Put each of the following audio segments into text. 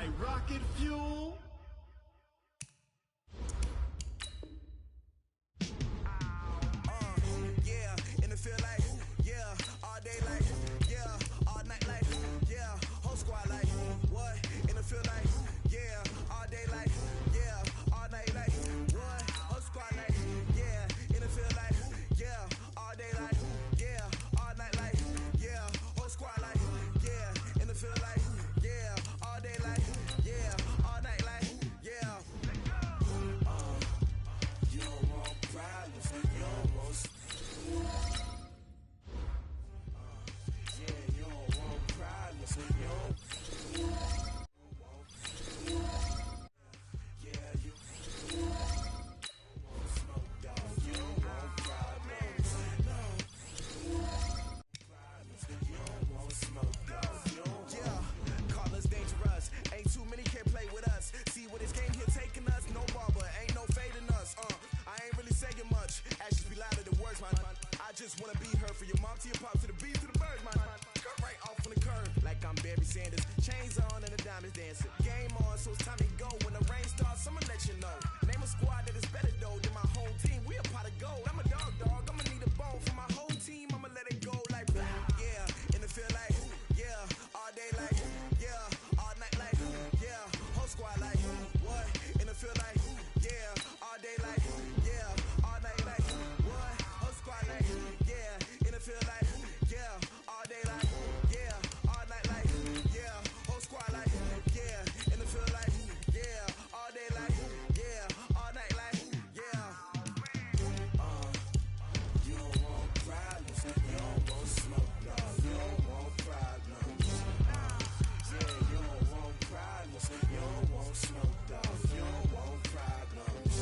like rocket fuel. Yeah, and it feel like, yeah, all day like, yeah, all night like, yeah, whole squad like, what? And it feel like, yeah, all day like, yeah, all night like, what? Whole squad like, yeah, and it feel like, yeah, all day like, yeah, all night like, yeah, whole squad like, yeah, and it feel like, yeah, all day like, yeah, all night like, yeah. You don't want problems, you don't want. Yeah, you don't want problems, you don't. Yeah, you want smoke, dog. You don't want problems, no. Problems, you don't want smoke, dog. You don't. Yeah, call us dangerous. Ain't too many can play with us. See what this game here taking us? No barber, ain't no fading us. I ain't really saying much. Actions be louder than words, man. I just wanna be heard for your mom to your pop to the beat to the birds, man. Cut right off on the curb, like I'm Barry Sanders. Chains on and the diamonds dancing. Game on, so it's time to go. When the rain starts, I'ma let you know. Name a squad that is better though than my whole team. We a pot of gold. I'm a dog. I'ma need a bone for my whole team. I'ma let it go like blah. Yeah, and it feel like, yeah, all day like, yeah, all night like, yeah, whole squad like, what? And it feel like, yeah, all day like, yeah, all night like, what? Whole squad like, yeah, and it feel like, yeah, all day like, yeah, all night like, yeah, whole squad like, yeah, and it feel like, yeah, all day like, yeah, all night like, yeah. You don't want problems, you don't want smoke, no, you don't want problems. Yeah, you don't want problems, you don't want smoke, dog. You don't want problems.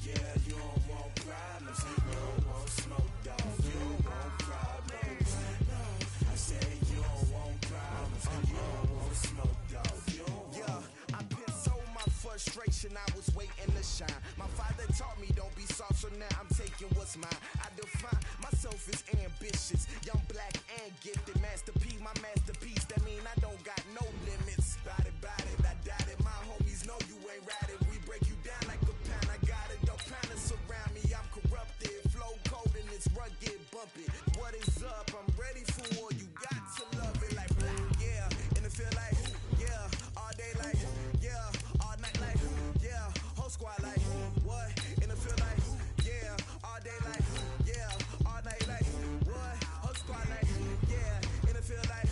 Yeah, you don't want problems, you don't want smoke, dog. You don't want problems. No, I said you don't want problems, you don't want smoke, dog. You don't want. Yeah, I've been so my frustration, I was waiting to shine. My father taught me don't be soft, so now I'm taking what's mine. I define myself as ambitious, young, black, and gifted. Master P, my masterpiece. That mean I don't got no limits. Bout it, I doubt it. My homies know you ain't ratted. We break you down like a pound. I got it, don't pound to surround me. I'm corrupted, flow cold and it's rugged, bumpy. What is up? I'm ready for war. You got to love it like blah. Yeah, and it feel like, yeah, all day like, yeah, all night like, yeah, whole squad like, what? And it feel like, yeah, all day like, yeah, all night like, what? Whole squad like, yeah, and it feel like,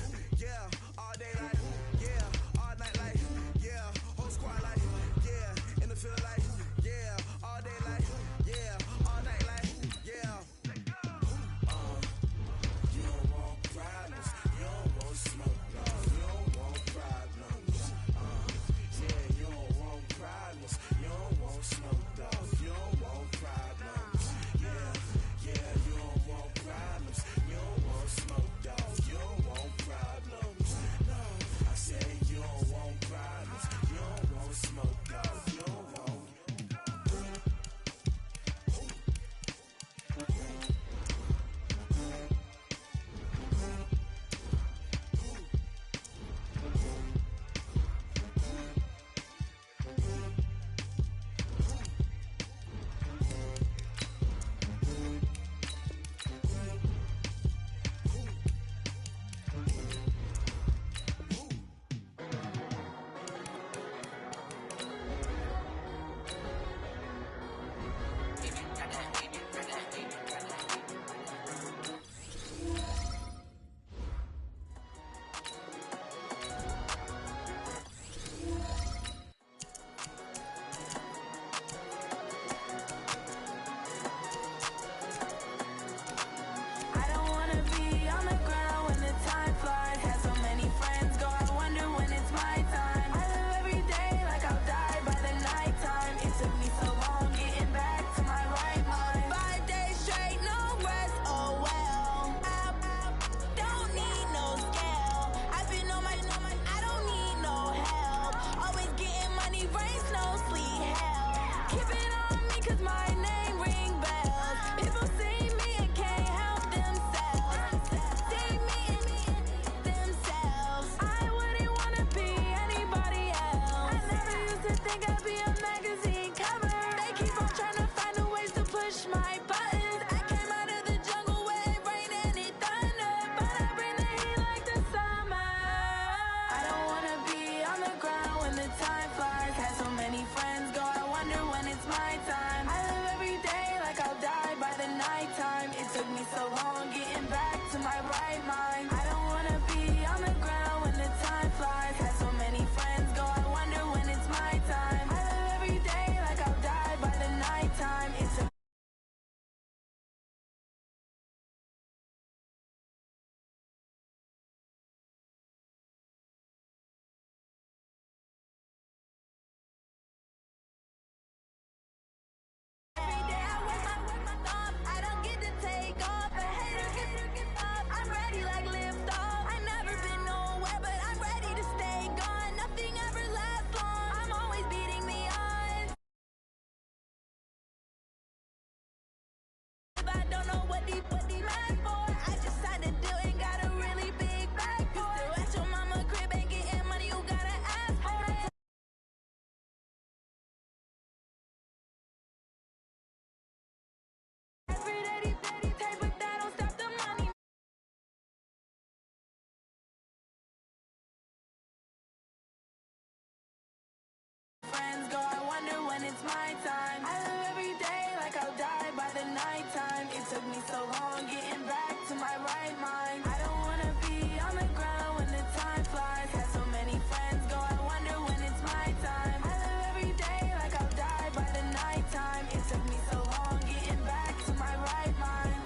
wanna be a magazine cover. They keep on trying to find a ways to push my buttons. I came out of the jungle where it rained and it thunder, but I bring the heat like the summer. I don't wanna be on the ground when the time flies. Had so many friends go, I wonder when it's my time. I live every day like I'll die by the nighttime. It took me so long getting back to my right mind. I don't wanna be on the ground when the time flies. Had so many friends go, I wonder when it's my time. I live every day like I'll die by the nighttime. It took every day I work my thumb. I don't get to take off. A hater get off. I'm ready like lift off. I never been nowhere, but I'm ready to stay gone. Nothing ever lasts long. I'm always beating the odds. I don't know what they mad for. I just signed a deal and got a really big bag for it. You still at your mama crib and getting money, you gotta ask for it. Every day they take, but that don't stop the money. Friends go, I wonder when it's my time. I live every day like I'll die by the nighttime. It took me so long getting back to my right mind. I don't wanna be on the ground when the time flies. Had so many friends go, I wonder when it's my time. I live every day like I'll die by the nighttime. It took me so long getting back to my right mind.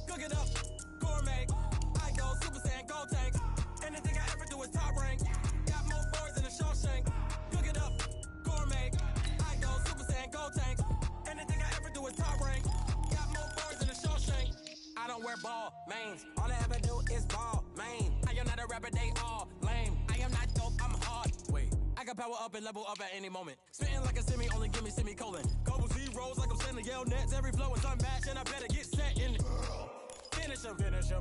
Cook it up, gourmet. I go Super Saiyan, go tank. Anything I ever do is top rank. Got more boards than a Shawshank. Cook it up, gourmet. I go Super Saiyan, go tank. Anything I ever do is top rank. Got more boards than a Shawshank. I don't wear ball mains. All I ever do is ball main. I am not a rapper, they all lame. I am not dope, I'm hard. Wait, I can power up and level up at any moment. Spitting like a semi, only give me semicolon. Couple zeros like I'm sending yell nets. Every flow is unmatched and I better get set in it. Finish them.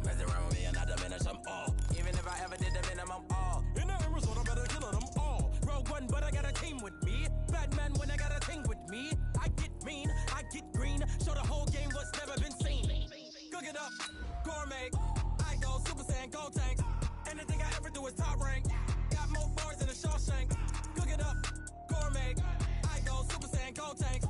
Mess around with me and I diminish them all. Even if I ever did the minimum all. In the Arizona, better kill them all. Rogue One, but I got a team with me. Batman when I got a thing with me. I get mean, I get green. Show the whole game what's never been seen. Cook it up, gourmet. I go Super Saiyan, go tank. Anything I ever do is top rank. Got more boards than a Shawshank. Cook it up, gourmet. I go Super Saiyan, go tank.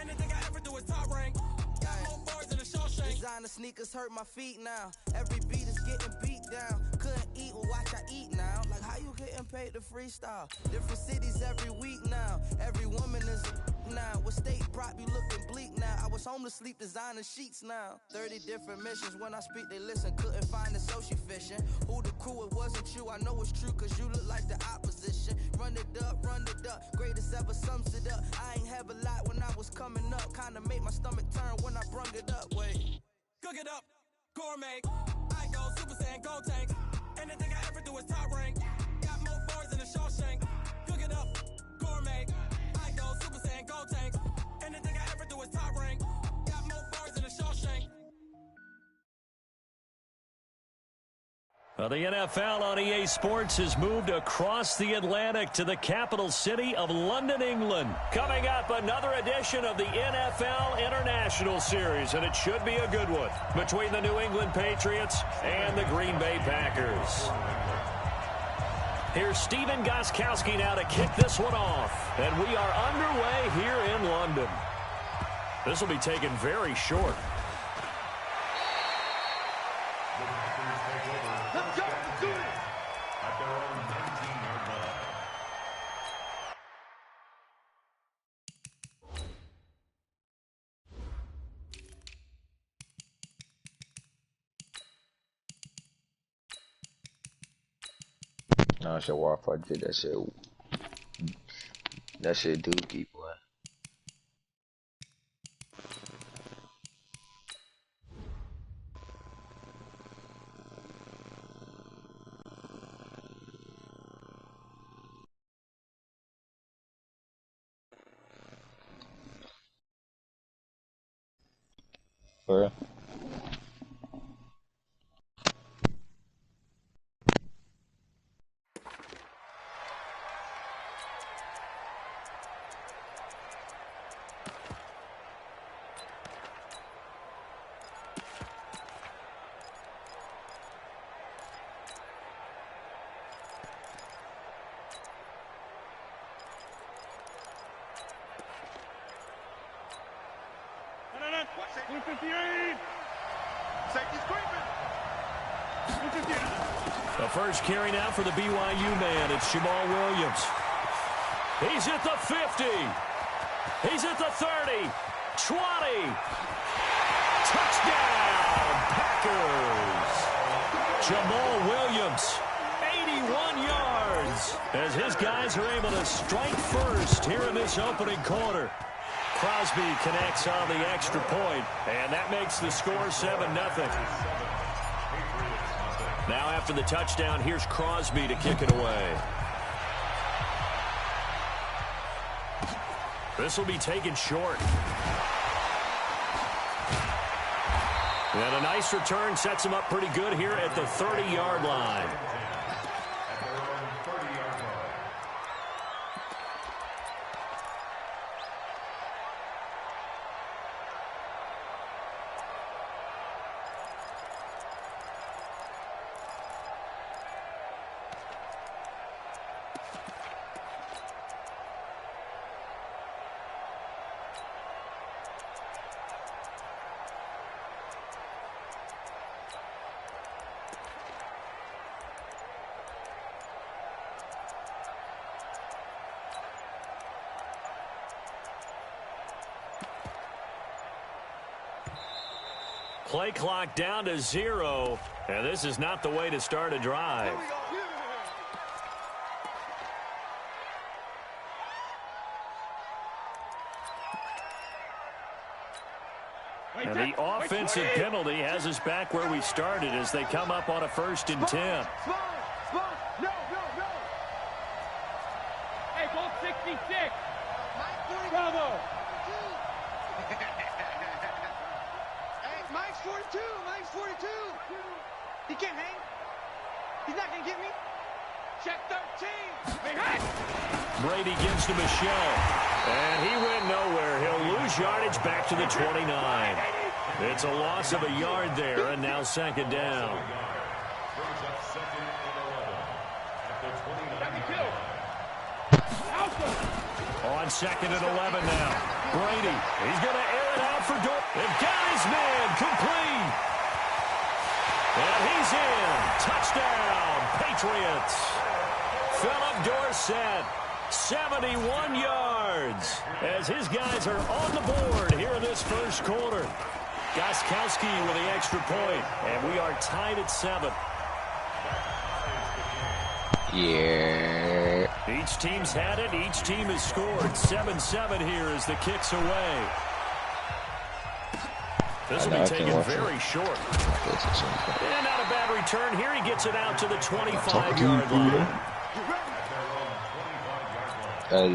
Anything I ever do is top rank. Got more boards than a Shawshank. Designer sneakers hurt my feet now. Every beat is getting beat down. Couldn't eat, well watch I eat now. Like how you getting paid to freestyle? Different cities every week now. Every woman is a now. What state prop you looking bleak now? I was home to sleep designer sheets now. 30 different missions. When I speak they listen. Couldn't find the social fishing. Who the crew? It wasn't you. I know it's true cause you look like the opposition. Run it up. Greatest ever sums it up. I ain't have a lot when I was coming up. Kinda made my stomach turn when I brung it up. Wait. Cook it up, gourmet. I go Super Saiyan, go tank. Anything I ever do is top rank. Got more boards than a Shawshank. Cook it up, gourmet. I go Super Saiyan, go tank. Anything I ever do is top rank. Got more boards than a Shawshank. Well, the NFL on EA Sports has moved across the Atlantic to the capital city of London, England. Coming up, another edition of the NFL International Series, and it should be a good one between the New England Patriots and the Green Bay Packers. Here's Stephen Gostkowski now to kick this one off, and we are underway here in London. This will be taken very short. Nah, shit, Wi-Fi did that shit. That shit dookie, boy. For real? The first carry now for the BYU man. It's Jamal Williams. He's at the 50. He's at the 30. 20. Touchdown, Packers. Jamal Williams, 81 yards, as his guys are able to strike first here in this opening quarter. Crosby connects on the extra point, and that makes the score 7-0. Now after the touchdown, here's Crosby to kick it away. This will be taken short. And a nice return sets him up pretty good here at the 30-yard line. Play clock down to 0, and this is not the way to start a drive. And the offensive penalty has us back where we started as they come up on a 1st and 10. No. Hey, goal 66. Bravo. Mike's 42. Mike's 42. He can't hang. He's not going to get me. Check 13. Brady gives to Michelle. And he went nowhere. He'll lose yardage back to the 29. It's a loss of a yard there, and now 2nd down. On 2nd and 11 now. Brady, he's going to air it out for Dorset. They've got his man complete. And he's in. Touchdown, Patriots. Philip Dorsett, 71 yards, as his guys are on the board here in this 1st quarter. Gostkowski with the extra point, and we are tied at 7. Yeah. Each team's had it. Each team has scored. 7-7 here as the kick's away. This will be taken very short. And not a bad return here. He gets it out to the 25-yard line.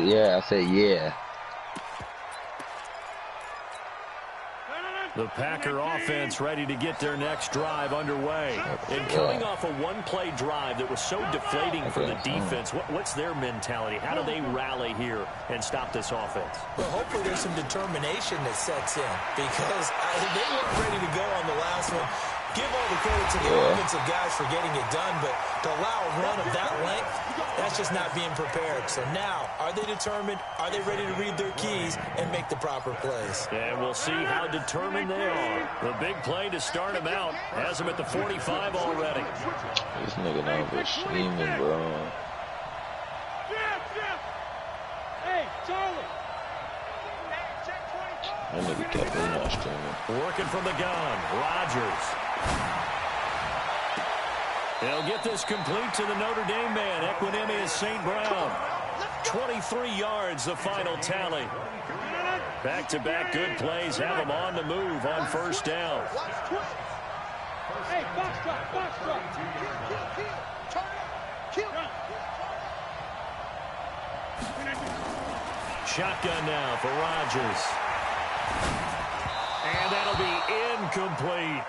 Yeah, I said yeah. The Packer offense ready to get their next drive underway. And coming off a one-play drive that was so deflating for the defense, what's their mentality? How do they rally here and stop this offense? Well, hopefully there's some determination that sets in because they weren't ready to go on the last one. Give all the credit to the offensive guys for getting it done, but to allow a run of that length, that's just not being prepared. So now, are they determined? Are they ready to read their keys and make the proper plays? And we'll see how determined they are. The big play to start him out has him at the 45 already. This nigga not been streaming, bro. Hey, Charlie. That nigga kept me not streaming. Working from the gun, Rodgers. They'll get this complete to the Notre Dame man, Equinemius St. Brown. 23 yards, the final tally. Back-to-back good plays have them on the move on 1st down. Hey, box truck. Shotgun now for Rodgers. And that'll be incomplete.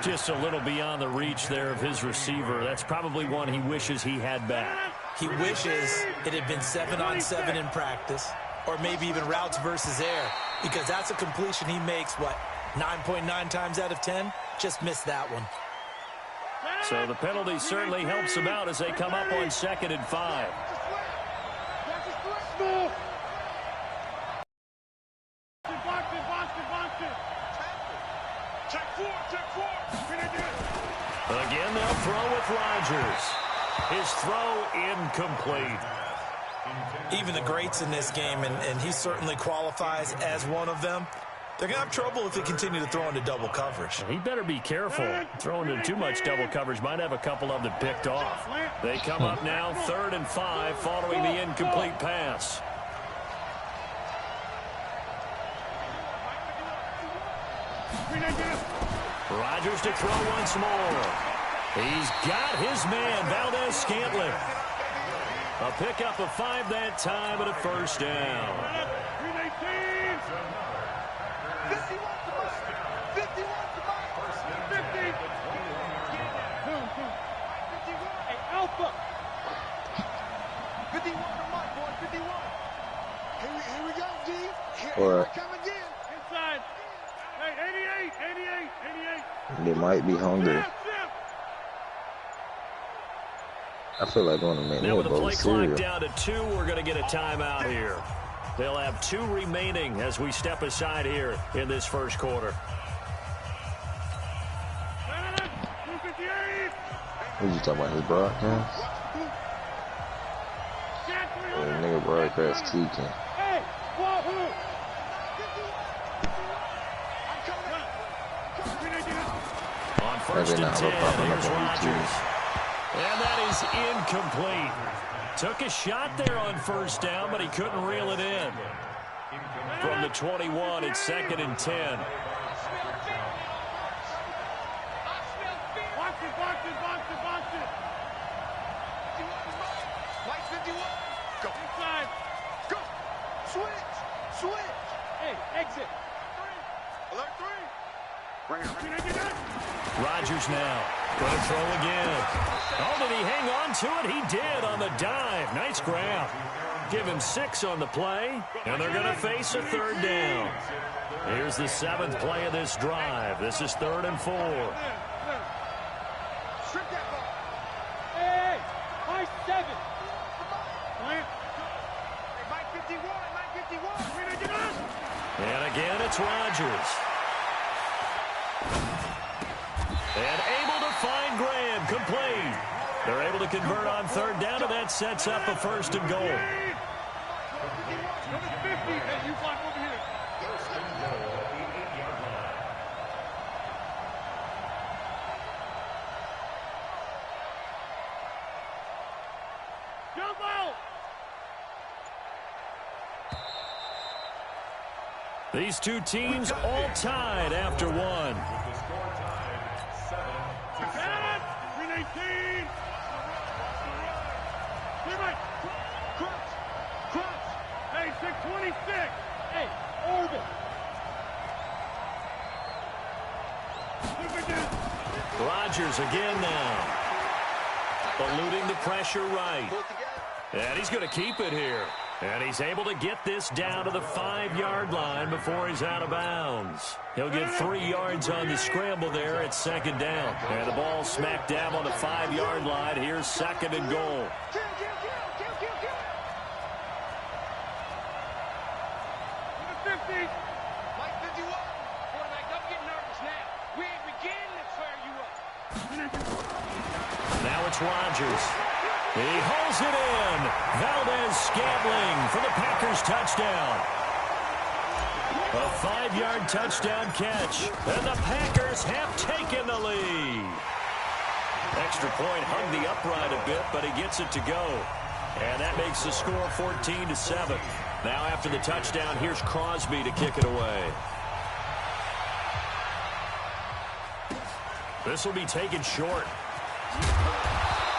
Just a little beyond the reach there of his receiver. That's probably one he wishes he had back. He wishes it had been 7-on-7 in practice, or maybe even routes versus air, because that's a completion he makes, 9.9 times out of 10? Just missed that one. So the penalty certainly helps them out as they come up on 2nd and 5. Again, they'll throw with Rodgers. His throw incomplete. Even the greats in this game, and he certainly qualifies as one of them, they're going to have trouble if they continue to throw into double coverage. He better be careful. Throwing into too much double coverage might have a couple of them picked off. They come up now 3rd and 5 following the incomplete pass. Rodgers to throw once more. He's got his man, Valdez-Scantling. A pickup of 5 that time and a first down. 51 to Mike, boy, 51. Here we go, G. Here Or we come again. Inside. Hey, 88. they might be hungry. I feel like going to make Now me a with the bowl play of clock cereal. down to 2, we're going to get a timeout here. They'll have 2 remaining as we step aside here in this first quarter. What you talking about, his broadcast? Yeah, nigga broadcast tweaking. Hey, wahoo! On 1st and 10, here's Rodgers. And that is incomplete. Took a shot there on first down, but he couldn't reel it in. From the 21, it's 2nd and 10. Box it. Mike 51. Go. Inside. Go. Switch. Hey, exit. Alert 3. Rodgers now. Going to throw again. Oh, did he hang on to it? He did on the dive. Nice grab. Give him 6 on the play, and they're going to face a 3rd down. Here's the 7th play of this drive. This is 3rd and 4. Strip that ball. Hey, Mike 7. Hey, Mike 51. And again, it's Rodgers. And able to find Graham, complete. They're able to convert on 3rd down, and that sets up a 1st and goal. These two teams all tied after one. Hey, 626. Hey, orbit. Rodgers again now. Eluding the pressure right. And he's going to keep it here. And he's able to get this down to the 5-yard line before he's out of bounds. He'll get 3 yards on the scramble there at 2nd down. And the ball smack dab on the 5-yard line. Here's 2nd and goal. Mike 51. Quarterback, don't get nervous now. We ain't beginning to tear you up. Now it's Rodgers. He hauls it in. Valdez-Scantling for the Packers touchdown. A 5-yard touchdown catch. And the Packers have taken the lead. Extra point hung the upright a bit, but he gets it to go. And that makes the score 14-7. Now after the touchdown, here's Crosby to kick it away. This will be taken short.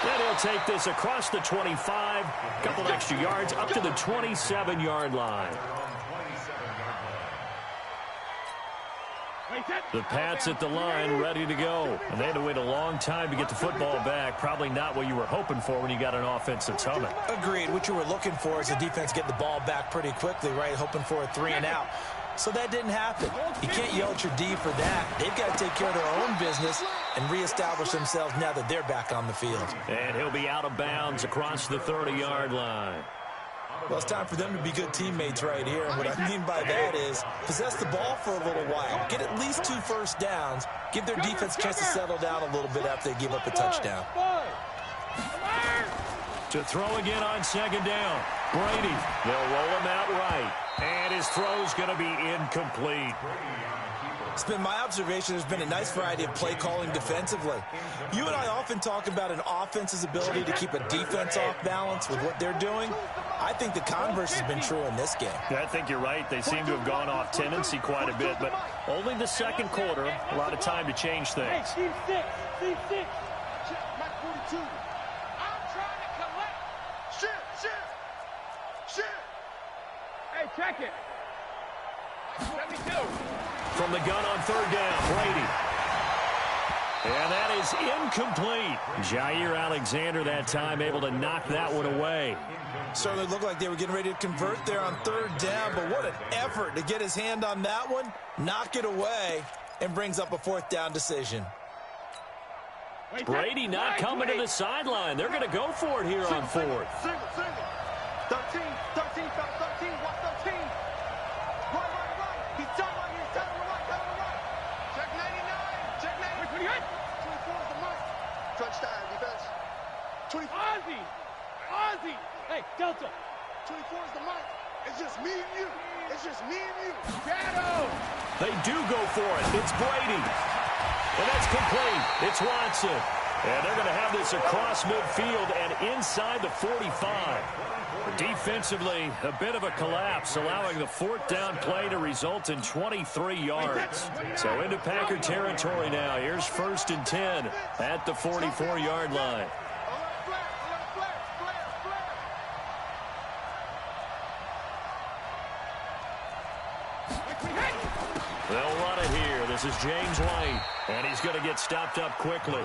And he'll take this across the 25, a couple extra yards, up to the 27-yard line. Hey, The Pats at the line, ready to go. And they had to wait a long time to get the football back. Probably not what you were hoping for when you got an offense that's humming. Agreed. What you were looking for is the defense getting the ball back pretty quickly, right? Hoping for a 3-and-out. So that didn't happen. You can't yell at your D for that. They've got to take care of their own business and reestablish themselves now that they're back on the field. And he'll be out of bounds across the 30-yard line. Well, it's time for them to be good teammates right here. And what I mean by that is possess the ball for a little while. Get at least 2 first downs. Give their defense a chance to settle down a little bit after they give up a touchdown. To throw again on second down. Brady, they'll roll him out right. And his throw's going to be incomplete. It's been my observation there's been a nice variety of play calling defensively. You and I often talk about an offense's ability to keep a defense off balance with what they're doing. I think the converse has been true in this game. Yeah, I think you're right. They seem to have gone off tendency quite a bit, but only the second quarter, a lot of time to change things. Hey, team 6. Team 6. Mike 42. I'm trying to collect. Shit. Hey, check it. 72. From the gun on third down, Brady. And that is incomplete. Jair Alexander that time able to knock that one away. Certainly looked like they were getting ready to convert there on third down, but what an effort to get his hand on that one, knock it away, and brings up a fourth down decision. Brady not coming to the sideline. They're going to go for it here on fourth. Single. 13, foul 13, watch 13. Right. He's telling right here, telling the right. Check 99, check 99. 24 is the mark. Touchdown, defense. 24. Ozzy. Hey, Delta. 24 is the mark. It's just me and you. Shadow. They do go for it. It's Brady. And that's complete. It's Watson. And they're going to have this across midfield and inside the 45. Defensively, a bit of a collapse, allowing the fourth down play to result in 23 yards. So into Packer territory now. Here's 1st and 10 at the 44-yard line. They'll run it here. This is James White, and he's going to get stopped up quickly.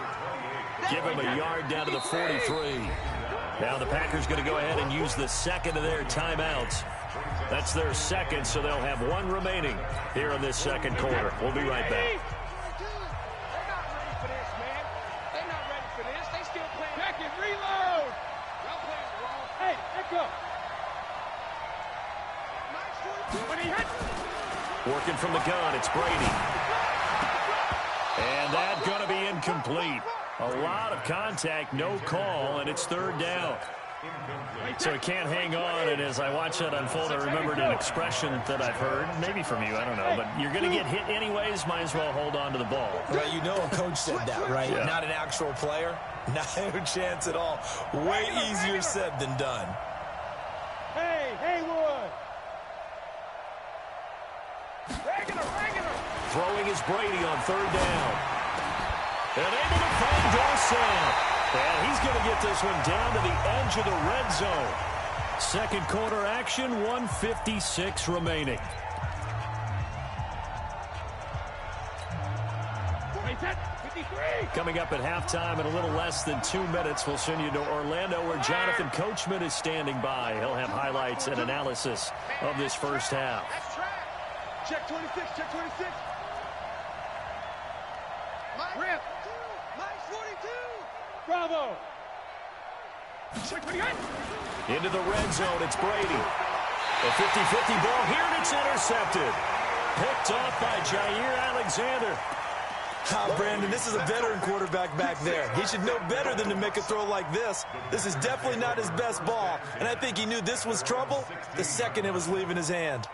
Give him a yard down to the 43. Now the Packers going to go ahead and use the second of their timeouts. That's their second, so they'll have one remaining here in this second quarter. We'll be right back. They're not ready for this. They still playing. Back and reload. Y'all playing wrong. Hey, echo. When he hits. Working from the gun, it's Brady. And that's going to be incomplete. A lot of contact, no call, and it's third down. So he can't hang on, and as I watch that unfold, I remembered an expression that I've heard, maybe from you, I don't know, but you're going to get hit anyways, might as well hold on to the ball. Right, you know a coach said that, right? Yeah. Not an actual player. Not a chance at all. Way easier said than done. Hey, Haywood. Regular. Throwing is Brady on third down. And able to find Dorsett. And he's going to get this one down to the edge of the red zone. Second quarter action, 1:56 remaining. Coming up at halftime in a little less than 2 minutes, we'll send you to Orlando where Jonathan Coachman is standing by. He'll have highlights and analysis of this first half. Check 26. Rip. Mike 42. Bravo. Into the red zone, it's Brady. A 50-50 ball here, and it's intercepted. Picked off by Jair Alexander. Brandon, this is a veteran quarterback back there. He should know better than to make a throw like this. This is definitely not his best ball, and I think he knew this was trouble the second it was leaving his hand.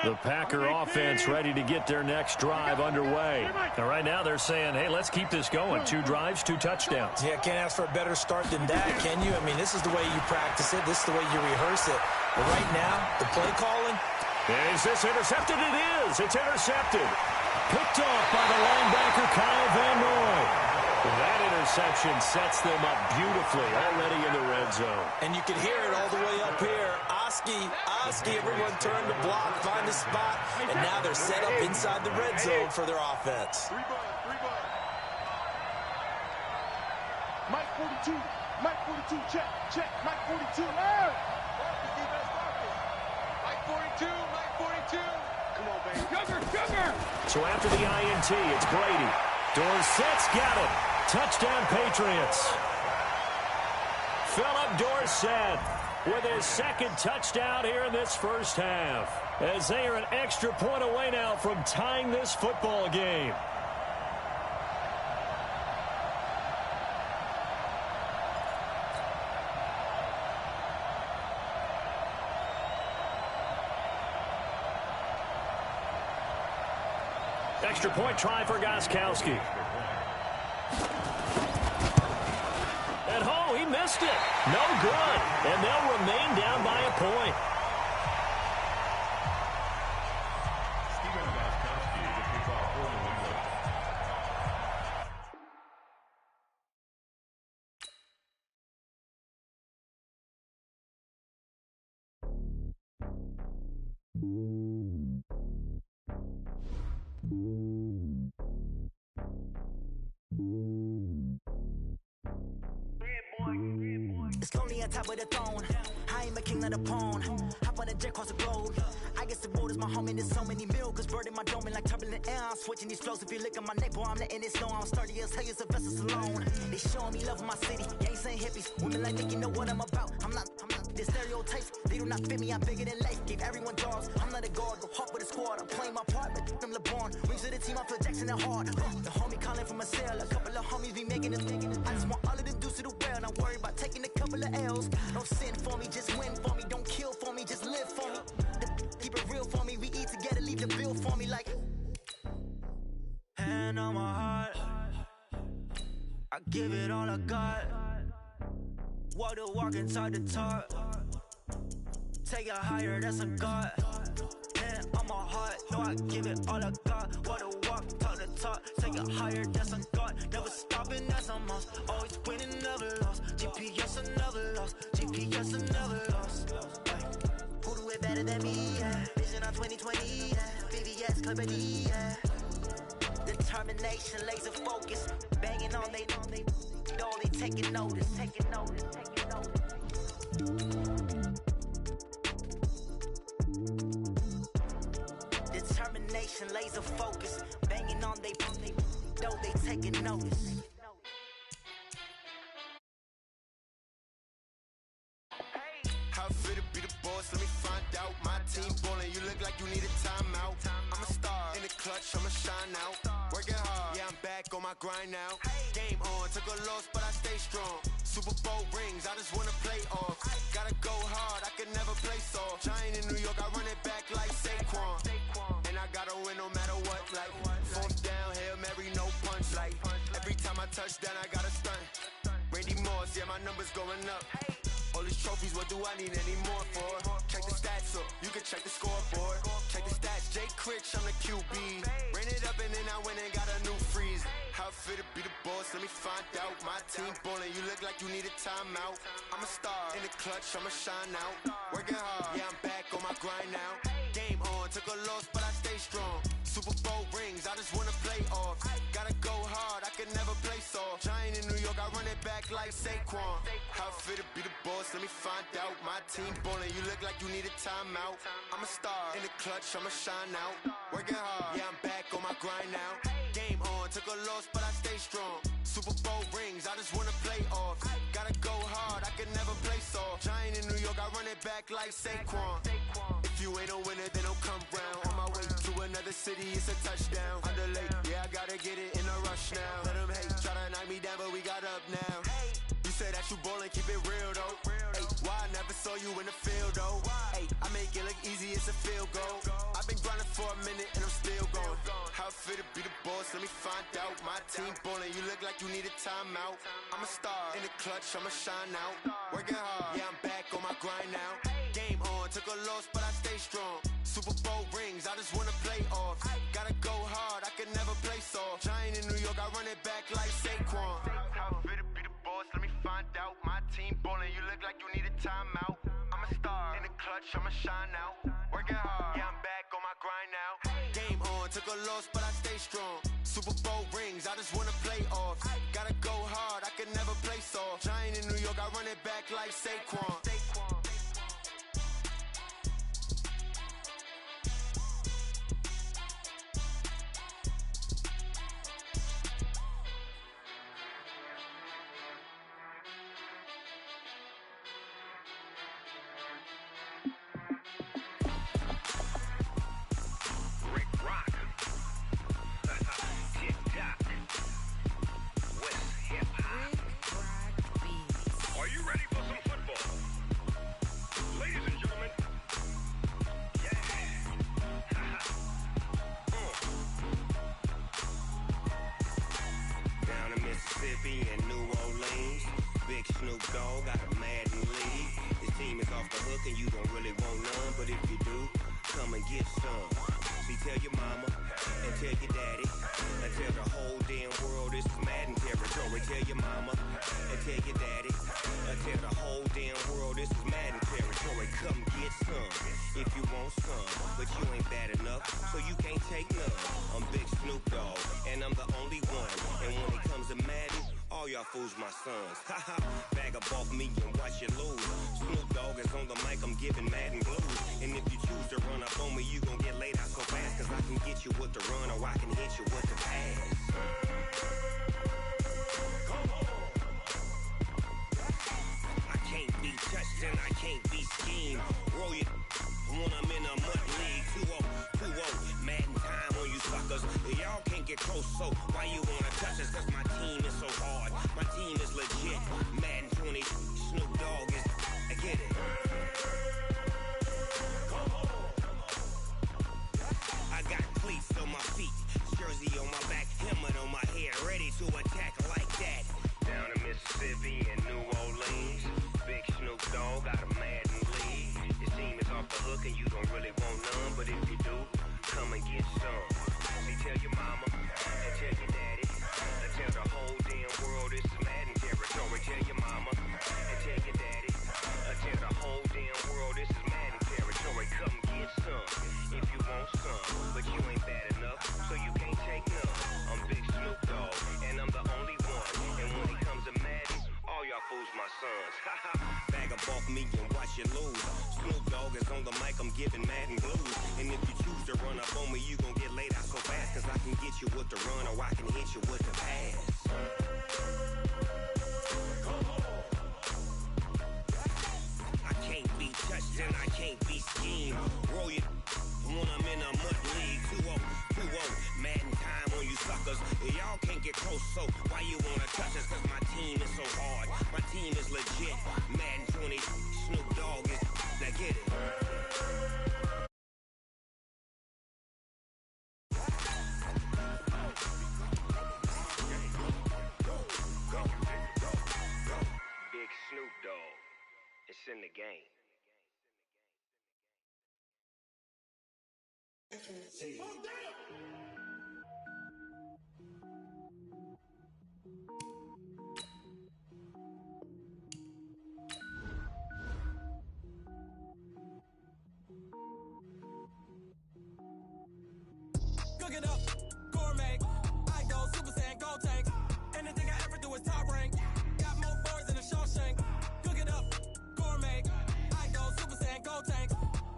The Packer offense ready to get their next drive underway. And right now they're saying, hey, let's keep this going. 2 drives, 2 touchdowns. Yeah, can't ask for a better start than that, can you? I mean, this is the way you practice it. This is the way you rehearse it. But right now, the play calling. Is this intercepted? It is. It's intercepted. Picked off by the linebacker, Kyle Van Noy. That interception sets them up beautifully already in the red zone. And you can hear it all the way up here. Oski, everyone turned to block, find a spot, and now they're set up inside the red zone for their offense. Mike 42, check, Mike 42, Marcus, defense, Marcus. Mike 42, come on, baby. Sugar! So after the INT, it's Brady. Dorsett's got it. Touchdown, Patriots. Philip Dorsett with his second touchdown here in this first half, as they are an extra point away now from tying this football game. Extra point try for Gostkowski. And he missed it. No good. And they'll remain down by a point. It's lonely on top of the throne. I ain't a king of the pawn. Hop on a jet across the globe. I guess the road is my home and there's so many miracles burning my dome like turbulent air. I'm switching these flows. If you look at my neck, boy, I'm letting it snow. I'm sturdy as hell, as a vessel alone. They showing me love in my city. Gang saying hippies. Women like think you know what I'm about. I'm not. The stereotypes, they do not fit me. I'm bigger than life. Gave everyone jobs. I'm not a guard. Go hard with a squad. I'm playing my part, but them LeBron. Rings to the team. I feel Jackson and hard. The homie calling from a cell. A couple of homies be making it. I just want all of them dudes to the well. Not worry about taking a couple of L's. Don't sin for me, just win for me. Don't kill for me, just live for me. Keep it real for me. We eat together, leave the bill for me like. Hand on my heart, I give it all I got. Walk the walk inside the talk. Take it higher, that's a God. Hand on my heart, no, I give it all I got. Walk the walk, talk the talk. Take it higher, that's a God. Never stopping, that's a must. Always winning, never lost. GPS, I never lost. GPS, I never lost. Who do it better than me? Yeah. Vision on 2020. Yeah. VVS, Clarity. Yeah. Determination, laser focus. Banging on they door, they taking notice. Determination, laser focus. Banging on they door, they taking notice. How fit to be the boss? Let me find out. My team ballin', you look like you need a timeout. I'm a star in the clutch, I'ma shine out. Working hard, yeah, I'm back on my grind now. Game on, took a loss, but I stay strong. Super Bowl rings, I just wanna play off. Gotta go hard, I can never play soft. Giant in New York, I run it back like Saquon. And I gotta win no matter what, like fourth down, Hail Mary, no punch. Like every time I touch down, I gotta stunt. Randy Moss, yeah, my numbers going up. All these trophies, what do I need any more for? Check the stats up, you can check the scoreboard. Check the stats, Jay Critch, I'm the QB. Ran it up and then I went and got a new freeze. How fit to be the boss, let me find out. My team ballin', you look like you need a timeout. I'm a star in the clutch, I'ma shine out. Working hard, yeah, I'm back on my grind now. Game on, took a loss, but I stay strong. Super Bowl rings, I just wanna play off. Gotta go hard, I can never play soft. Giant in New York, I run it back like Saquon. How fit to be the boss, let me find out. My team ballin', you look like you need a timeout. I'm a star in the clutch, I'ma shine out. Working hard, yeah, I'm back on my grind now. Game on, took a loss, but I stay strong. Super Bowl rings, I just wanna play off. Gotta go hard, I can never play soft. Giant in New York, I run it back like Saquon. If you ain't a winner, then don't come round. On my way to another city, it's a touchdown. Underlay, yeah, I gotta get it in a rush now. Let them hate, try to knock me down, but we got up now. You say that you ballin', keep it real though. Hey, why I never saw you in the field though? Hey, I make it look easy, it's a field goal. I've been grinding for a minute and I'm still going. How fit to be the boss, let me find out. My team ballin', you look like you need a timeout. I'm a star in the clutch, I'ma shine out. Working hard, yeah, I'm back on my grind now. Game on, took a loss, but I stay strong. Super Bowl rings, I just wanna play off. Gotta go hard, I can never play soft. Giant in New York, I run it back like Saquon. How fit to be the boss, let me find out. My team ballin', you look like you need a timeout. I'm a star in the clutch. much, I'ma shine now. Working hard, yeah, I'm back on my grind now. Game on, took a loss, but I stay strong. Super Bowl rings, I just wanna play off. Gotta go hard, I can never play soft. Giant in New York, I run it back like Saquon. And New Orleans, big Snoop Dogg got a Merdn league. His team is off the hook and you don't really want none, but if you do, come and get some. See, tell your mama and tell your daddy and tell the whole damn world this is Merdn territory. Tell your mama and tell your daddy and tell the whole damn world this is Merdn territory. Come get some if you want some, but you ain't bad enough, so you can't take none. I'm Big Snoop Dogg and I'm the only one, and when it comes to Merdn, all y'all fools my sons. Haha, bag up off me and watch you lose. Snoop Dogg is on the mic, I'm giving Merdn blues. And if you choose to run up on me, you gon' get laid out so fast, cause I can get you with the run or I can hit you with the pass. I can't be touched and I can't be schemed. Roll you when I'm in a mud league. 2-0, 2-0, Merdn time on you suckers. Y'all can't get close, so why you wanna touch us? Cause my team is so hard, my team is legit. Merdn 20, Snoop Dogg is, I get it. I got cleats on my feet, jersey on my back, helmet on my head, ready to attack like that. Down in Mississippi and New Orleans, big Snoop Dogg got a Merdn league. His team is off the hook and you don't really want none, but if you do, come and get some. See, tell your mama and tell your daddy and tell the whole damn world this is Merdn territory. Tell your mama and tell your daddy and tell the whole damn world this is Merdn territory. Come get some if you want some, but you ain't bad enough, so you can't take none. I'm Big Snoop Dogg and I'm the only one, and when it comes to Merdn, all y'all fools my sons. Haha, bag up off me and watch you lose. Snoop Dogg is on the mic, I'm giving Merdn blues. And if you choose to run up on me, you gon' get laid out so fast, cause I can get you with the run or I can hit you with the pass. I can't be touched and I can't be schemed. Roll you when I'm in a mud league. 2-0, 2-0, Merdn time on you suckers. Y'all can't get close, so why you wanna touch us? Cause my team is so hard, my team is legit. Merdn 20, Snoop Dogg is, now get it. Big Snoop Dogg, it's in the game. Cook it up, gourmet. I go Super Saiyan, go tank. Anything I ever do is top rank. Got more boards than a Shawshank. Cook it up, gourmet. I go Super Saiyan, go tank.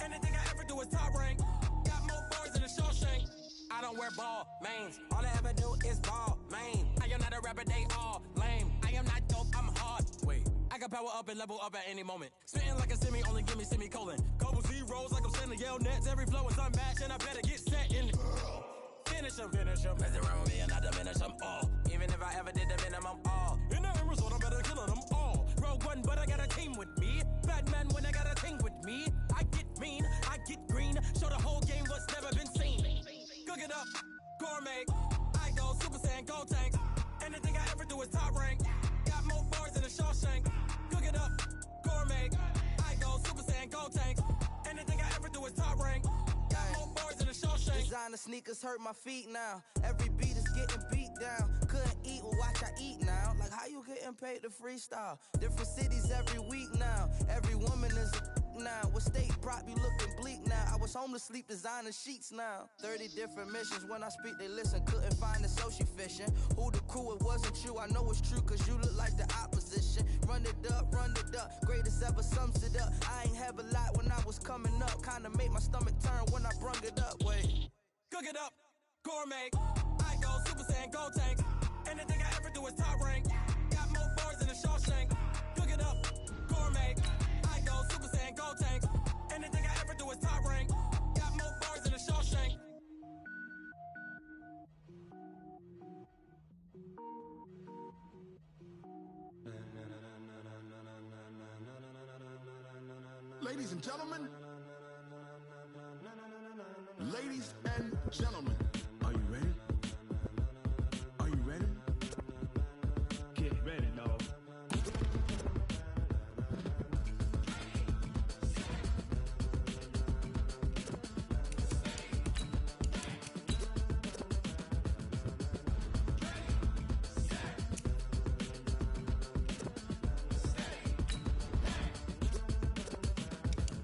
Anything I ever do is top rank. Got more boards than a Shawshank. I don't wear ball mains. All I ever do is ball main. I am not a rapper, they all lame. I am not dope, I'm hard. Wait, I can power up and level up at any moment. Spitting like a semi, only give me semicolon. Couple zeros like I'm sending Yale Nets. Every flow is unmatched and I better get set in. Finish them. Mess around with me and I diminish them all. Even if I ever did the minimum all. In the end result, I'm better killing them all. Rogue One, but I got a team with me. Batman when I got a team with me. I get mean, I get green. Show the whole game what's never been seen. Cook it up, gourmet. I go Super Saiyan, go tank. Anything I ever do is top rank. Got more boards than a Shawshank. Cook it up, gourmet. I go Super Saiyan, go tank. Anything I ever do is top rank. Got more boards than a Shawshank. Designer sneakers hurt my feet now. Every beat is getting beat down. Couldn't eat, well watch I eat now. Like how you getting paid to freestyle? Different cities every week now. Every woman is a now. With state prop, you looking bleak now. I was home to sleep, designing sheets now. 30 different missions. When I speak, they listen. Couldn't find the social fishing. Who the crew, it wasn't you. I know it's true, cause you look like the opposition. Run it up, greatest ever sums it up. I ain't have a lot when I was coming up. Kinda made my stomach turn when I brung it up. Wait. Cook it up, gourmet. I go Super Saiyan, go tank. Anything I ever do is top rank. Got more bars than a Shawshank. Cook it up, gourmet. I go Super Saiyan, go tank. Anything I ever do is top rank. Got more bars than a Shawshank. Ladies and gentlemen, ladies and gentlemen, are you ready? Are you ready? Get ready, dog.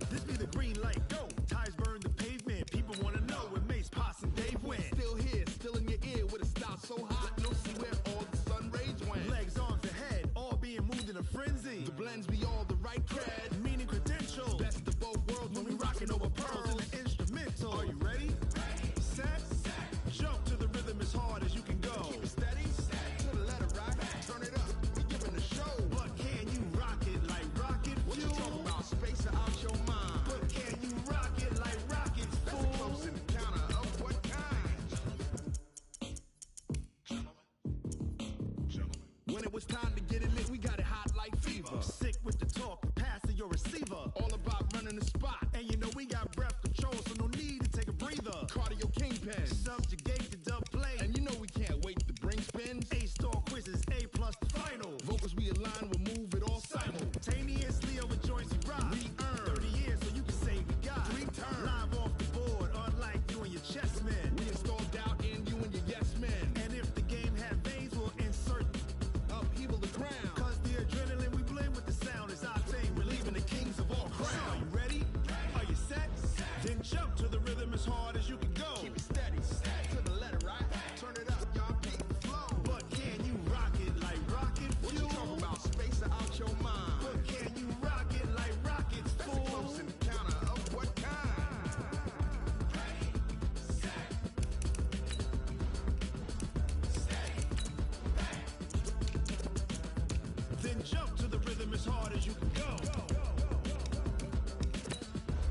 This be the green light, go. Tires burn the pavement. People want to know where Mace, Potts, and Dave went. Still here, still in your ear with a style so hot, no see where all the sun rays went. Legs, arms, and head, all being moved in a frenzy. The blends be all the right cred, meaning credentials. Best of both worlds when we rocking over pearls in the instrumental. Are you ready? Set, jump to the rhythm as hard as you can go. Keep it steady, to the letter right. Turn it up, we giving the show. But can you rock it like rocket fuel? What you talking about? Space or out your mind? But can you rock it like rockets, fool? That's a close encounter of what kind? When it was time to get it lit, we got it hot like fever. Sick with the talk, passing your receiver. All about running the spot. And you know we got breath control, so no need to take a breather. Cardio kingpin, subjugate the dub play. And you know we can't wait to bring spins. A-star quizzes, A+ the final. Vocals we align, we'll move it all simultaneously over joints we rock. We earn 30 years, so you can say we got 3 turns. Live off the board, unlike you and your chess men. We install doubt in you and your yes men. And if the game had veins, we'll insert upheaval the ground. Cause the adrenaline we blend with the sound is our thing. We're leaving the kings of all crowns. So are you ready? Are you set? Then jump to the rhythm as hard as you can go. Keep it steady, to the letter right. Turn it up, y'all keep the flow. But can you rock it like rocket fuel? What you talking about? Space or out your mind? But can you rock it like rockets, fool? That's a close encounter of what kind? Then jump to the rhythm as hard as you can go.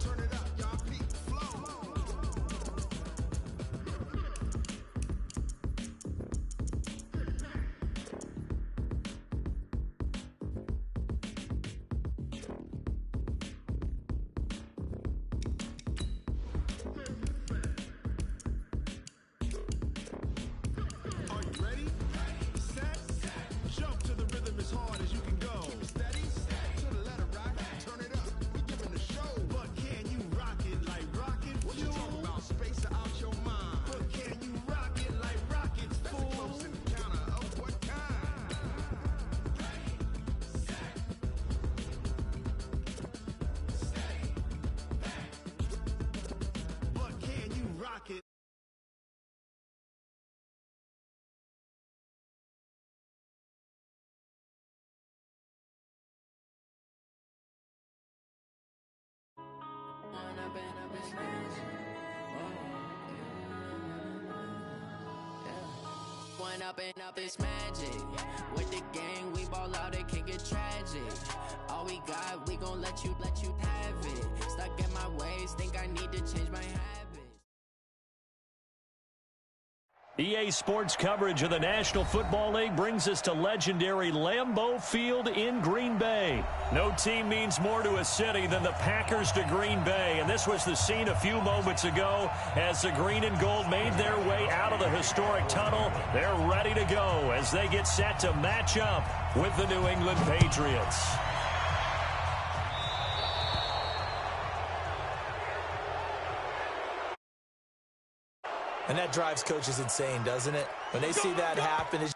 Turn it up, y'all keep the flow. Are you ready? Set, jump to the rhythm as hard as you can go. Keep it steady, to the letter right. Turn it up, we giving the show. But can you rock it like rocket fuel? What you talking about? Space or out your mind? But can you rock it like rockets, fool? That's a close encounter of what kind? But can you rock it? One up and up is magic. With the gang, we ball out, it can get tragic. All we got, we gon' let you have it. Stuck in my ways, think I need to change my habits. EA Sports coverage of the National Football League brings us to legendary Lambeau Field in Green Bay. No team means more to a city than the Packers to Green Bay, and this was the scene a few moments ago as the green and gold made their way out of the historic tunnel. They're ready to go as they get set to match up with the New England Patriots. And that drives coaches insane, doesn't it? When they see that happen, it's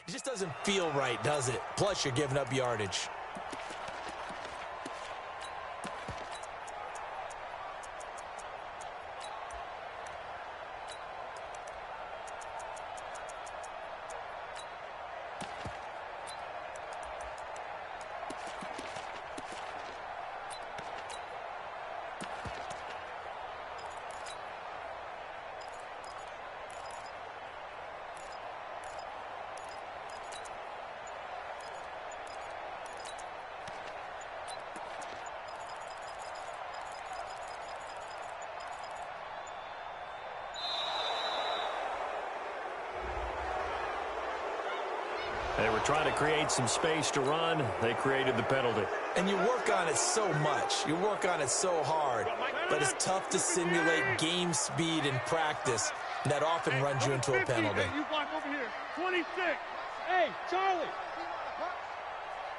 It just doesn't feel right, does it? Plus, you're giving up yardage. They were trying to create some space to run. They created the penalty. And you work on it so much. You work on it so hard. But it's tough to simulate game speed in practice. And that often runs you into a penalty. Hey, you block over here. 26. Hey, Charlie.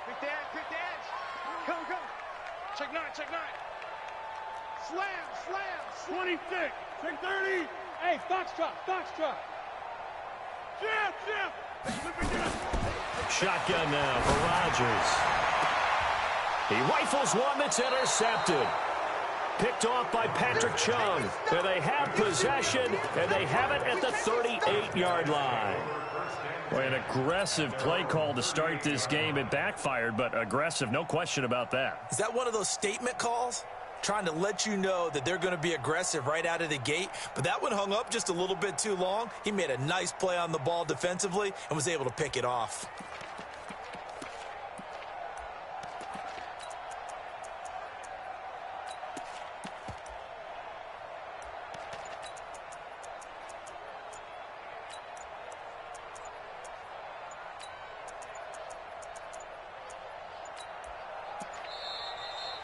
Quick dash. Come. Check 9. Slam. 26. 630. Hey, foxtrot. Jam. Shotgun now for Rodgers. He rifles one that's intercepted. Picked off by Patrick Chung. And they have possession, and they have it at the 38-yard line. Boy, an aggressive play call to start this game. It backfired, but aggressive, no question about that. Is that one of those statement calls? Trying to let you know that they're going to be aggressive right out of the gate. But that one hung up just a little bit too long. He made a nice play on the ball defensively and was able to pick it off.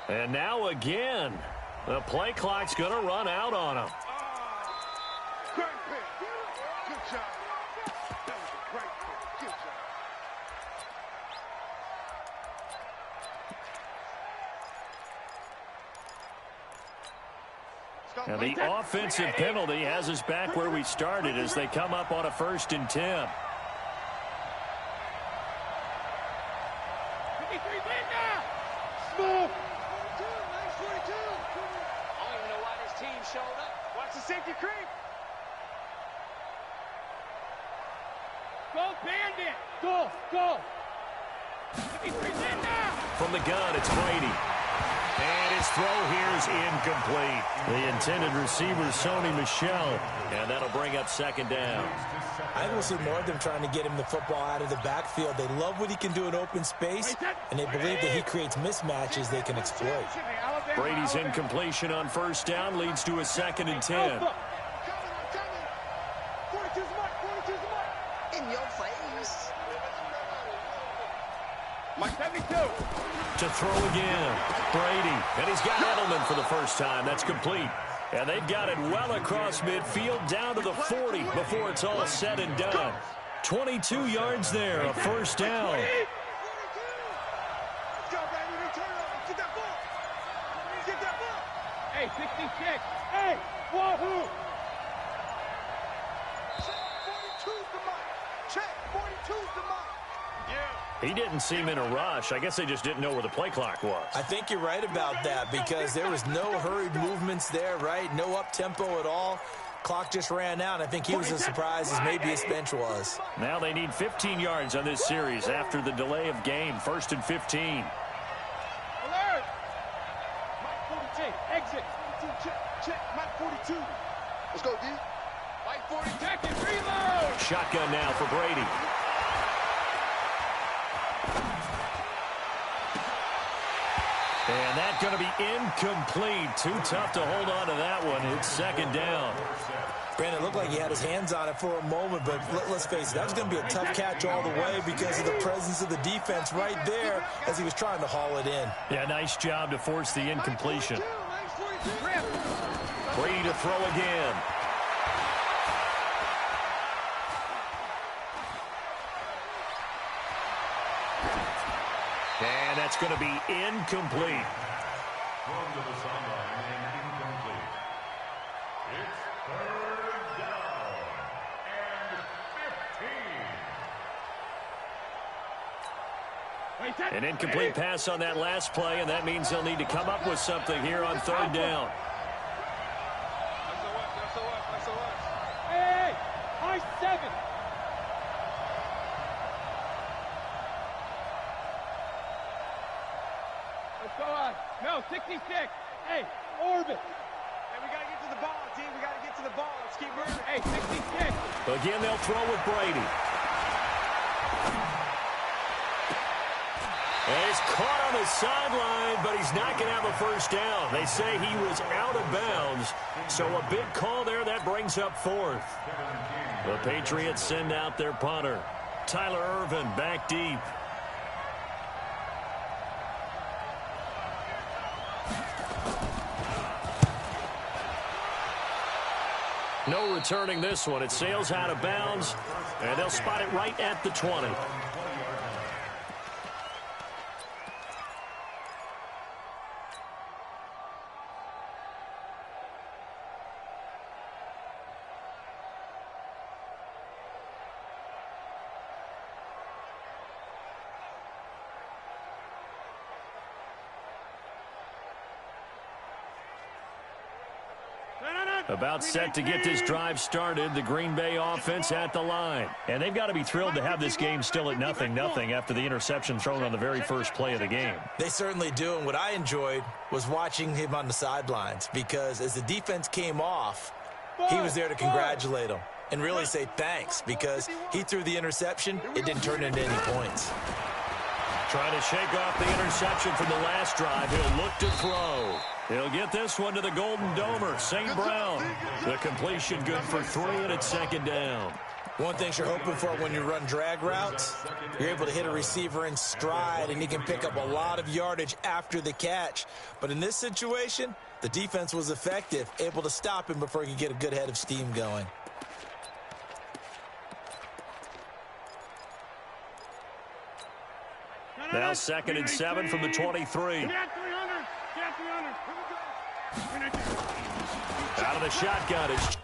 And now again, the play clock's going to run out on him. Great pick. Good job. That was a great pick. Good job. And the offensive penalty has us back where we started as they come up on a 1st and 10. Smooth. Watch the safety creep. Go, Bandit. Go. He's in now. From the gun, it's Brady. And his throw here is incomplete. The intended receiver, Sony Michel. And that'll bring up 2nd down. I will see more of them trying to get him the football out of the backfield. They love what he can do in open space, and they believe that he creates mismatches they can exploit. Brady's incompletion on 1st down leads to a 2nd and 10. 42's mark. In your face. Mike 72. To throw again. Brady. And he's got Edelman for the first time. That's complete. And they've got it well across midfield down to the 40 before it's all said and done. 22 yards there, a 1st down. Hey, 66. Hey, wahoo. Check 42's the mark. He didn't seem in a rush. I guess they just didn't know where the play clock was. I think you're right about that because there was no hurried movements there, right? No up-tempo at all. Clock just ran out. I think he was as surprised as maybe his bench was. Now they need 15 yards on this series after the delay of game. 1st and 15. Alert. Mike 42. Exit. Check. Mike 42. Let's go, D. Mike 40. Check and reload. Shotgun now for Brady. And that's going to be incomplete. Too tough to hold on to that one. It's 2nd down. Brandon, it looked like he had his hands on it for a moment, but let's face it, that was going to be a tough catch all the way because of the presence of the defense right there as he was trying to haul it in. Yeah, nice job to force the incompletion. Brady to throw again. And that's going to be incomplete. An incomplete pass on that last play, and that means they'll need to come up with something here on third down. Hey, high 7. Let's go on. No, 66. Hey, orbit. Hey, we got to get to the ball, team. We got to get to the ball. Let's keep moving. Hey, 66. Again, they'll throw with Brady. And he's caught on the sideline, but he's not going to have a first down. They say he was out of bounds, so a big call there. That brings up fourth. The Patriots send out their punter. Tyler Ervin back deep. No returning this one. It sails out of bounds, and they'll spot it right at the 20. About set to get this drive started, the Green Bay offense at the line. And they've got to be thrilled to have this game still at 0-0 after the interception thrown on the very first play of the game. They certainly do, and what I enjoyed was watching him on the sidelines, because as the defense came off, he was there to congratulate them and really say thanks, because he threw the interception. It didn't turn into any points. Trying to shake off the interception from the last drive. He'll look to throw. He'll get this one to the Golden Domer, St. Brown. The completion good for 3, and it's second down. One thing you're hoping for when you run drag routes, you're able to hit a receiver in stride, and he can pick up a lot of yardage after the catch. But in this situation, the defense was effective, able to stop him before he could get a good head of steam going. Now 2nd and 7 from the 23. Out of the shotgun is...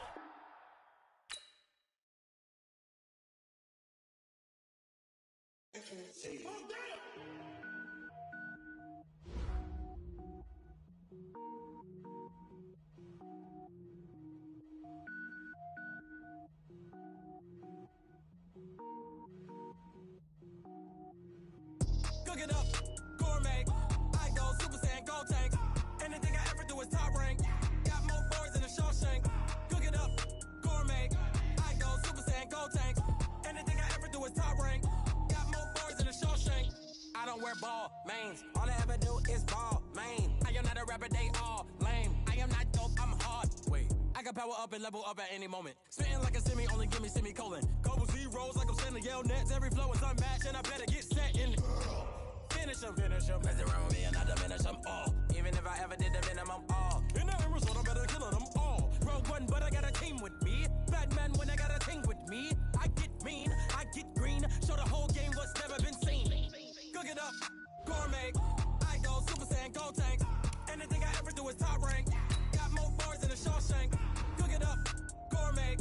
Cook it up, gourmet. I go Super Saiyan, go tank. Anything I ever do is top rank. Got more boys than a Shawshank. Cook it up, gourmet. I go Super Saiyan, go tank. Anything I ever do is top rank. Got more boys than a Shawshank. I don't wear ball mains. All I ever do is ball main. I am not a rapper, they all lame. I am not dope, I'm hard. Wait, I can power up and level up at any moment. Spitting like a semi, only give me semicolon. Couple zeros like I'm sending yell nets. Every flow is unmatched, and I better get set in. Finish them. Mess around with me and I diminish them all. Even if I ever did the minimum all. In the end result, I'm better killing them all. Rogue one, but I got a team with me. Batman when I got a team with me. I get mean, I get green. Show the whole game what's never been seen. Cook it up, gourmet. I go Super Saiyan, go tank. Anything I ever do is top rank. Got more bars than a Shawshank. Cook it up, gourmet.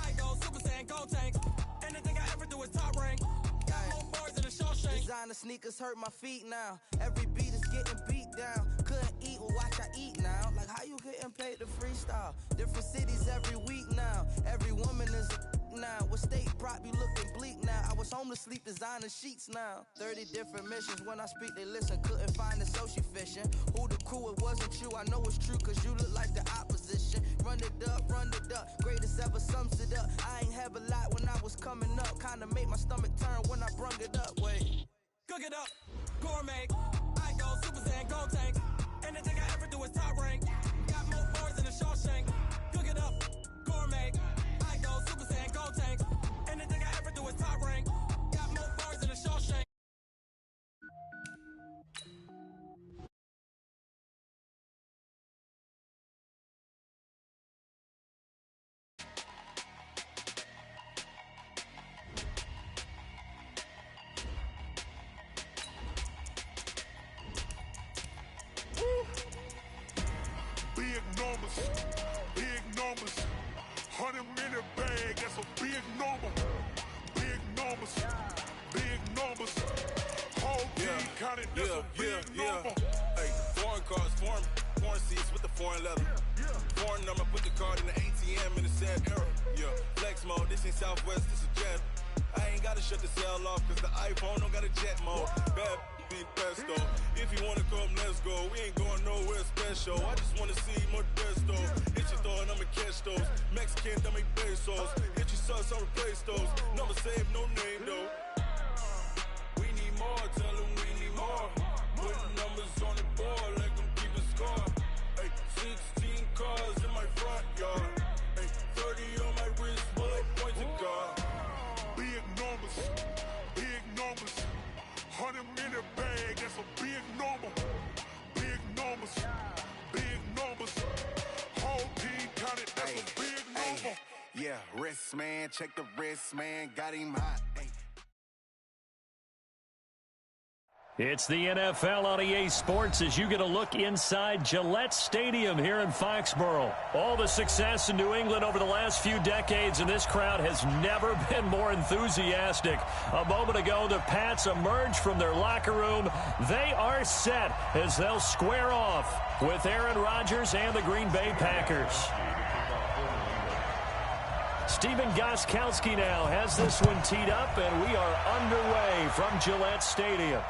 I go Super Saiyan, go tank. Anything I ever do is top rank. Got more bars than a Shawshank. Designer sneakers hurt my feet now. Every beat is getting beat down. Couldn't eat, well watch I eat now. Like how you getting paid to freestyle? Different cities every week now. Every woman is a now. What state brought me looking bleak now? I was homeless, sleep designer sheets now. 30 different missions. When I speak, they listen. Couldn't find the social fishing. Who the crew? It wasn't you. I know it's true, cause you look like the opposition. Run it up, greatest ever sums it up. I ain't have a lot when I was coming up. Kinda made my stomach turn when I brung it up. Wait. Cook it up, gourmet. I go Super Saiyan, go tank. Anything I ever do is top rank. Got more bars than a Shawshank. Cook it up, gourmet. I go Super Saiyan, go tank. Anything I ever do is top rank. Got more bars than a Shawshank. Big numbers, 100-minute bag, that's a big number. Big numbers, whole team Hey, foreign cars, foreign seats with the foreign leather. Foreign number, put the card in the ATM in the sad era. Yeah, flex mode, this ain't Southwest, this is Jet. I ain't gotta shut the cell off, cause the iPhone don't got a jet mode. Bad be pesto. If you wanna come, let's go. We ain't going nowhere special. I just wanna see Modesto. Hit your thought, I'ma catch those. Mexican, dummy pesos. Hit your sauce, I'll replace those. Number save, no name though. We need more, tell them we need more. Putting numbers on the board, let them keep the score. Hey, 16 cars in my front yard. Hey, 30 on my wrist, bullet point to God. Big numbers, 100 minute bag, that's a big number. Big numbers, whole team counted, that's a big number. Yeah, wrist man, check the wrist man, got him hot. Ay. It's the NFL on EA Sports as you get a look inside Gillette Stadium here in Foxborough. All the success in New England over the last few decades, and this crowd has never been more enthusiastic. A moment ago, the Pats emerged from their locker room. They are set as they'll square off with Aaron Rodgers and the Green Bay Packers. Stephen Gostkowski now has this one teed up, and we are underway from Gillette Stadium.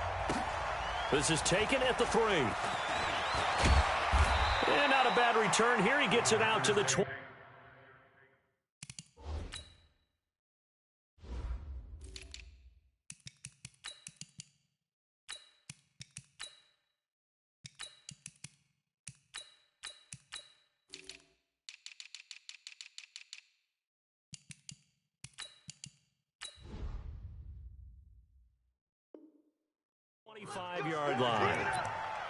This is taken at the 3. And not a bad return here. He gets it out to the 20. Yard line.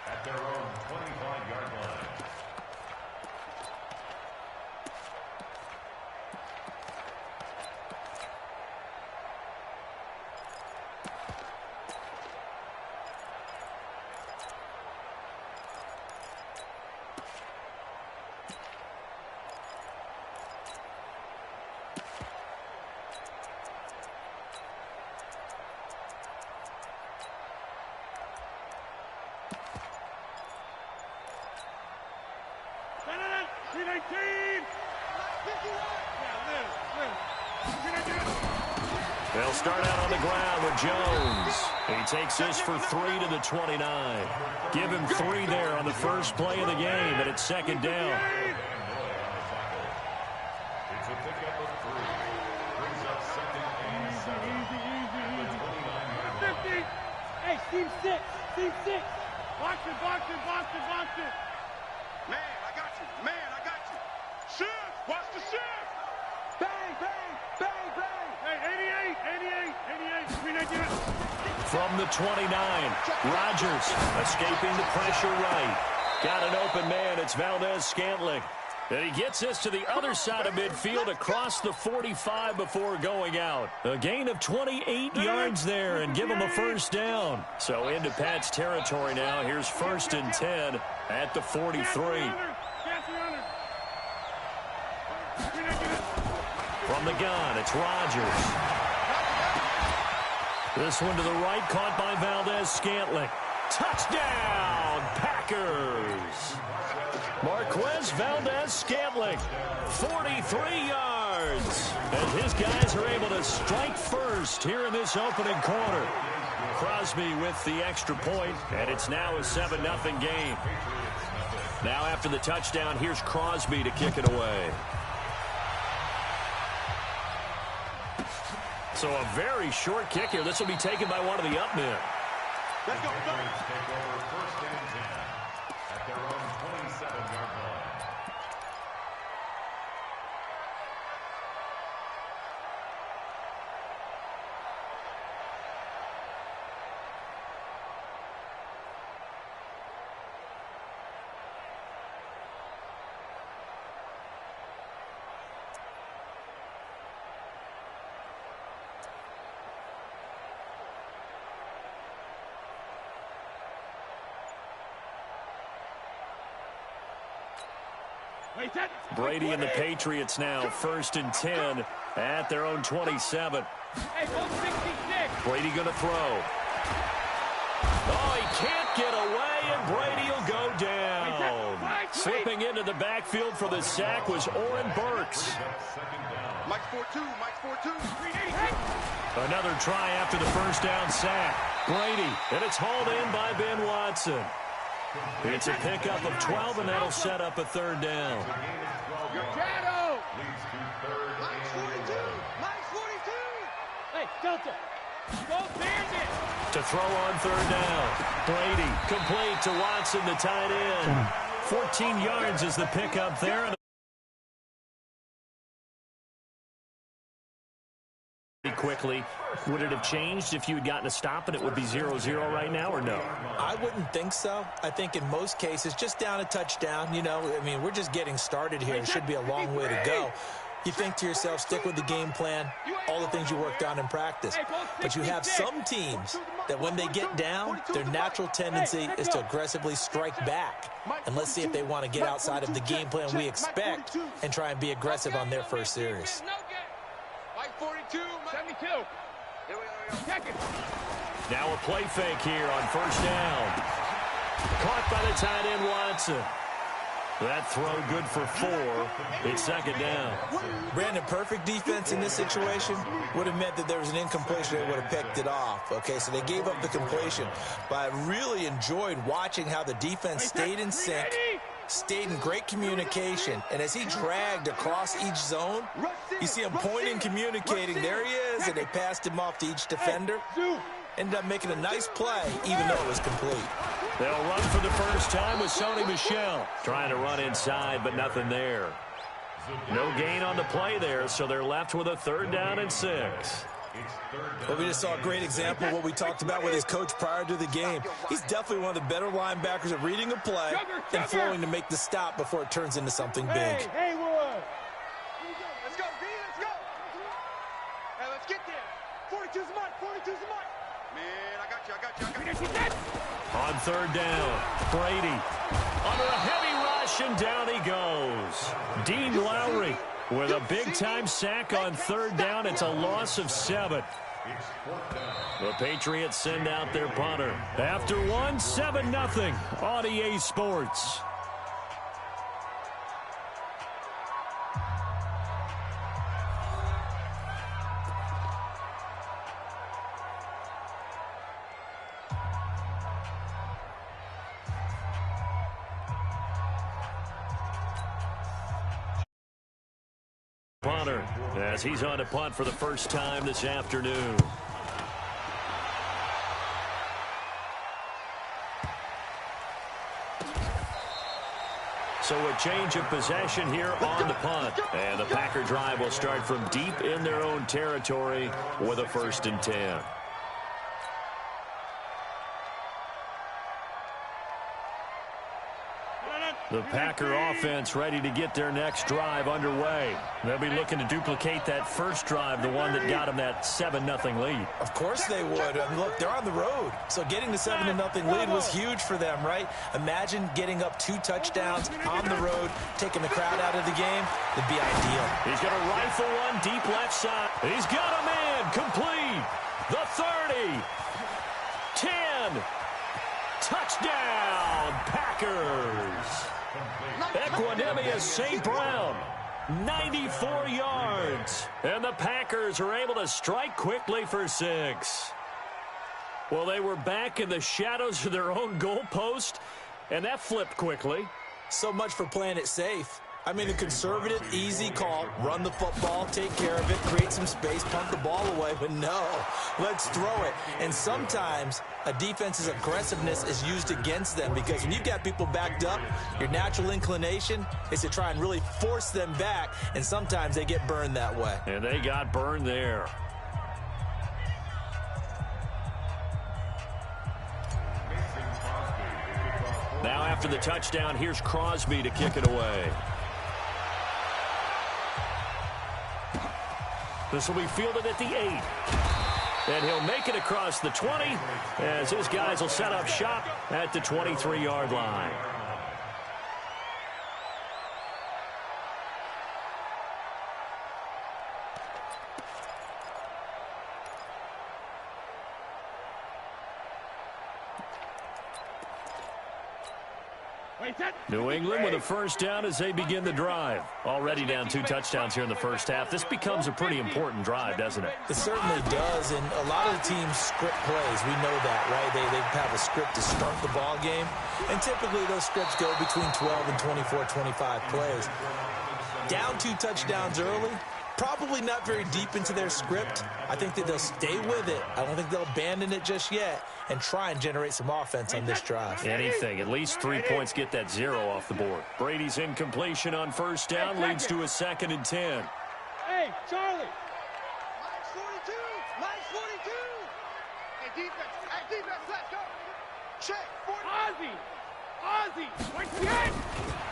At their own 25-yard line. They'll start out on the ground with Jones. He takes this for 3 to the 29. Give him 3 there on the first play of the game, and it's second down. It's a pickup of 3. Brings up second and 7. Easy. Hey, team 6. Box it. Man, I got you. Shift, watch the shift. Bang. Hey, 88. From the 29, Rodgers escaping the pressure right. Got an open man. It's Valdez-Scantling. And he gets this to the other side of midfield across the 45 before going out. A gain of 28 yards there and give him a first down. So into Pat's territory now. Here's 1st and 10 at the 43. From the gun, it's Rodgers. This one to the right, caught by Valdez-Scantling. Touchdown, Packers! Marquez Valdez-Scantling, 43 yards. And his guys are able to strike first here in this opening quarter. Crosby with the extra point, and it's now a 7-0 game. Now after the touchdown, here's Crosby to kick it away. So a very short kick here. This will be taken by one of the up men. Let's go. Take over 1st and 10 at their own 27-yard line. Brady and the Patriots now 1st and 10 at their own 27. Hey, 66. Brady going to throw. Oh, Slipping into the backfield for the sack was Oren Burks. Mike's 4-2. Mike's 4-2. Another try after the first down sack. Brady, and it's hauled in by Ben Watson. It's a pickup of 12, and that'll set up a third down. Your shadow. Mike's 42. Mike's 42. Hey, Delta. Go Bandit. To throw on third down. Brady, complete to Watson, the tight end. 14 yards is the pickup there. Quickly, would it have changed if you had gotten a stop and it would be 0-0 right now, or no? I wouldn't think so. I think in most cases, just down a touchdown, you know, I mean, we're just getting started here. It should be a long way to go. You think to yourself, stick with the game plan, all the things you worked on in practice. But you have some teams that when they get down, their natural tendency is to aggressively strike back. And let's see if they want to get outside of the game plan we expect and try and be aggressive on their first series. Mike 42. 72. Here we go. Check it. Now a play fake here on first down. Caught by the tight end Watson. That throw good for 4. It's second down. Brandon, perfect defense in this situation would have meant that there was an incompletion. They would have picked it off. Okay, so they gave up the completion. But I really enjoyed watching how the defense stayed in sync, stayed in great communication. And as he dragged across each zone, you see him pointing, communicating. There he is, and they passed him off to each defender. Ended up making a nice play, even though it was complete. They'll run for the first time with Sony Michel. Trying to run inside, but nothing there. No gain on the play there, so they're left with a third down and 6. Well, we just saw a great example of what we talked about with his coach prior to the game. He's definitely one of the better linebackers at reading a play and flowing to make the stop before it turns into something big. Hey, Wood. Let's go, D. Let's go. Hey, let's get there. 42's a month. 42's a month. Man, I got you. On third down, Brady under a heavy rush, and down he goes. Dean Lowry with a big-time sack on third down. It's a loss of 7. The Patriots send out their punter. After 1, 7-0 on EA Sports. Punter, as he's on to punt for the first time this afternoon. So a change of possession here on the punt. And the Packer drive will start from deep in their own territory with a 1st and 10. The Packer offense ready to get their next drive underway. They'll be looking to duplicate that first drive, the one that got them that 7-0 lead. Of course they would. I mean, look, they're on the road. So getting the 7-0 lead was huge for them, right? Imagine getting up 2 touchdowns on the road, taking the crowd out of the game. It'd be ideal. He's going to rifle one deep left side. He's got a man complete. The 30. 10. Touchdown, Packers. Equanimous St. Brown, 94 yards. And the Packers are able to strike quickly for 6. Well, they were back in the shadows of their own goalpost, and that flipped quickly. So much for playing it safe. I mean, a conservative, easy call, run the football, take care of it, create some space, punt the ball away. But no, let's throw it. And sometimes a defense's aggressiveness is used against them because when you've got people backed up, your natural inclination is to try and really force them back, and sometimes they get burned that way. And they got burned there. Now after the touchdown, here's Crosby to kick it away. This will be fielded at the 8. And he'll make it across the 20 as his guys will set up shop at the 23-yard line. New England with a first down as they begin the drive. Already down 2 touchdowns here in the first half. This becomes a pretty important drive, doesn't it? It certainly does, and a lot of the teams script plays. We know that, right? They have a script to start the ball game, and typically those scripts go between 12 and 24, 25 plays. Down 2 touchdowns early, probably not very deep into their script. I think that they'll stay with it. I don't think they'll abandon it just yet and try and generate some offense on this drive. Anything. At least 3 points get that 0 off the board. Brady's incompletion on first down leads to a 2nd and 10. Hey, Charlie. Minus 42. Minus 42. Hey, defense, let's go. Check. Ozzy.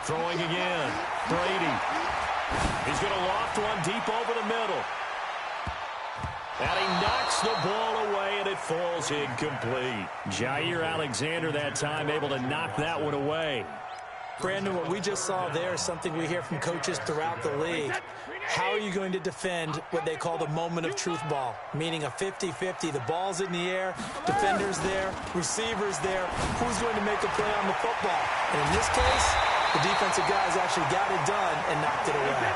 Throwing again. Brady. He's going to loft one deep over the middle. And he knocks the ball away, and it falls incomplete. Jair Alexander that time able to knock that one away. Brandon, what we just saw there is something we hear from coaches throughout the league. How are you going to defend what they call the moment of truth ball, meaning a 50-50? The ball's in the air, defenders there, receivers there. Who's going to make a play on the football? And in this case, the defensive guys actually got it done and knocked it away.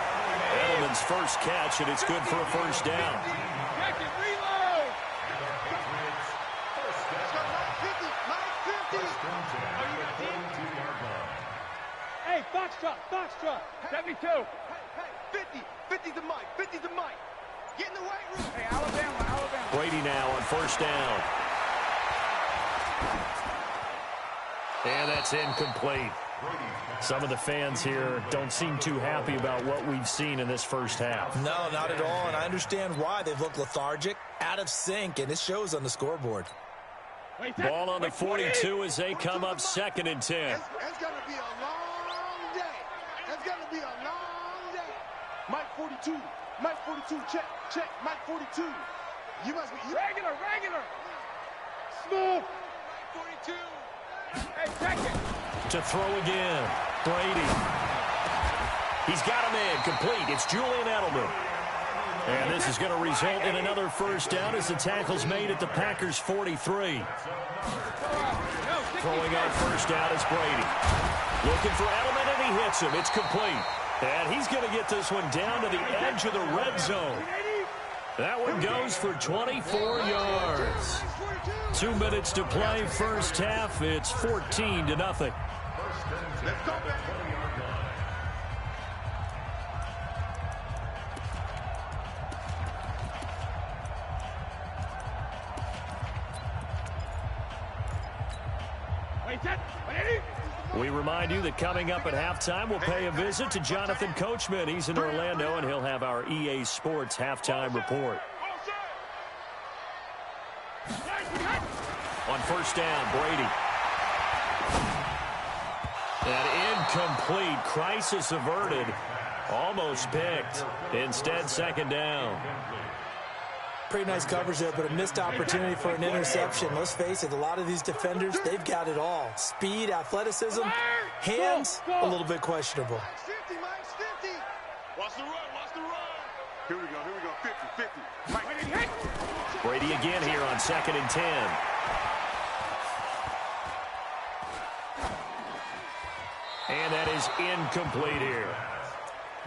Edelman's first catch, and it's good for a first down. Hey, Foxtrot. 72. Hey, 50's the mic. 50's the mic. Get in the weight room. Hey, Alabama. Brady now on first down. And that's incomplete. Some of the fans here don't seem too happy about what we've seen in this first half. No, not at all, and I understand why. They've looked lethargic, out of sync, and it shows on the scoreboard. Ball on the 42 as they come up 2nd and 10. It's going to be a long day. It's going to be a long day. Mike 42. Mike 42. Check. Mike 42. You must be. Regular. Smooth. Mike 42. Hey, check it. To throw again. Brady. He's got him in. Complete. It's Julian Edelman. And this is going to result in another first down as the tackle's made at the Packers' 43. Throwing on first down is Brady. Looking for Edelman, and he hits him. It's complete. And he's going to get this one down to the edge of the red zone. That one goes for 24 yards. 2 minutes to play first half. It's 14-0. Let's go, baby. We remind you that coming up at halftime, we'll pay a visit to Jonathan Coachman. He's in Orlando, and he'll have our EA Sports halftime report. On first down, Brady. An incomplete, crisis averted. Almost picked. Instead, 2nd down. Pretty nice coverage there, but a missed opportunity for an interception. Let's face it, a lot of these defenders, they've got it all. Speed, athleticism, hands, a little bit questionable. Mike's 50. Watch the run. Here we go. 50. Brady again here on 2nd and 10. And that is incomplete here.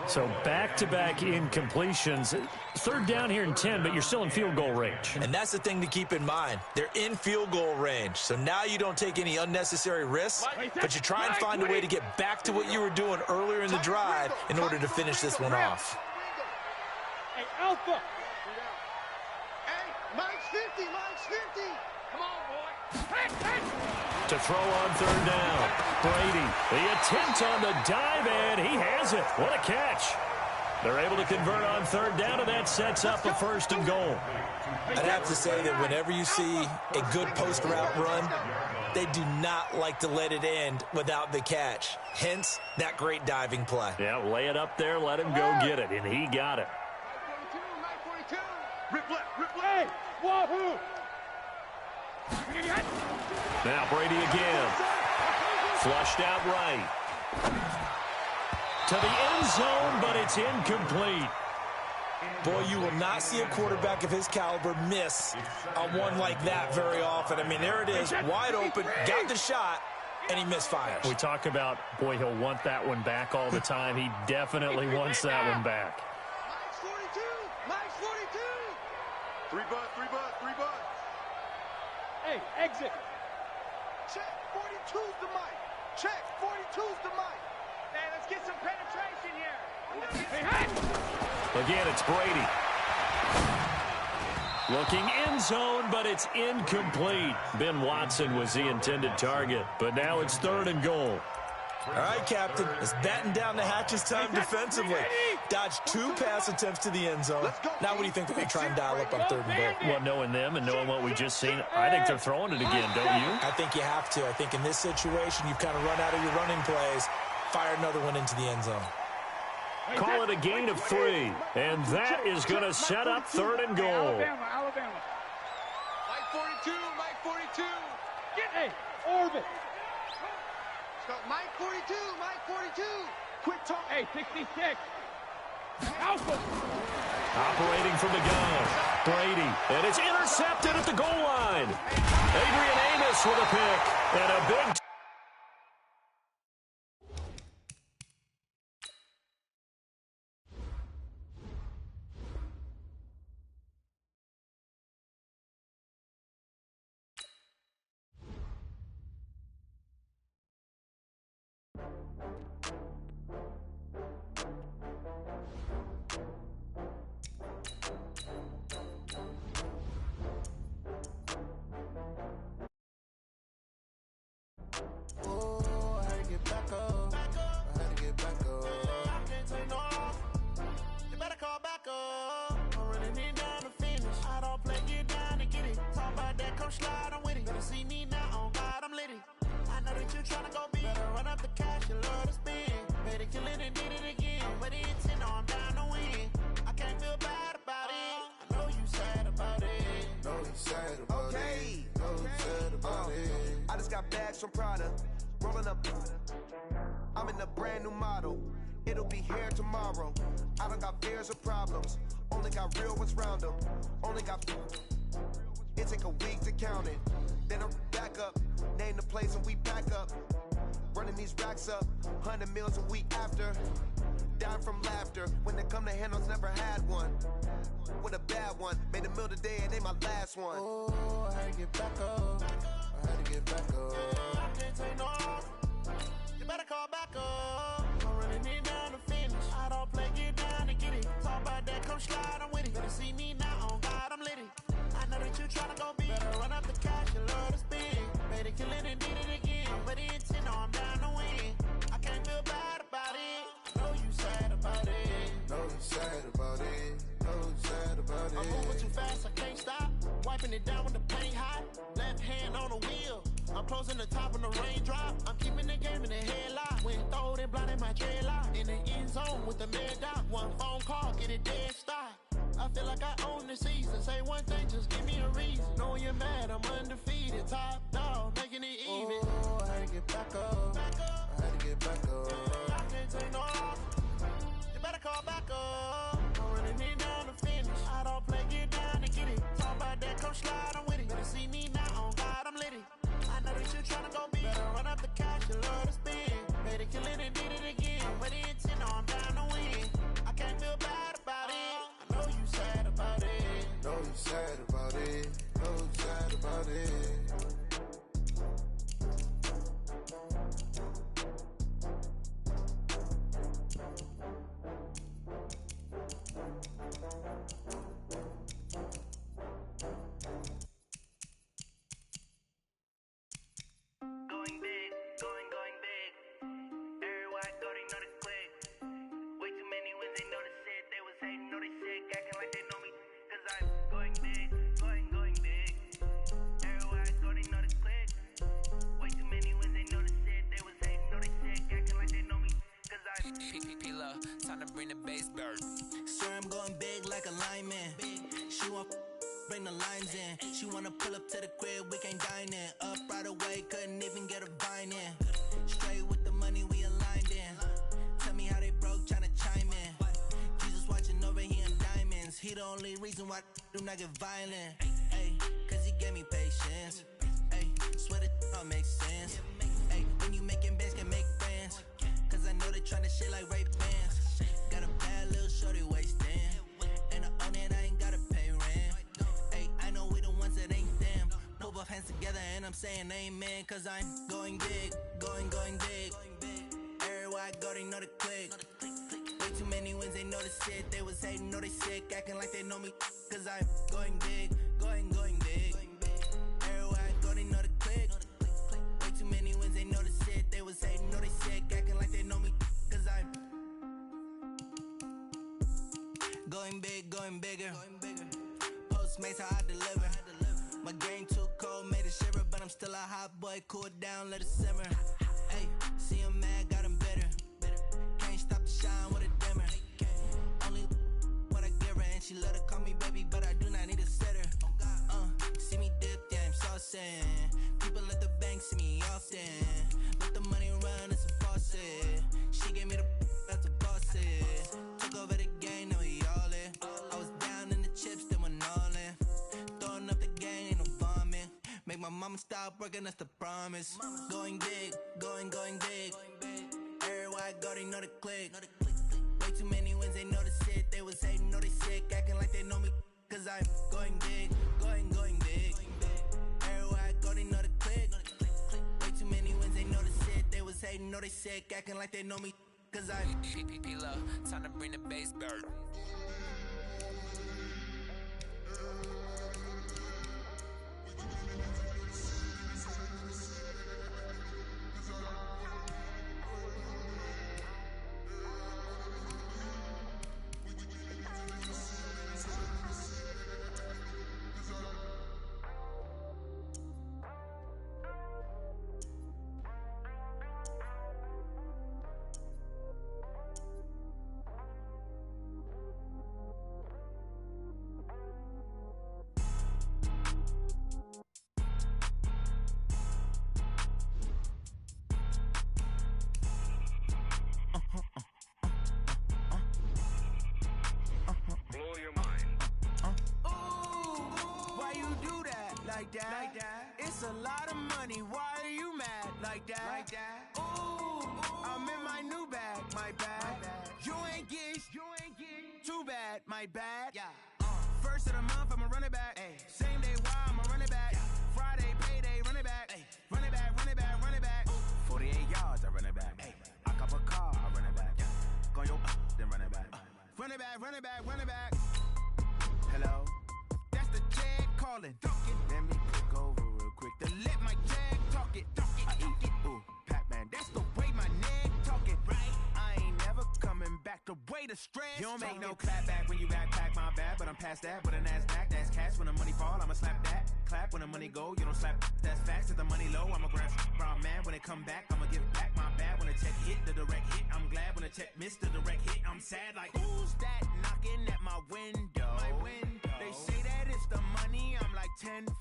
So back-to-back incompletions. 3rd down here and 10, but you're still in field goal range. And that's the thing to keep in mind. They're in field goal range. So now you don't take any unnecessary risks, but you try and find a way to get back to what you were doing earlier in the drive in order to finish this one off. Hey, Alpha. Hey, Mike's 50. Come on, boy. Hey. To throw on 3rd down. Brady, the attempt on the dive, and he has it. What a catch. They're able to convert on 3rd down, and that sets up a 1st and goal. I'd have to say that whenever you see a good post route run, they do not like to let it end without the catch. Hence, that great diving play. Yeah, lay it up there, let him go get it, and he got it. Mike 42. Rip left. Hey, wahoo. Now Brady again. Flushed out right. To the end zone, but it's incomplete. Boy, you will not see a quarterback of his caliber miss on one like that very often. I mean, there it is, wide open, got the shot, and he misfires. We talk about, boy, he'll want that one back all the time. He definitely wants that one back. Mike's 42. Mike's 42. 3 bud, 3 bud, 3 bud. Hey, exit. Check. 42's the Mike. Check. 42's the Mike. Hey, let's get some penetration here. Hey. Again, it's Brady. Looking end zone, but it's incomplete. Ben Watson was the intended target, but now it's 3rd and goal. All right, Captain, it's batten down the hatches time defensively. Dodged 2 pass attempts to the end zone. Now what do you think they're going to try and dial up on 3rd and goal? Well, knowing them and knowing what we just seen, I think they're throwing it again, don't you? I think you have to. I think in this situation, you've kind of run out of your running plays. Fire another one into the end zone. Call it a gain of 3, and that is going to set up 3rd and goal. Alabama. Mike 42, Mike 42. Hey, orbit. Let's go. Mike 42, Mike 42. Quick talk. Hey, 66. Alpha. Operating from the gun, Brady, and it's intercepted at the goal line. Adrian Amos with a pick, and a big... I just got bags from Prada, rolling up. I'm in a brand new model. It'll be here tomorrow. I don't got fears or problems. Only got real ones round them. Only got. It take a week to count it. Then I'm back up. Name the place and we back up. Running these racks up. 100 meals a week after. Dying from laughter. When it come to handles, never had one. With a bad one. Made a meal today and they my last one. Oh, I had to get back up. I had to get back up. I can't take no off. You better call back up. I'm running it down to finish. I don't play, get down to get it. Talk about that, come slide, I'm with it. Better see me now, on God, I'm litty. I know that you tryna go big. Better run up the cash, you love to spin. Made it, kill it, and did it again. But the intent, no, I'm down to win. I can't feel bad about it. I know you sad about it. Know you sad about it. Know you sad about it. I'm moving too fast, I can't stop. Wiping it down with the paint hot. Left hand on the wheel. I'm closing the top on the raindrop. I'm keeping the game in the headlock. When throwed and blinded my dreadlock. In the end zone with the mad dot. One phone call, get it dead stop. I feel like I own the season. Say one thing, just give me a reason. Knowing you're mad, I'm undefeated. Top dog, making it even. Oh, I had to get back up. I had to get back up. I can't take no off. You better call back up. I'm running it down to finish. I don't play, get down to get it. Talk about that, come slide, I'm with it. Better see me now, on God, I'm litty. I know that you tryna go big. Better run up the cash, you love to spin. Made it, kill it, and did it again. But the intent, no, I'm down to win. I can't feel bad about it. I know you sad about it. Know you sad about it. Know you sad about it. Going big, going big. Everywhere I go, they know the click. Way too many wins, they know the shit. They was hating, know they sick, acting like they know me. Cause I'm going big, going big. Everywhere I go, they know the click. Way too many wins, they know the shit. They was hating, know they sick, acting like they know me. Cause I'm P-Lo, time to bring the bass bird. Swear I'm going big like a lineman. She want bring the lines in. She wanna pull up to the crib, we can't dine in. Up right away, couldn't even get a vine in. Straight with the money we aligned in. Tell me how they broke, tryna chime in. Jesus watching over here in diamonds. He the only reason why do not get violent. Ay, cause he gave me patience. Ay, swear that all makes sense. Ay, we when you making bands can make friends. Cause I know they tryna shit like Ray-Bans. Got a bad little shorty wasting. And I own it, I ain't gotta pay rent. Hey, I know we the ones that ain't them. Put both hands together and I'm saying amen. Cause I'm going big, going big. Everywhere I go, they know the click. Way too many wins, they know the shit. They was hating, know they sick, acting like they know me. Cause I'm going big, going big. Everywhere I go, they know the click. Way too many wins, they know the shit. They was hating, know they sick, acting like they know me. Cause I'm going big, going bigger. Postmates how I deliver. My game too cold, made it shiver. But I'm still a hot boy, cool it down, let it simmer. Hey, see him mad, got him bitter. Can't stop the shine with a dimmer. Only what I give her, and she let her call me baby, but I do not need a sitter. See me dip, yeah, I'm saucing. People at the bank see me often. Let the money run, it's a faucet. She gave me the that's a boss it. Took over the game, now we all in. I was down in the chips, then went all in. Throwing up the gang, ain't no bombing. Make my mama stop working, that's the promise. Going big, going big. Everywhere I go, they know the click. Way too many wins, they know the shit. They was hating, know they sick, acting like they know me. Cause I'm going big, going big. Everywhere I go, they know the click. Way too many wins, they know the shit. They was hating, know they sick, acting like they know me. Cause I'm P-Lo, time to bring the bass bird. Like that. It's a lot of money. Why are you mad like that? Ooh, I'm in my new bag, my bad. You ain't getting too bad, my bad. Yeah. First of the month, I'ma run it back. Same day, why I'ma run it back. Friday, payday, run it back. Run it back, run it back, run it back. 48 yards, I run it back. I cop a car, I run it back. Go yo, then run it back. Run it back, run it back, run it back. Hello? That's the jag calling. Let me click over real quick to let my jag talk it. I eat, ooh, Pac-Man. That's the way my neck talking, right? I ain't never coming back the way the stress. You don't make no clap back when you backpack, my bad. But I'm past that with a NASDAQ. That's cash when the money fall, I'ma slap that. Clap when the money go, you don't slap. That's facts. If the money low, I'ma grab brown man. When it come back, I'ma give back my bad. When the check hit, the direct hit. I'm glad when the check missed the direct hit. I'm sad like, who's that knocking at my window? They say that it's the money, I'm like tenfold.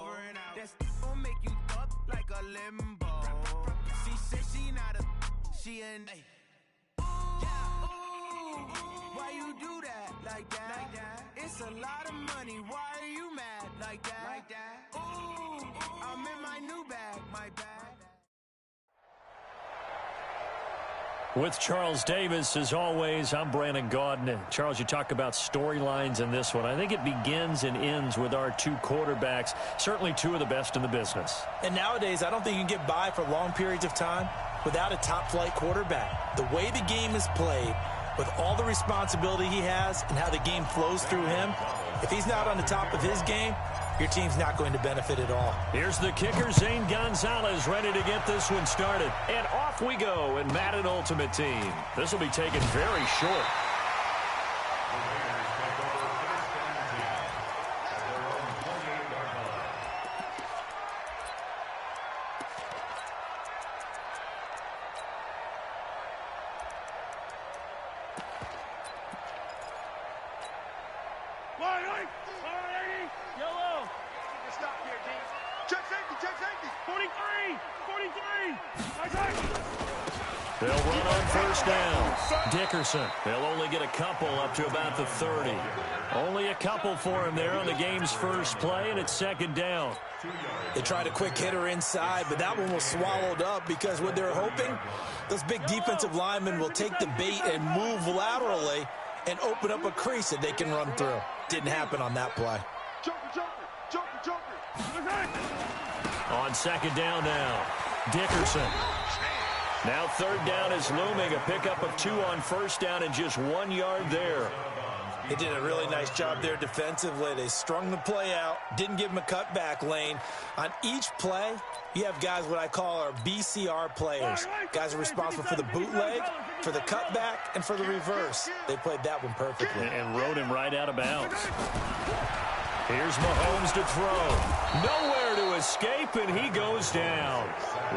Over and out. That's gon' make you up like a limbo. She said she not a, she an. Why you do that like that? It's a lot of money. Why are you mad like that? Ooh, I'm in my new bag, my bad. With Charles Davis, as always, I'm Brandon Gaudin. Charles, you talk about storylines in this one. I think it begins and ends with our two quarterbacks, certainly two of the best in the business. And nowadays, I don't think you can get by for long periods of time without a top-flight quarterback. The way the game is played, with all the responsibility he has and how the game flows through him, if he's not on the top of his game, your team's not going to benefit at all. Here's the kicker, Zane Gonzalez, ready to get this one started. And off we go in Madden Ultimate Team. This will be taken very short. Stop here, D. Check safety. They'll run on first down. Dickerson. They'll only get a couple up to about the 30. Only a couple for him there on the game's first play, and it's second down. They tried a quick hitter inside, but that one was swallowed up because what they're hoping, those big defensive linemen will take the bait and move laterally and open up a crease that they can run through. Didn't happen on that play. On second down now, Dickerson. Now third down is looming, a pickup of 2 on first down and just 1 yard there. They did a really nice job there defensively. They strung the play out, didn't give them a cutback lane. On each play, you have guys what I call our BCR players. Guys are responsible for the bootleg, for the cutback, and for the reverse. They played that one perfectly. And rode him right out of bounds. Here's Mahomes to throw. Nowhere to escape, and he goes down.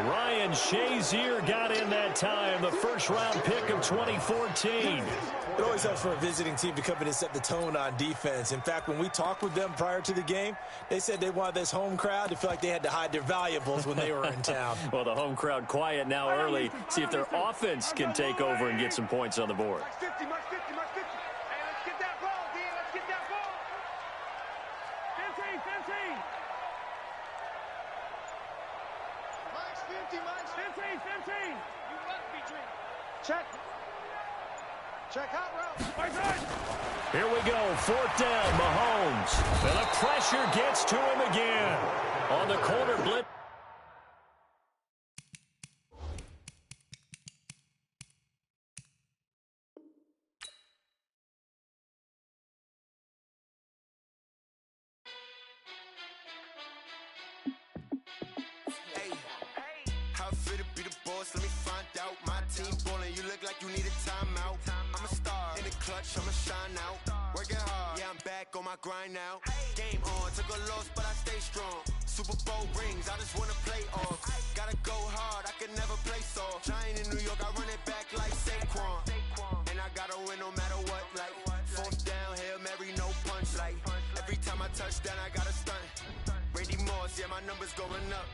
Ryan Shazier got in that time, the first-round pick of 2014. It always helps for a visiting team to come in and set the tone on defense. In fact, when we talked with them prior to the game, they said they wanted this home crowd to feel like they had to hide their valuables when they were in town. Well, the home crowd quiet now early. See if their offense can take over and get some points on the board. Check out route. Here we go, fourth down, Mahomes. And the pressure gets to him again. On the corner blitz. Hey, how fit to be the boss? Let me find out. My team ballin', you look like you need a timeout. I'm a star in the clutch, I'ma shine out. Working hard, yeah, I'm back on my grind now. Game on, took a loss, but I stay strong. Super Bowl rings, I just wanna play off. Gotta go hard, I can never play soft. Giant in New York, I run it back like Saquon. And I gotta win no matter what, like fourth down, Hail Mary, no punch. Like every time I touch down, I gotta stunt. Randy Moss, yeah, my numbers going up.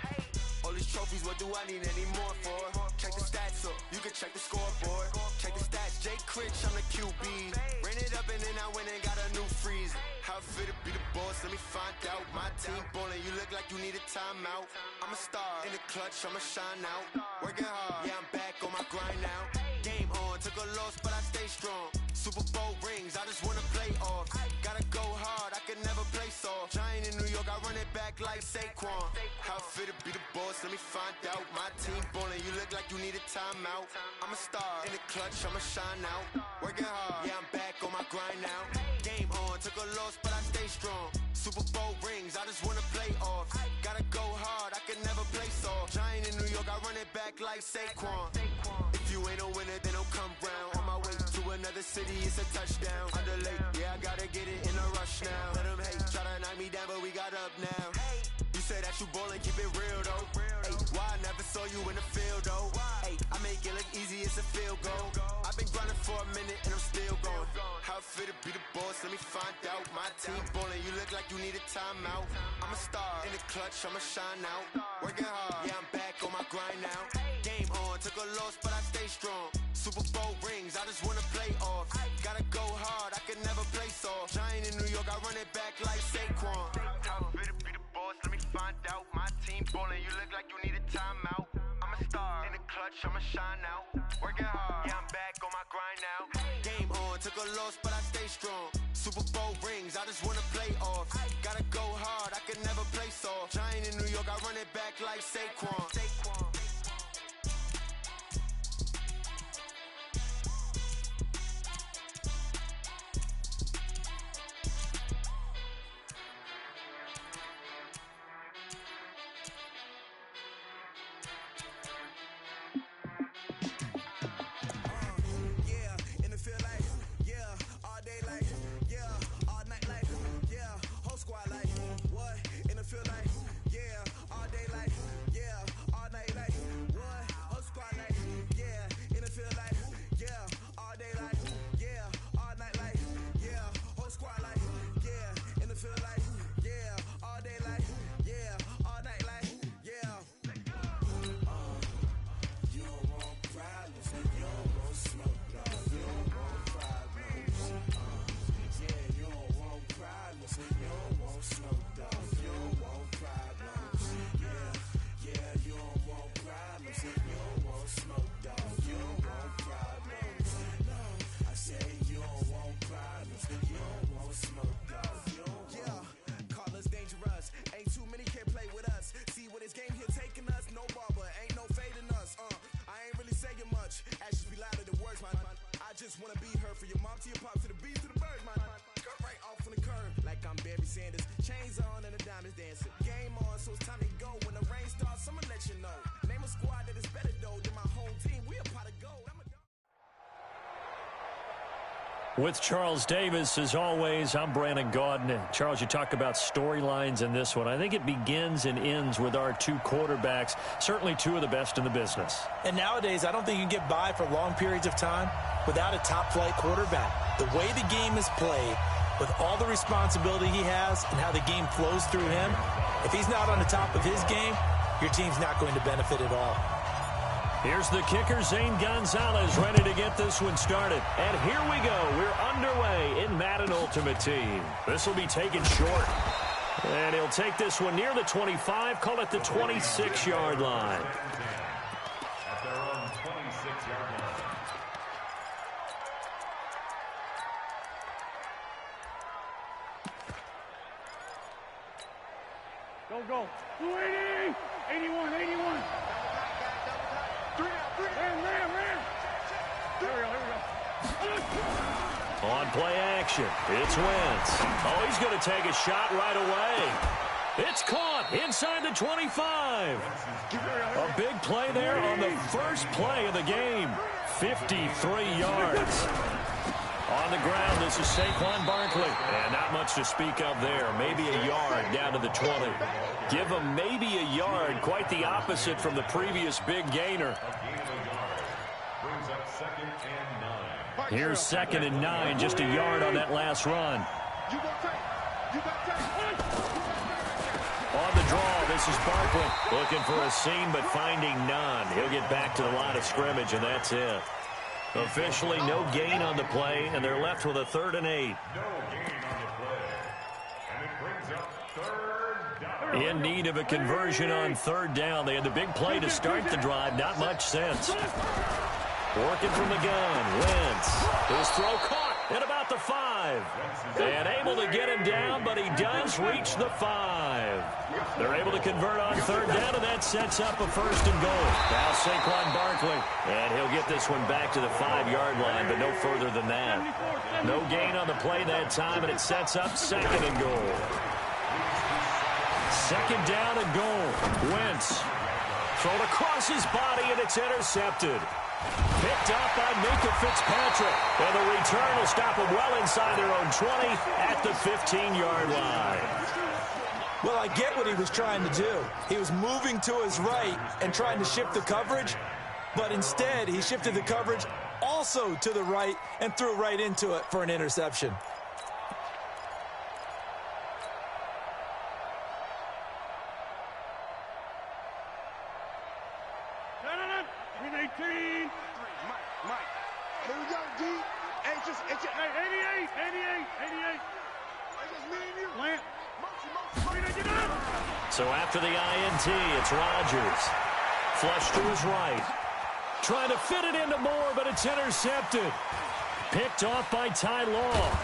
All these trophies, what do I need any more for? Check the stats up, you can check the scoreboard. Check the stats, Jay Critch, I'm the QB. Ran it up and then I went and got a new freeze. How fit to be the boss, let me find out. My team ballin', you look like you need a timeout. I'm a star, in the clutch, I'ma shine out. Working hard, yeah, I'm back on my grind now. Game on, took a loss, but I stay strong. Super Bowl rings, I just wanna play off. Gotta go hard, I can never play soft. Giant in New York, I run it back like Saquon. How fit to be the boss, let me find out. My team ballin', you look like you need a timeout. I'm a star, in the clutch, I'ma shine out. Working hard, yeah, I'm back on my grind now. Game on, took a loss, but I stay strong. Super Bowl rings, I just wanna play off. Gotta go hard, I can never play soft. Giant in New York, I run it back like Saquon. If you ain't a winner, then don't come round. On my way to another city, it's a touchdown. Underlay, yeah, I gotta get it in a rush now. Let them hate, try to knock me down, but we got up now. You say that you ballin', keep it real though. Hey, why I never saw you in the field though? Hey, I make it look easy, it's a field goal. I've been grinding for a minute and I'm still going. How fit to be the boss, let me find out. My team ballin', you look like you need a timeout. I'm a star, in the clutch, I'ma shine out. Working hard, yeah, I'm back on my grind now. Game on, took a loss, but I stay strong. Super Bowl rings, I just wanna play off. Gotta go hard, I can never play soft. Giant in New York, I run it back like Saquon. How fit to be the boss, let me find out. My team ballin', you look like you need a timeout. I'm a star, in the clutch, I'ma shine out. Working hard, yeah, I'm back on my grind now. Game on, took a loss, but I stay strong. Super Bowl rings, I just wanna play off. Gotta go hard, I can never play soft. Giant in New York, I run it back like Saquon. Squad like, what? In the field like, yeah, all day like, yeah, all night like. With Charles Davis, as always, I'm Brandon Gaudin. Charles, you talk about storylines in this one. I think it begins and ends with our two quarterbacks, certainly two of the best in the business. And nowadays, I don't think you can get by for long periods of time without a top-flight quarterback. The way the game is played, with all the responsibility he has and how the game flows through him, if he's not on the top of his game, your team's not going to benefit at all. Here's the kicker, Zane Gonzalez, ready to get this one started. And here we go. We're underway in Madden Ultimate Team. This will be taken short. And he'll take this one near the 25, call it the 26-yard line. At their own 26-yard line. Go. 280! 81, 81. Ran. Here we go. On play action, it's Wentz. Oh, he's going to take a shot right away. It's caught inside the 25. A big play there on the first play of the game. 53 yards. On the ground, this is Saquon Barkley. And not much to speak of there. Maybe a yard down to the 20. Give him maybe a yard. Quite the opposite from the previous big gainer. Here's 2nd and 9. Just a yard on that last run. On the draw, this is Barkley. Looking for a seam, but finding none. He'll get back to the line of scrimmage, and that's it. Officially, no gain on the play, and they're left with a 3rd and 8. No gain on the play. And it brings up 3rd down. In need of a conversion on 3rd down. They had the big play to start the drive. Not much sense. Working from the gun. Wentz. His throw caught at about the 5. And able to get him down, but he does reach the 5. They're able to convert on 3rd down, and that sets up a 1st and goal. Now Saquon Barkley. And he'll get this one back to the 5-yard line, but no further than that. No gain on the play that time, and it sets up 2nd and goal. 2nd down and goal. Wentz. Thrown across his body, and it's intercepted. Picked up by Minka Fitzpatrick. And the return will stop them well inside their own 20 at the 15-yard line. Well, I get what he was trying to do. He was moving to his right and trying to shift the coverage, but instead he shifted the coverage also to the right and threw right into it for an interception. Here we go, D. Hey, 88. It's just me and you. Lance. So after the INT, it's Rodgers. Flush to his right. Trying to fit it into Moore, but it's intercepted. Picked off by Ty Law.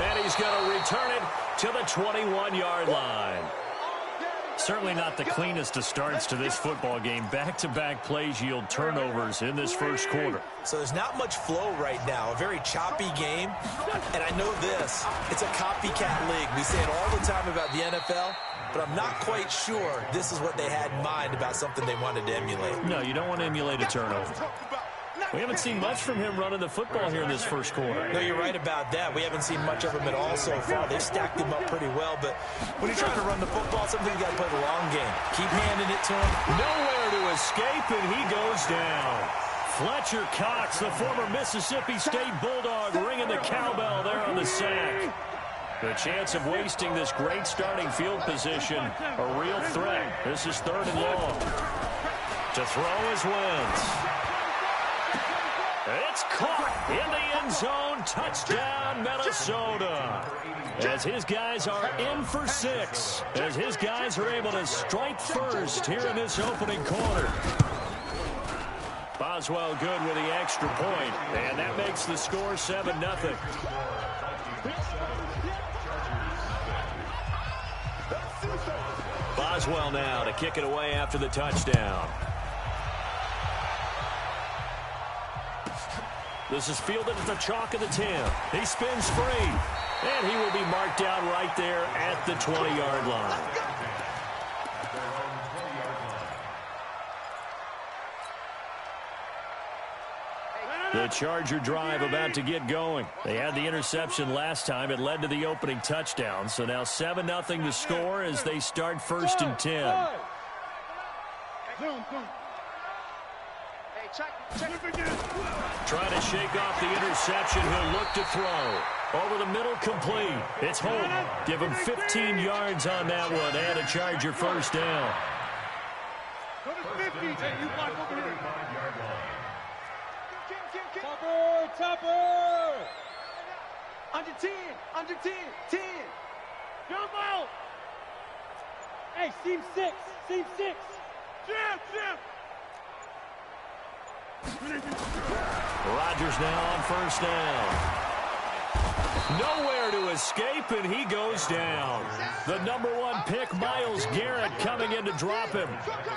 And he's going to return it to the 21-yard line. Certainly not the cleanest of starts to this football game. Back-to-back plays yield turnovers in this first quarter. So there's not much flow right now. A very choppy game. And I know this. It's a copycat league. We say it all the time about the NFL, but I'm not quite sure this is what they had in mind about something they wanted to emulate. No, you don't want to emulate a turnover. We haven't seen much from him running the football here in this first quarter. No, you're right about that. We haven't seen much of him at all so far. They've stacked him up pretty well, but when you're trying to run the football, something you got to play the long game. Keep handing it to him. Nowhere to escape, and he goes down. Fletcher Cox, the former Mississippi State Bulldog, ringing the cowbell there on the sack. The chance of wasting this great starting field position, a real threat. This is 3rd and long. To throw is Wentz. It's caught in the end zone. Touchdown, Minnesota. As his guys are in for 6. As his guys are able to strike first here in this opening quarter. Boswell good with the extra point, and that makes the score 7-0. Boswell now to kick it away after the touchdown. This is fielded at the chalk of the 10. He spins free, and he will be marked down right there at the 20-yard line. The Charger drive about to get going. They had the interception last time. It led to the opening touchdown. So now 7-0 to score as they start 1st and 10. Trying to shake off the interception. He'll look to throw. Over the middle, complete. It's Holt. Give him 15 yards on that one and a Charger first down. Topper! Under 10, under 10, 10. Jump out! Hey, seam 6, seam 6. Jim! Rodgers now on first down. Nowhere to escape, and he goes down. The #1 pick, Myles Garrett, coming in to drop him.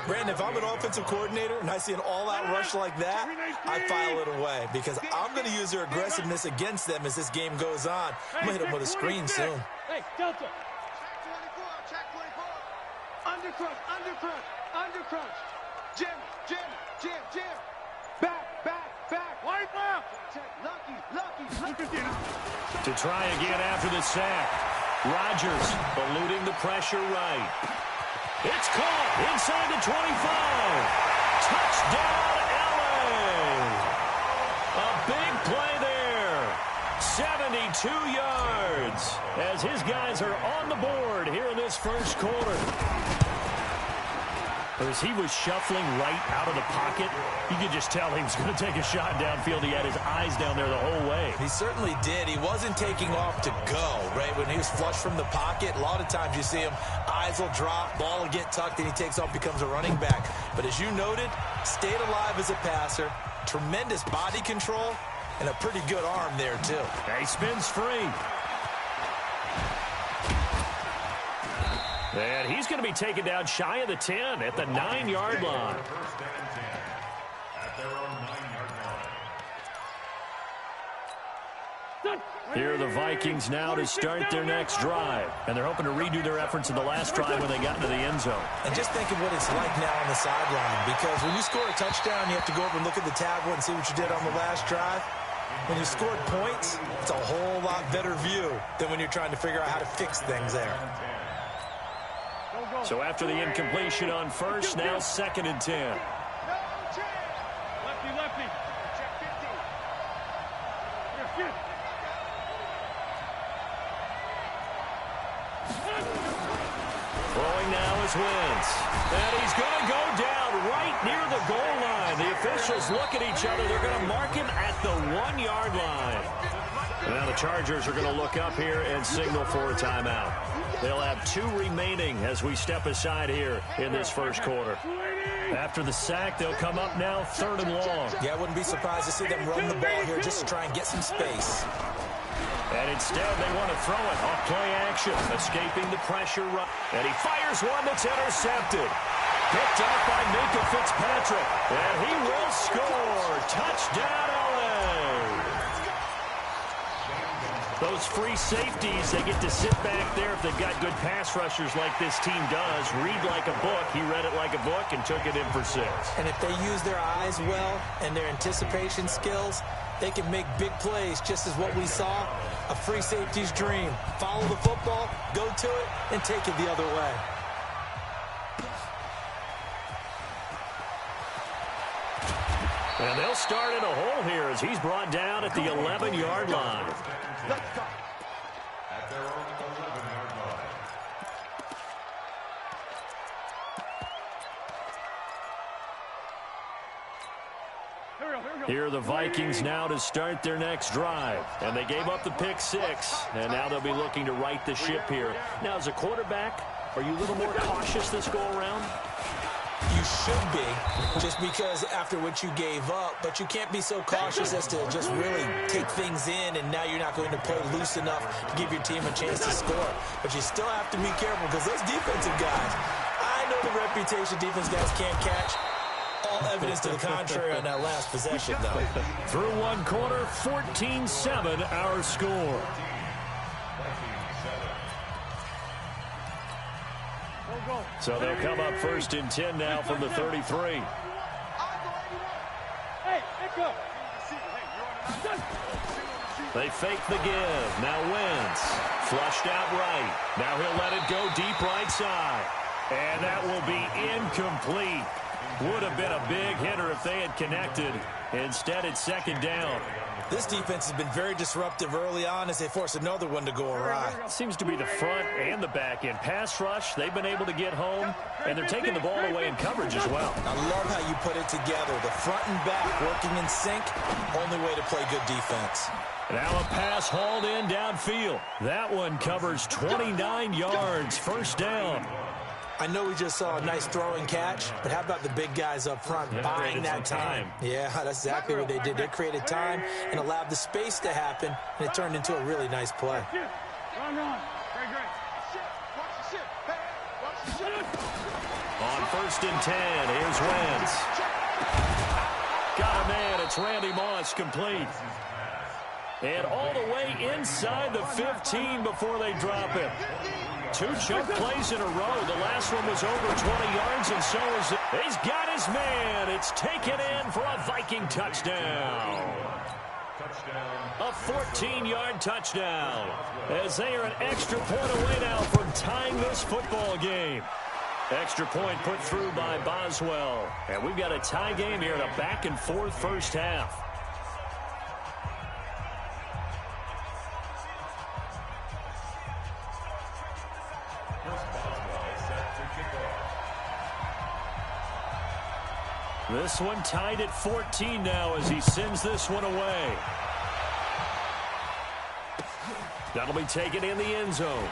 Brandon, if I'm an offensive coordinator and I see an all-out rush like that, I file it away because I'm going to use their aggressiveness against them as this game goes on. I'm going to hit them with a screen soon. Hey, Delta. Check 24. Under crunch. Jim. Back. White left. Lucky. To try again after the sack. Rodgers eluding the pressure right. It's caught inside the 25. Touchdown, LA. A big play there. 72 yards as his guys are on the board here in this first quarter. As he was shuffling right out of the pocket, you could just tell he was going to take a shot downfield. He had his eyes down there the whole way. He certainly did. He wasn't taking off to go, right? When he was flush from the pocket, a lot of times you see him, eyes will drop, ball will get tucked, and he takes off, becomes a running back. But as you noted, stayed alive as a passer, tremendous body control, and a pretty good arm there, too. He spins free. And he's going to be taken down shy of the 10 at the 9-yard line. Here are the Vikings now to start their next drive. And they're hoping to redo their efforts in the last drive when they got into the end zone. And just think of what it's like now on the sideline. Because when you score a touchdown, you have to go over and look at the tablet and see what you did on the last drive. When you scored points, it's a whole lot better view than when you're trying to figure out how to fix things there. So after the incompletion on first, now 2nd and 10. Lefty. Check 15. Throwing now is Wentz. And he's going to go down right near the goal line. The officials look at each other. They're going to mark him at the 1-yard line. And now the Chargers are going to look up here and signal for a timeout. They'll have 2 remaining as we step aside here in this first quarter. After the sack, they'll come up now 3rd and long. Yeah, I wouldn't be surprised to see them run the ball here just to try and get some space. And instead, they want to throw it off play action, escaping the pressure. And he fires one that's intercepted. Picked up by Minkah Fitzpatrick. And he will score. Touchdown, LA. Those free safeties, they get to sit back there if they've got good pass rushers like this team does. Read like a book. He read it like a book and took it in for 6. And if they use their eyes well and their anticipation skills, they can make big plays, just as what we saw. A free safety's dream. Follow the football, go to it, and take it the other way. And they'll start in a hole here as he's brought down at the 11-yard line. At their own 11-yard line. Here are the Vikings now to start their next drive. And they gave up the pick 6, and now they'll be looking to right the ship here. Now, as a quarterback, are you a little more cautious this go-around? You should be, just because after what you gave up, but you can't be so cautious as to just really take things in, and now you're not going to play loose enough to give your team a chance to score. But you still have to be careful because those defensive guys, I know the reputation defense guys can't catch. All evidence to the contrary on that last possession, though. Through one quarter, 14-7 our score. So they'll come up 1st and 10 now from the 33. Hey, go. They fake the give. Now Wentz. Flushed out right. Now he'll let it go deep right side. And that will be incomplete. Would have been a big hitter if they had connected. Instead, it's second down. This defense has been very disruptive early on as they force another one to go awry. Seems to be the front and the back end. Pass rush, they've been able to get home, and they're taking the ball away in coverage as well. I love how you put it together. The front and back working in sync, only way to play good defense. Now a pass hauled in downfield. That one covers 29 yards, first down. I know we just saw a nice throwing catch, but how about the big guys up front buying that time? Yeah, that's exactly what they did. They created time and allowed the space to happen, and it turned into a really nice play. On first and 10, here's Wentz. Got a man, it's Randy Moss, complete. And all the way inside the 15 before they drop it. 2 chunk plays in a row. The last one was over 20 yards, and so is it. He's got his man. It's taken in for a Viking touchdown. A 14-yard touchdown. As they are an extra point away now from tying this football game. Extra point put through by Boswell. And we've got a tie game here in a back-and-forth first half. This one tied at 14 now as he sends this one away. That'll be taken in the end zone.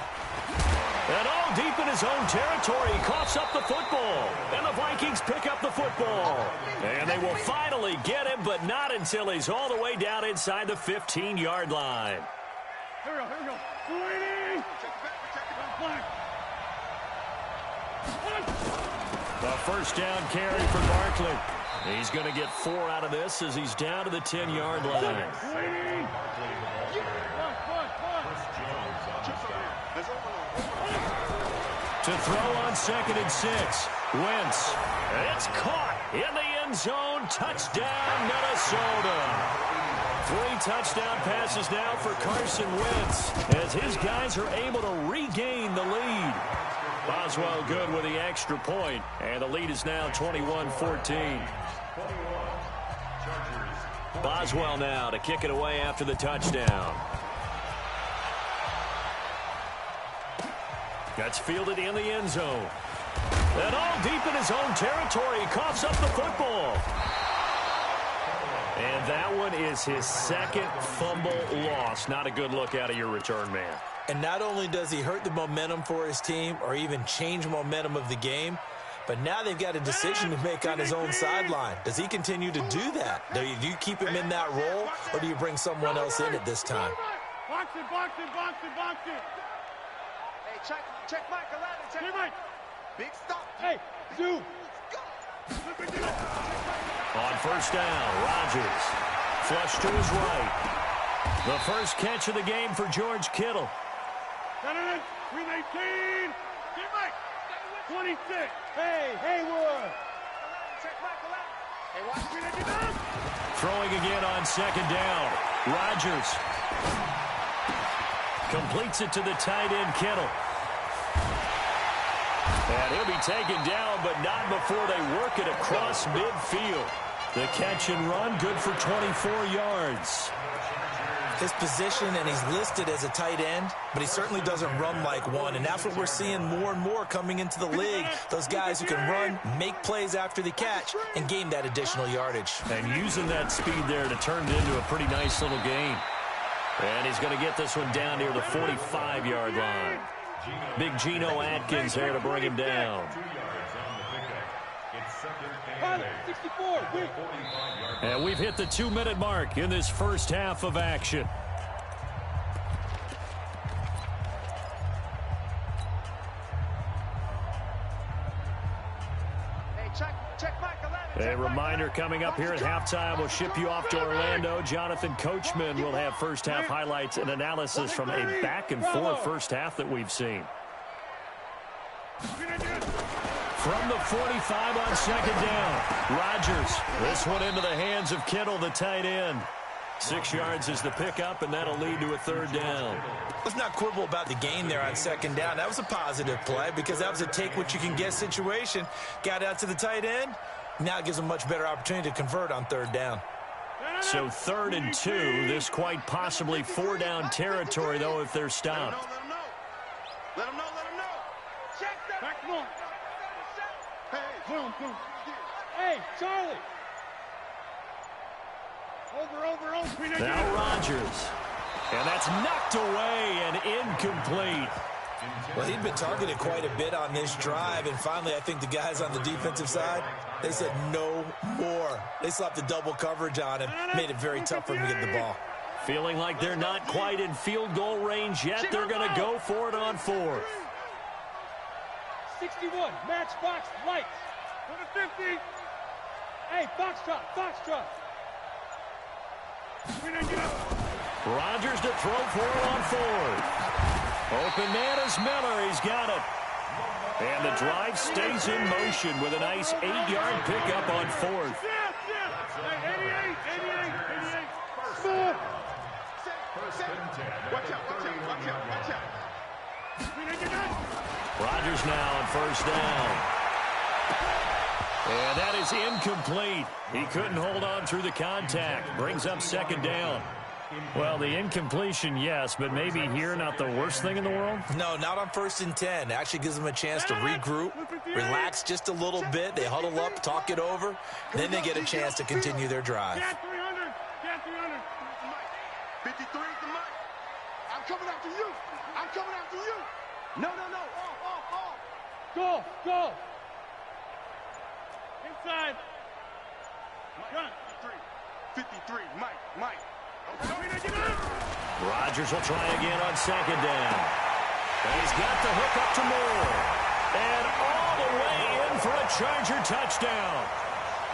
And all deep in his own territory, he coughs up the football. And the Vikings pick up the football. And they will finally get him, but not until he's all the way down inside the 15-yard line. Here we go. 280. A first down carry for Barkley. He's going to get 4 out of this as he's down to the 10-yard line. To throw on 2nd and 6. Wentz. It's caught in the end zone. Touchdown, Minnesota. 3 touchdown passes now for Carson Wentz as his guys are able to regain the lead. Boswell good with the extra point, and the lead is now 21-14. Boswell now to kick it away after the touchdown. That's fielded in the end zone. And all deep in his own territory, he coughs up the football. And that one is his second fumble loss. Not a good look out of your return man. And not only does he hurt the momentum for his team or even change momentum of the game, but now they've got a decision to make on his own sideline. Does he continue to do that? Do you keep him in that role, or do you bring someone else in at this time? Box it. Hey, check Mike 11. Check Mike. Big stop. Hey, do. On first down, Rodgers. Flush to his right. The first catch of the game for George Kittle. 319. Get Mike. 26. Hey, Haywood. Check Mike 11. Hey, watch me. Throwing again on second down. Rodgers completes it to the tight end, Kittle. And he'll be taken down, but not before they work it across midfield. The catch and run, good for 24 yards. His position, and he's listed as a tight end, but he certainly doesn't run like one, and that's what we're seeing more and more coming into the league. Those guys who can run, make plays after the catch, and gain that additional yardage. And using that speed there to turn it into a pretty nice little gain. And he's going to get this one down near the 45-yard line. Big Geno Atkins there to bring him down. And we've hit the 2-minute mark in this first half of action. A reminder coming up here at halftime, we'll ship you off to Orlando. Jonathan Coachman will have first half highlights and analysis from a back-and-forth first half that we've seen. From the 45 on second down, Rodgers. This one into the hands of Kittle, the tight end. 6 yards is the pickup, and that'll lead to a 3rd down. Let's not quibble about the gain there on 2nd down. That was a positive play because that was a take-what-you-can-get situation. Got out to the tight end. Now it gives them a much better opportunity to convert on 3rd down. So 3rd and 2. This quite possibly 4-down territory, though, if they're stopped. Let them know. Check that. Back them on. Hey, boom. Hey, Charlie. Over. Now Rodgers. And that's knocked away and incomplete. Well, he'd been targeted quite a bit on this drive, and finally I think the guys on the defensive side, they said no more. They slapped the double coverage on him, made it very tough for him to get the ball. Feeling like they're not quite in field goal range yet, they're going to go for it on 4th. 61, matchbox, lights. For the 50. Hey, Foxtrot. Rodgers to throw for it on 4th. Open man is Miller. He's got it. And the drive stays in motion with a nice 8-yard pickup on 4th. 88. Watch out. Rodgers now on 1st down. And that is incomplete. He couldn't hold on through the contact. Brings up 2nd down. Well, the incompletion, yes, but maybe here not the worst thing in the world? No, not on 1st and 10. It actually gives them a chance to regroup, relax just a little bit. They huddle up, talk it over. Then they get a chance to continue their drive. Cat 300. 53 is the mic. I'm coming after you. No. Off. Go. Inside. Run. 53. Mike. Rodgers will try again on 2nd down. And he's got the hook up to Moore. And all the way in for a Charger touchdown.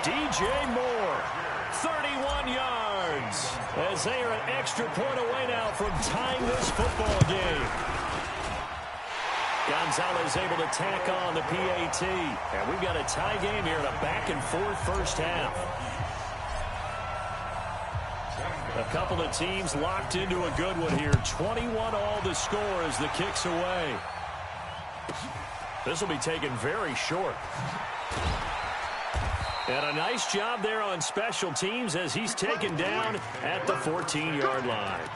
DJ Moore, 31 yards. As they are an extra point away now from tying this football game. Gonzalez able to tack on the PAT. And we've got a tie game here in a back-and-forth first half. A couple of teams locked into a good one here. 21 all the score as the kick's away. This will be taken very short. And a nice job there on special teams as he's taken down at the 14-yard line.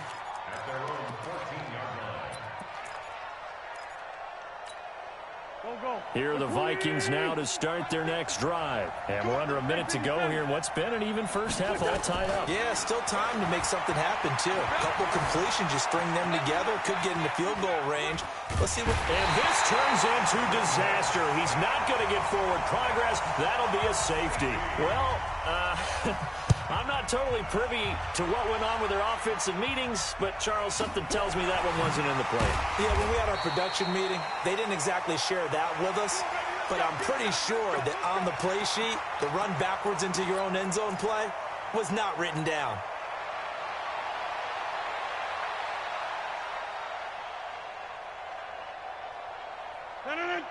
Here are the Vikings now to start their next drive. And we're under a minute to go here in what's been an even first half all tied up. Yeah, still time to make something happen, too. A couple completions, you string them together, could get into field goal range. Let's see what... And this turns into disaster. He's not going to get forward progress. That'll be a safety. Well, I'm not totally privy to what went on with their offensive meetings, but, Charles, something tells me that one wasn't in the play. Yeah, when we had our production meeting, they didn't exactly share that with us, but I'm pretty sure that on the play sheet, the run backwards into your own end zone play was not written down.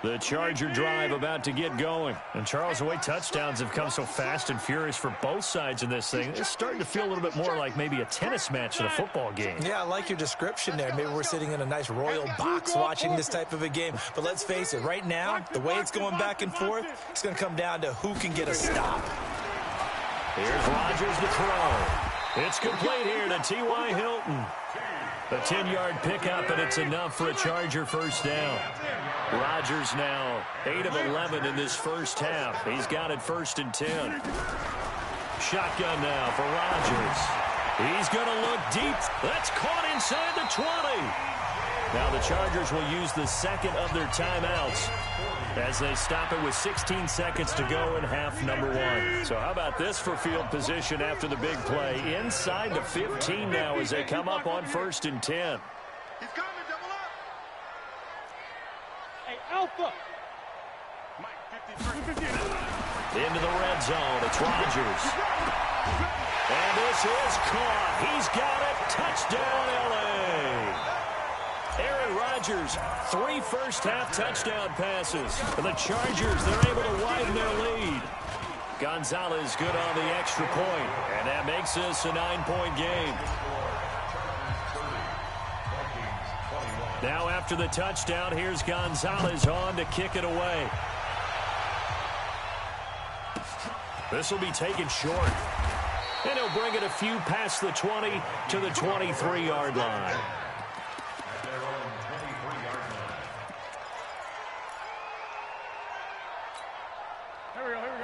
The Charger drive about to get going. And, Charles, the way touchdowns have come so fast and furious for both sides in this thing, it's starting to feel a little bit more like maybe a tennis match than a football game. Yeah, I like your description there. Maybe we're sitting in a nice royal box watching this type of a game. But let's face it, right now, the way it's going back and forth, it's going to come down to who can get a stop. Here's Rodgers to throw. It's complete here to T.Y. Hilton. A 10-yard pickup, and it's enough for a Charger first down. Rodgers now 8 of 11 in this first half. He's got it 1st and 10. Shotgun now for Rodgers. He's going to look deep. That's caught inside the 20. Now the Chargers will use the second of their timeouts as they stop it with 16 seconds to go in half number 1. So how about this for field position after the big play? Inside the 15 now as they come up on 1st and 10. He's coming, double up. Hey, Alpha. Mike, 53. Into the red zone. It's Rodgers. And this is caught. He's got it. Touchdown, L.A. Aaron Rodgers, 3 first-half touchdown passes. And the Chargers, they're able to widen their lead. Gonzalez good on the extra point, and that makes this a 9-point game. Now after the touchdown, here's Gonzalez on to kick it away. This will be taken short. And he'll bring it a few past the 20 to the 23-yard line.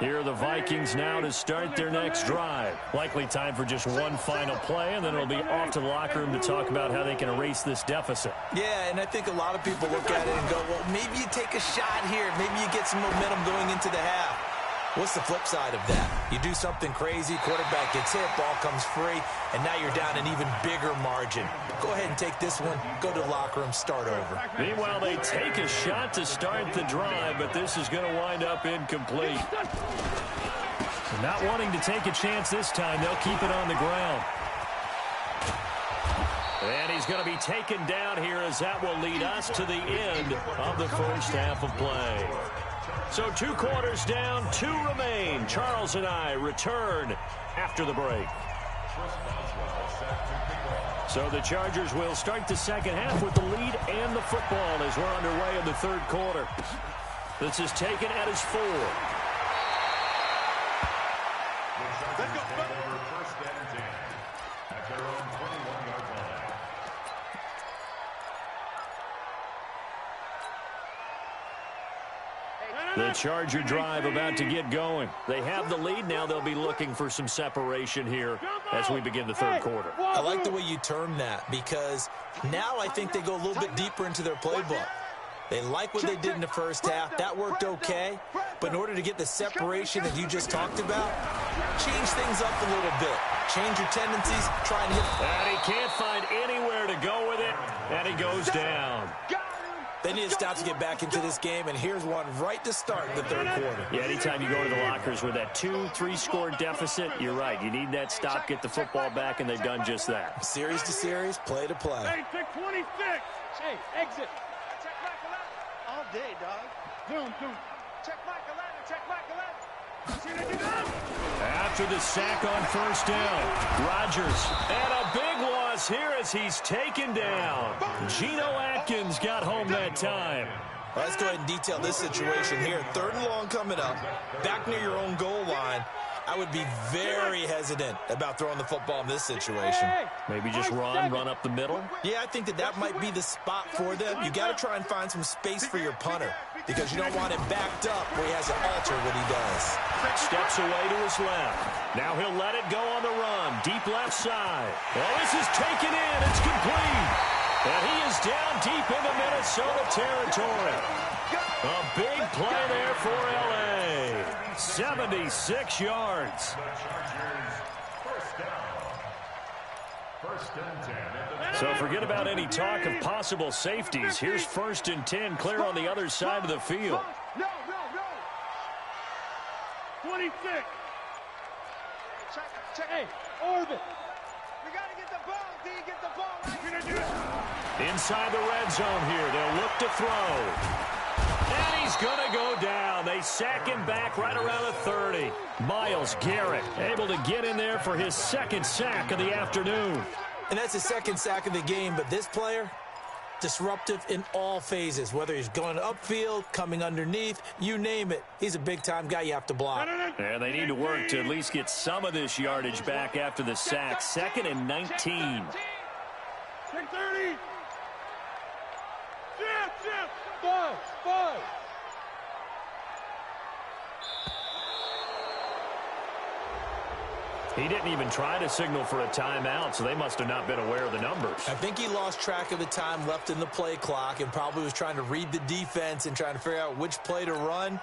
Here are the Vikings now to start their next drive. Likely time for just one final play, and then it'll be off to the locker room to talk about how they can erase this deficit. Yeah, and I think a lot of people look at it and go, well, maybe you take a shot here. Maybe you get some momentum going into the half. What's the flip side of that? You do something crazy, quarterback gets hit, ball comes free, and now you're down an even bigger margin. Go ahead and take this one, go to the locker room, start over. Meanwhile, they take a shot to start the drive, but this is going to wind up incomplete. Not wanting to take a chance this time, they'll keep it on the ground. And he's going to be taken down here as that will lead us to the end of the first half of play. So 2 quarters down, 2 remain. Charles and I return after the break. So the Chargers will start the second half with the lead and the football as we're underway in the third quarter. This is taken at his 4. First and 10 at their own 21-yard line. The Charger drive about to get going. They have the lead. Now they'll be looking for some separation here as we begin the third quarter. I like the way you term that because now I think they go a little bit deeper into their playbook. They like what they did in the first half. That worked okay. But in order to get the separation that you just talked about, change things up a little bit. Change your tendencies. Try and hit. And he can't find anywhere to go with it. And he goes down. They need to stop to get back into this game, and here's one right to start the third quarter. Yeah, anytime you go to the lockers with that 2-3 score deficit, you're right. You need that stop, get the football back, and they've done just that. Series to series, play to play. Hey, pick 26. Hey, exit. Check Mike 11. All day, dog. Boom. Check Mike 11. Check Mike 11. After the sack on first down, Rodgers. And a big loss here as he's taken down. Geno Atkins got home that time. Well, let's go ahead and detail this situation here. 3rd and long coming up. Back near your own goal line. I would be very hesitant about throwing the football in this situation. Maybe just run up the middle? Yeah, I think that might be the spot for them. You got to try and find some space for your punter because you don't want him backed up where he has to alter what he does. Steps away to his left. Now he'll let it go on the run. Deep left side. Well, this is taken in. It's complete. And he is down deep into Minnesota territory. A big play there for L.A. 76 yards. So forget about any talk of possible safeties. Here's 1st and 10 clear on the other side of the field. No. 26. Check. Hey, orbit. We got to get the ball, D. Get the ball right. Inside the red zone here. They'll look to throw. And he's going to go down. They sack him back right around the 30. Myles Garrett able to get in there for his 2nd sack of the afternoon. And that's his 2nd sack of the game, but this player, disruptive in all phases, whether he's going upfield, coming underneath, you name it. He's a big-time guy you have to block. And they need to work to at least get some of this yardage back after the sack. 2nd and 19. 30. Chip. 5. He didn't even try to signal for a timeout, so they must have not been aware of the numbers. I think he lost track of the time left in the play clock and probably was trying to read the defense and trying to figure out which play to run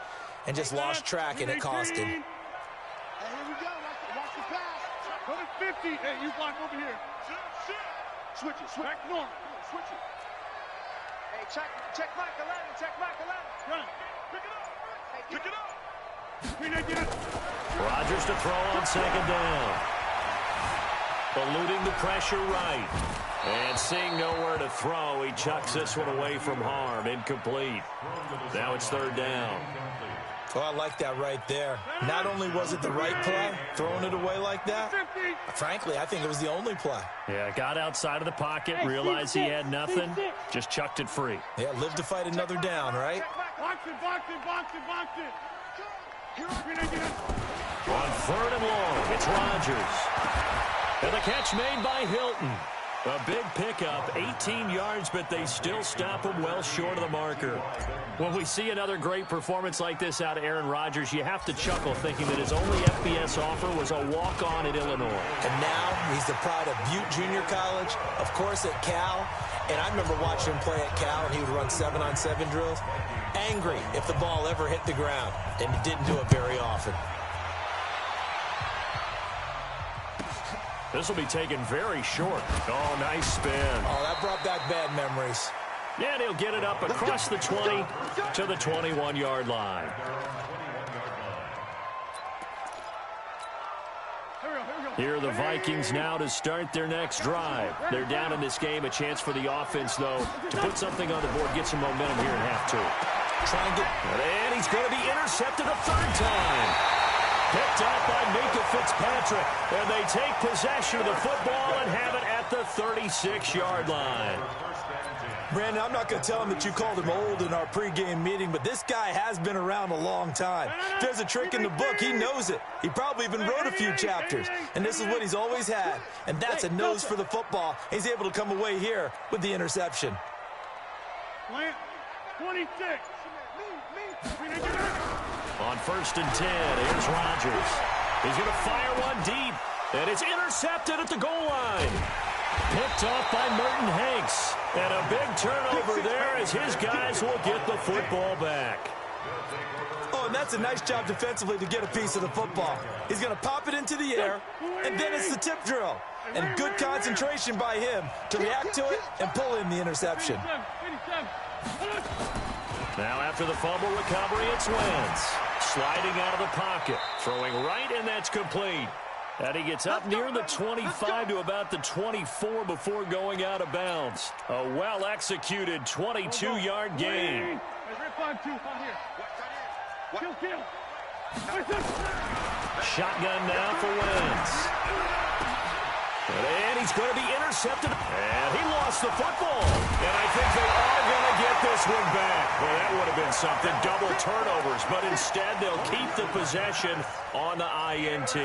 and just lost track, and it cost him. Hey, here we go. Watch the pass. Go to 50. Hey, you block over here. Switch it. Back normal. Switch it. Hey, check Mike 11. Check Mike 11. Run. Pick it up. Rodgers to throw on 2nd down. Eluding the pressure right. And seeing nowhere to throw, he chucks this one away from harm. Incomplete. Now it's 3rd down. Oh, I like that right there. Not only was it the right play, throwing it away like that, frankly, I think it was the only play. Yeah, got outside of the pocket, realized he had nothing, just chucked it free. Yeah, live to fight another down, right? Box it, box it, box it, box it. On 3rd and long, it's Rodgers. And the catch made by Hilton. A big pickup, 18 yards, but they still stop him well short of the marker. When we see another great performance like this out of Aaron Rodgers, you have to chuckle thinking that his only FBS offer was a walk-on at Illinois. And now he's the pride of Butte Junior College, of course at Cal. And I remember watching him play at Cal, and he would run 7-on-7 drills. Angry if the ball ever hit the ground, and he didn't do it very often. This will be taken very short. Oh, nice spin. Oh, that brought back bad memories. Yeah, and he'll get it up across the 20 to the 21-yard line. Here are the Vikings now to start their next drive. They're down in this game. A chance for the offense, though, to put something on the board, get some momentum here in half 2. And he's going to be intercepted a 3rd time. Picked up by Minka Fitzpatrick. And they take possession of the football and have it at the 36-yard line. Brandon, I'm not going to tell him that you called him old in our pregame meeting, but this guy has been around a long time. If there's a trick in the book, he knows it. He probably even wrote a few chapters. And this is what he's always had. And that's a nose for the football. He's able to come away here with the interception. 26. On 1st and 10, here's Rodgers. He's going to fire one deep, and it's intercepted at the goal line. Picked off by Merdn Hanks. And a big turnover there as his guys will get the football back. Oh, and that's a nice job defensively to get a piece of the football. He's going to pop it into the air, and then it's the tip drill. And good concentration by him to react to it and pull in the interception. Now after the fumble recovery, it's Wentz. Sliding out of the pocket. Throwing right, and that's complete. And he gets up near the 25 to about the 24 before going out of bounds. A well-executed 22-yard gain. Shotgun now for Wentz. And he's going to be intercepted. And he lost the football. And I think they are going to get this one back. Well, that would have been something. Double turnovers. But instead, they'll keep the possession on the INT.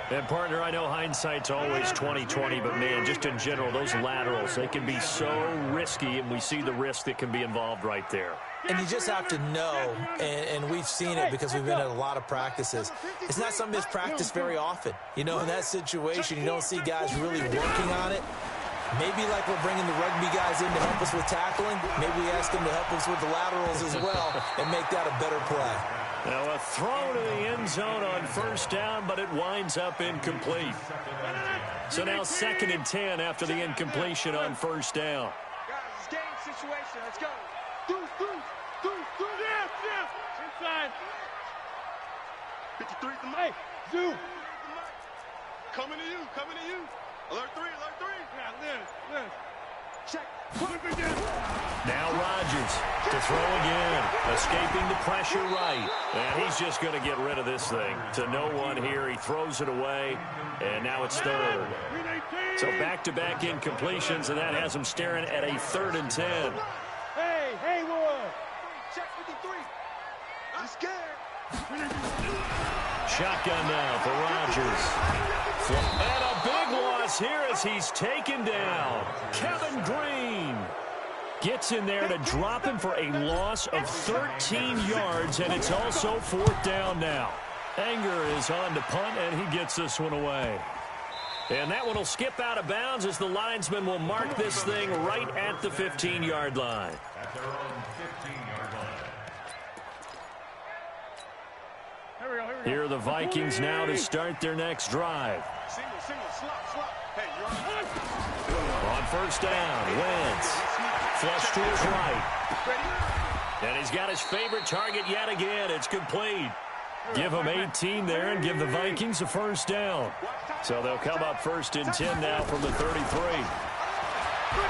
And, partner, I know hindsight's always 20/20, but, man, just in general, those laterals, they can be so risky, and we see the risk that can be involved right there. And you just have to know, and we've seen it because we've been at a lot of practices. It's not something that's practiced very often. You know, in that situation, you don't see guys really working on it. Maybe like we're bringing the rugby guys in to help us with tackling, maybe we ask them to help us with the laterals as well and make that a better play. Now a throw to the end zone on 1st down, but it winds up incomplete. So now 2nd and 10 after the incompletion on 1st down. Guys, game situation. Let's go. Inside. 53 at the mic. Hey, Zoo. Coming to you. Alert 3. Yeah, Liz. Check. Now Rodgers to throw again. Escaping the pressure right. And he's just going to get rid of this thing. To no one here. He throws it away. And now it's 3rd. So back-to-back incompletions, and that has him staring at a 3rd and 10. Hey, Haywood. Check 53. I'm scared. Shotgun now for Rodgers. And a big loss here as he's taken down. Kevin Green gets in there to drop him for a loss of 13 yards, and it's also 4th down now. Anger is on to punt, and he gets this one away. And that one will skip out of bounds as the linesman will mark this thing right at the 15-yard line. At their own 15-yard line. Here are the Vikings now to start their next drive. Single, slop. Hey, you're on. On 1st down, Wentz. Flush to his right. And he's got his favorite target yet again. It's complete. Give him 18 there and give the Vikings a 1st down. So they'll come up 1st and 10 now from the 33.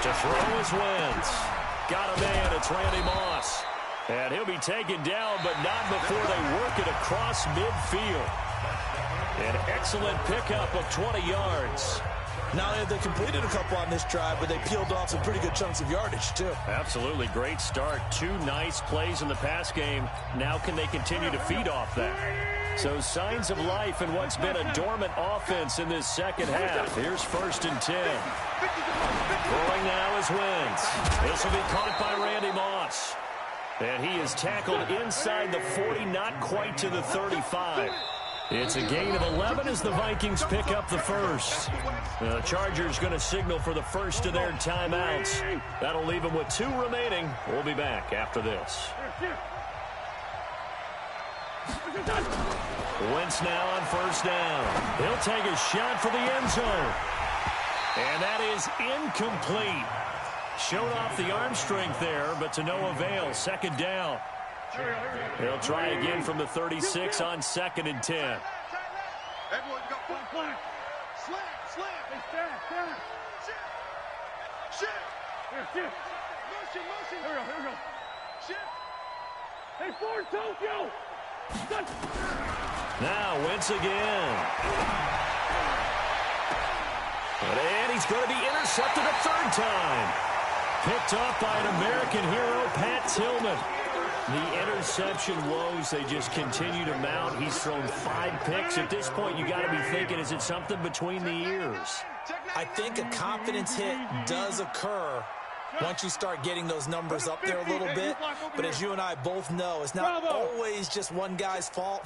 To throw is Wentz. Got a man. It's Randy Moss. And he'll be taken down, but not before they work it across midfield. An excellent pickup of 20 yards. Not only have they completed a couple on this drive, but they peeled off some pretty good chunks of yardage, too. Absolutely. Great start. 2 nice plays in the pass game. Now can they continue to feed off that? So signs of life in what's been a dormant offense in this second half. Here's 1st and 10. Throwing now is Wentz. This will be caught by Randy Moss. And he is tackled inside the 40, not quite to the 35. It's a gain of 11 as the Vikings pick up the first. The Chargers going to signal for the first of their timeouts. That'll leave them with 2 remaining. We'll be back after this. Wentz now on 1st down. He'll take a shot for the end zone. And that is incomplete. Showed off the arm strength there, but to no avail. 2nd down. He'll try again from the 36 on 2nd and 10. Everyone go slam. Hey, stand. Shift. Motion. Here we go. Shift. Hey, forward, Tokyo. Now Wentz again. And he's going to be intercepted a 3rd time. Picked off by an American hero, Pat Tillman. The interception woes, they just continue to mount. He's thrown 5 picks. At this point, you got to be thinking, is it something between the ears? I think a confidence hit does occur once you start getting those numbers up there a little bit. But as you and I both know, it's not always just one guy's fault.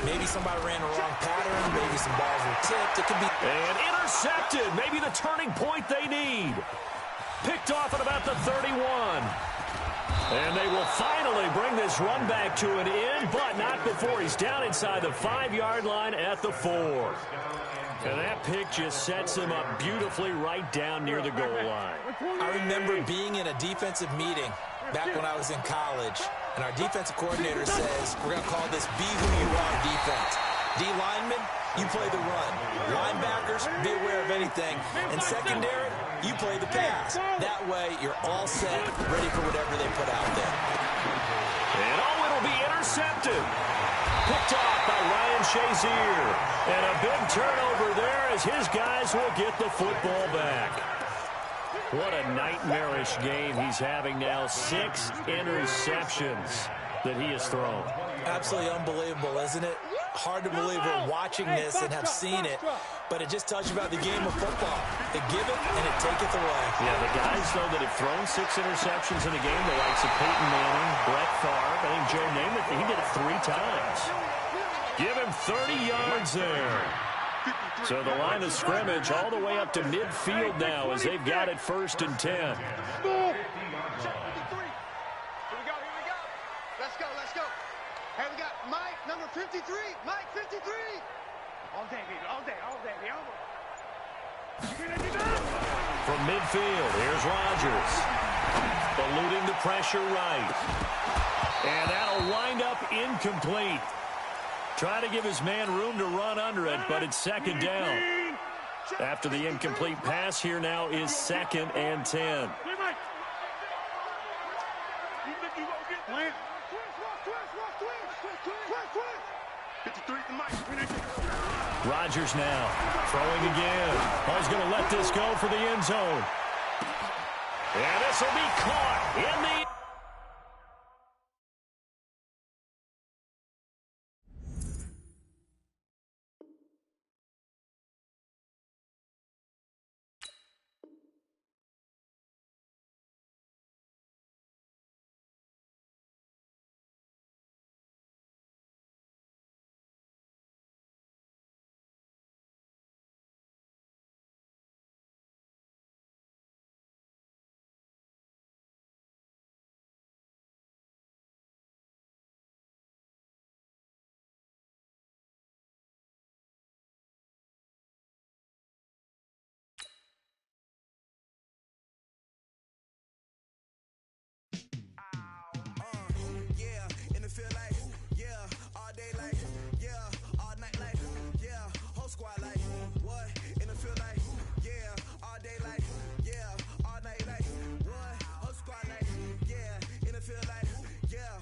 Maybe somebody ran a wrong pattern. Maybe some balls were tipped. It could be... And intercepted. Maybe the turning point they need. Picked off at about the 31. And they will finally bring this run back to an end, but not before he's down inside the 5-yard line at the 4. And that pick just sets him up beautifully right down near the goal line. I remember being in a defensive meeting back when I was in college, and our defensive coordinator says, we're going to call this Be Who You Are defense. D linemen, you play the run. Linebackers, be aware of anything. And secondary, you play the pass. That way, you're all set, ready for whatever they put out there. And it'll be intercepted. Picked off by Ryan Shazier. And a big turnover there as his guys will get the football back. What a nightmarish game he's having now. 6 interceptions that he has thrown. Absolutely unbelievable, isn't it? Hard to believe we're watching this and have seen it, but it just tells you about the game of football. They give it and it taketh away. Yeah, the guys, though, that have thrown 6 interceptions in a game, the likes of Peyton Manning, Brett Favre, I think Joe Namath, he did it 3 times. Give him 30 yards there. So the line of scrimmage all the way up to midfield now as they've got it 1st and 10. Here we go. Let's go. Hey, we got Mike, number 53. Mike, 53. All day, baby. All day. From midfield, here's Rodgers. Eluding the pressure right. And that'll wind up incomplete. Try to give his man room to run under it, but it's 2nd down. After the incomplete pass, here now is 2nd and 10. Rodgers now throwing again. He's going to let this go for the end zone. And this will be caught in the... Yeah,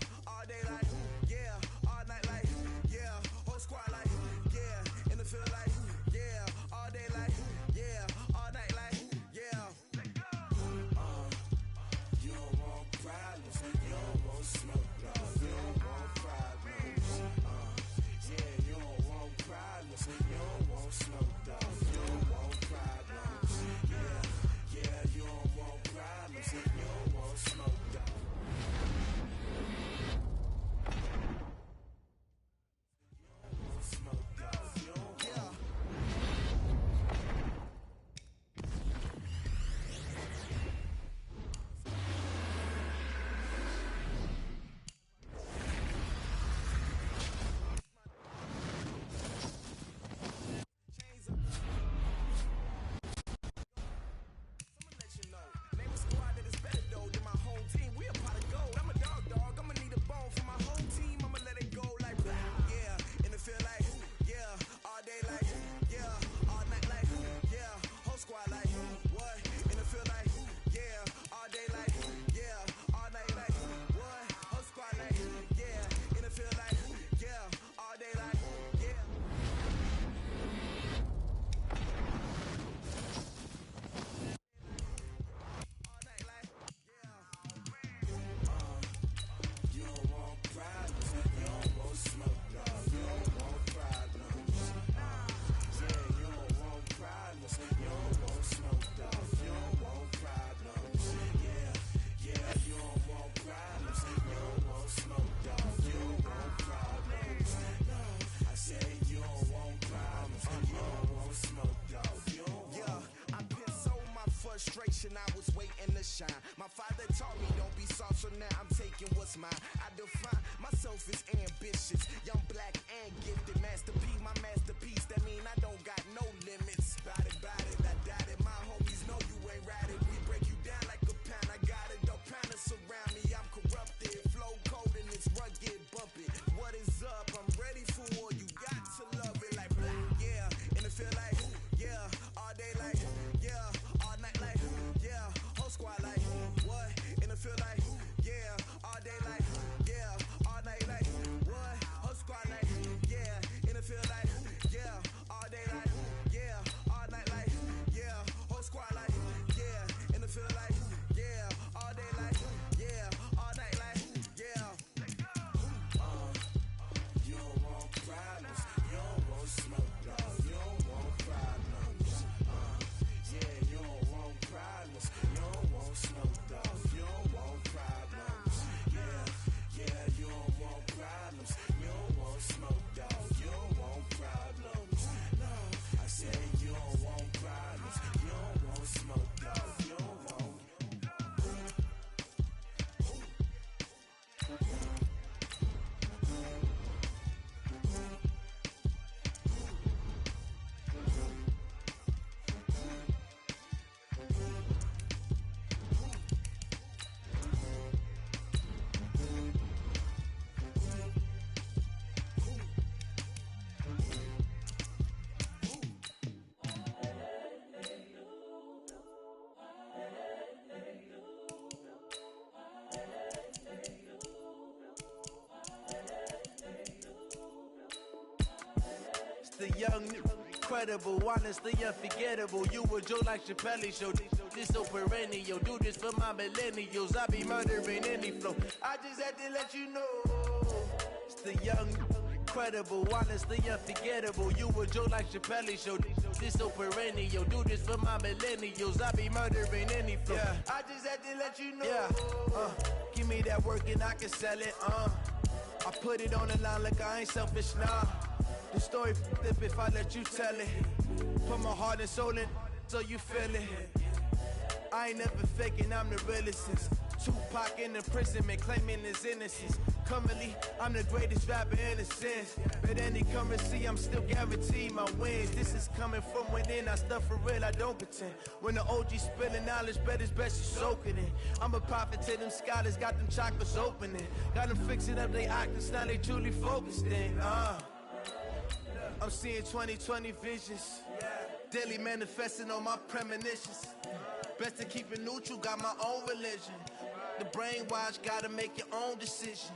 shine. My father taught me don't be soft, so now I'm taking what's mine. I define myself as ambitious, young, black, and gifted. Masterpiece, my masterpiece. That mean I don't got no limits. Bout it, I doubt it. My homies know you ain't ratted. We break you down like a pound. I got it, don't pound to surround me. I'm corrupted, flow cold and it's rugged, bumpy. What is up? I'm ready for war. You got to love it like black, yeah. And it feel like, yeah, all day like, yeah, all night like, yeah, whole squad like, what? And it feel like, yeah, all day like, yeah, all night like, what? Whole squad like, yeah, and it feel like, yeah, all day like, yeah, all night like, yeah, whole squad like, yeah, and it feel like, yeah, all day like, yeah, all night like, yeah. You don't want problems, you don't want smoke, dog. You don't want problems. Yeah, you don't want problems, you don't want smoke, dog. You don't want problems. Yeah, you don't want problems, you don't want smoke, dog. You don't want problems. No, I said you don't want problems, you don't want smoke, dog. You don't want. The young, incredible, honestly unforgettable. You a Joe like Chappelle show. This so perennial. Do this for my millennials. I be murdering any flow. I just had to let you know. It's the young, incredible, honestly unforgettable. You a Joe like Chappelle show. This so perennial. Do this for my millennials. I be murdering any flow. Yeah. I just had to let you know. Yeah. Give me that work and I can sell it. I put it on the line like I ain't selfish, nah. The story flip if I let you tell it. Put my heart and soul in so you feel it. I ain't never faking, I'm the realest since Tupac in imprisonment, claiming his innocence. Currently, I'm the greatest rapper in a sense. But any currency, I'm still guaranteed my wins. This is coming from within, I stuff for real, I don't pretend. When the OG spilling knowledge, bet it's best you soak it in. I'm a prophet to them scholars, got them chakras opening. Got them fixing up they octaves, now they truly focused in. I'm seeing 2020 visions, daily manifesting on my premonitions. Best to keep it neutral, got my own religion. The brainwash, gotta make your own decision.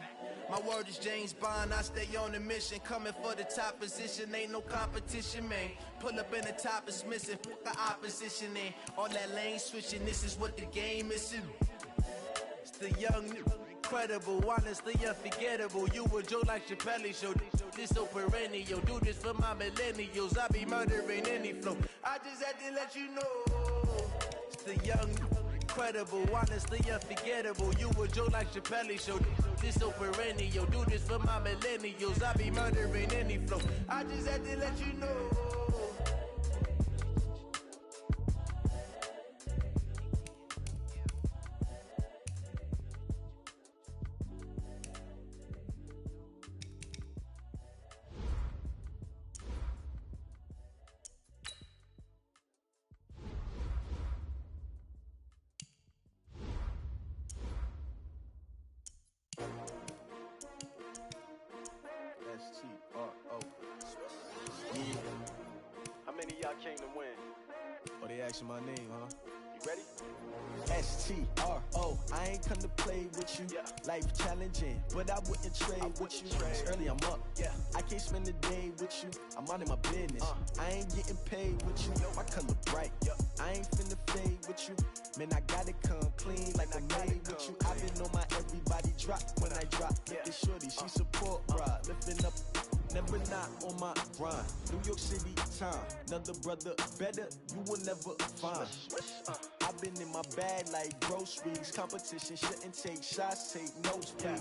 My word is James Bond, I stay on a mission. Coming for the top position, ain't no competition, man. Pull up in the top is missing, put the opposition in. All that lane switching, this is what the game is. It's the young, incredible, honestly unforgettable. You a Joe like Chappelle show. This so perennial. Do this for my millennials. I be murdering any flow. I just had to let you know. It's the young, incredible, honestly unforgettable. You a Joe like Chappelle show. This so perennial. Do this for my millennials. I be murdering any flow. I just had to let you know. How many of y'all came to win? Oh, they asking my name, huh? You ready? STRO, I ain't come to play with you. Life challenging, but I wouldn't trade with you. It's early, I'm up. I can't spend the day with you. I'm out of my business. I ain't getting paid with you. My color bright. I ain't finna fade with you. Man, I gotta come clean like I made with you. I've been on my everybody drop when I drop. Look at shorty, she support ride. Lifting up, never not on my grind. New York City time, another brother better, you will never find. I've been in my bag like groceries. Competition shouldn't take shots, take notes, please.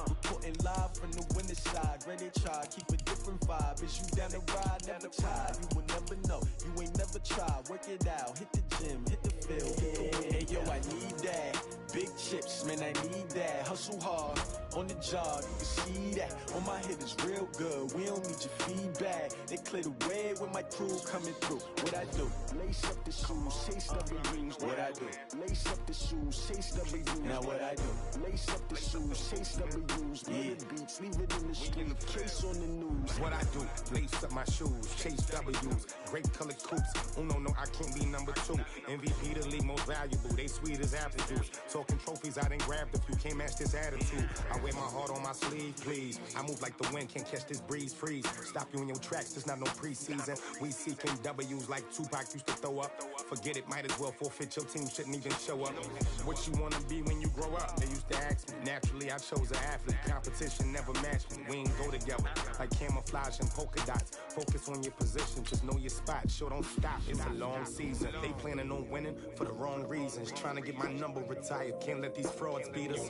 Reporting live from the winter side. Ready to try, keep a different vibe. Is you down the ride, never tired. You will never know, you ain't never tried. Work it out, hit the gym, hit the field. Hey yo, I need that. chips, man, I need that. Hustle hard, on the job, you can see that. On my head is real good, we don't need your feedback. They clear the way with my crew coming through. What I do? Lace up the shoes, chase W's. What I do? Lace up the shoes, chase W's. Now what I do? Lace up the shoes, chase W's. Yeah, beats, leave it in the street, case on the news. What I do? Lace up my shoes, chase W's. Grape colored coops. Uno, no, I can't be number 2. MVP the league most valuable. They sweet as apple juice. Talking trophies, I done grabbed a few. Can't match this attitude. I wear my heart on my sleeve, please. I move like the wind, can't catch this breeze. Freeze. Stop you in your tracks. There's not no preseason. We seeking W's like Tupac used to throw up. Forget it, might as well forfeit. Your team shouldn't even show up. What you wanna be when you grow up? They used to ask me. Naturally, I chose an athlete. Competition never matched me. We ain't go together like camouflage and polka dots. Focus on your position, just know your spot. Sure, don't stop. It's a long season. They planning on winning for the wrong reasons. Trying to get my number retired. Can't let these frauds beat us.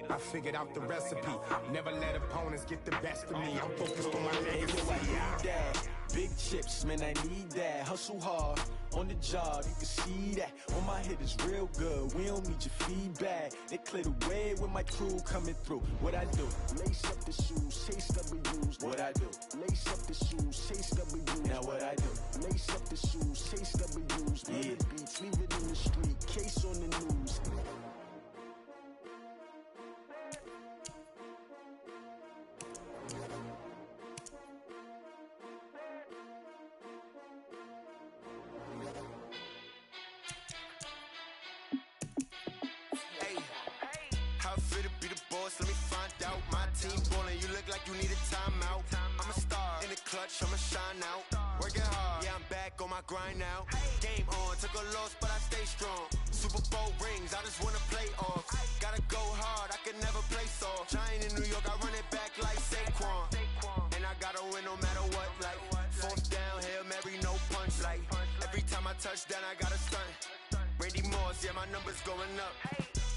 I figured out the recipe. Never let opponents get the best of me. I'm focused on my legacy. I need that. Big chips, man, I need that. Hustle hard, on the job, you can see that. On my head is real good, we don't need your feedback. They clear the way with my crew coming through. What I do? Lace up the shoes, chase W's. What I do? Lace up the shoes, chase W's. Now what I do? Lace up the shoes, chase W's. Yeah, beats, leave it in the street, case on the news. Let me find out. My team ballin', you look like you need a timeout. I'm a star in the clutch, I'ma shine out. Working hard, yeah, I'm back on my grind now. Game on, took a loss, but I stay strong. Super Bowl rings, I just wanna play off. Gotta go hard, I can never play soft. Giant in New York, I run it back like Saquon. And I gotta win no matter what, like fourth down, Hail Mary, no punch. Like every time I touch down, I gotta stunt. Randy Moss, yeah, my numbers going up.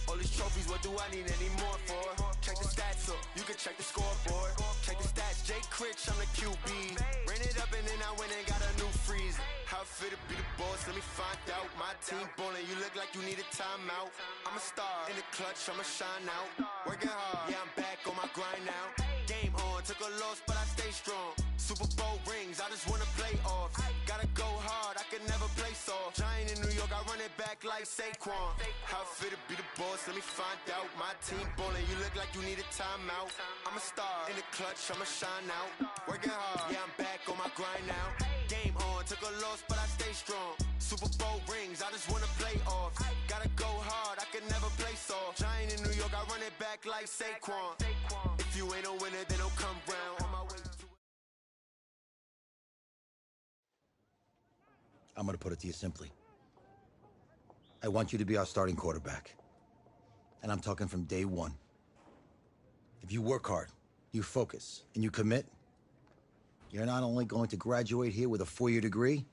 All these trophies, what do I need any more for? Check the stats up, you can check the scoreboard. Check the stats, Jay Critch, I'm the QB. Ran it up and then I went and got a new freeze. How fit to be the boss, let me find out. My team ballin', you look like you need a timeout. I'm a star, in the clutch, I'ma shine out. Working hard, yeah, I'm back on my grind now. Game on, took a loss, but I stay strong. Super Bowl rings, I just wanna play off. Gotta go hard, I can never play soft. Giant in New York, I run it back like Saquon. How fit to be the boss, let me find out. My team ballin', you look like you need a timeout. I'm a star, in the clutch, I'ma shine out. Working hard, yeah, I'm back on my grind now. Game on, took a loss, but I stay strong. Super Bowl rings, I just wanna play off. Gotta go hard, I can never play soft. Giant in New York, I run it back like Saquon. If you ain't a winner, then don't come round. On my way to I'm going to put it to you simply. I want you to be our starting quarterback. And I'm talking from day one. If you work hard, you focus, and you commit, you're not only going to graduate here with a 4-year degree,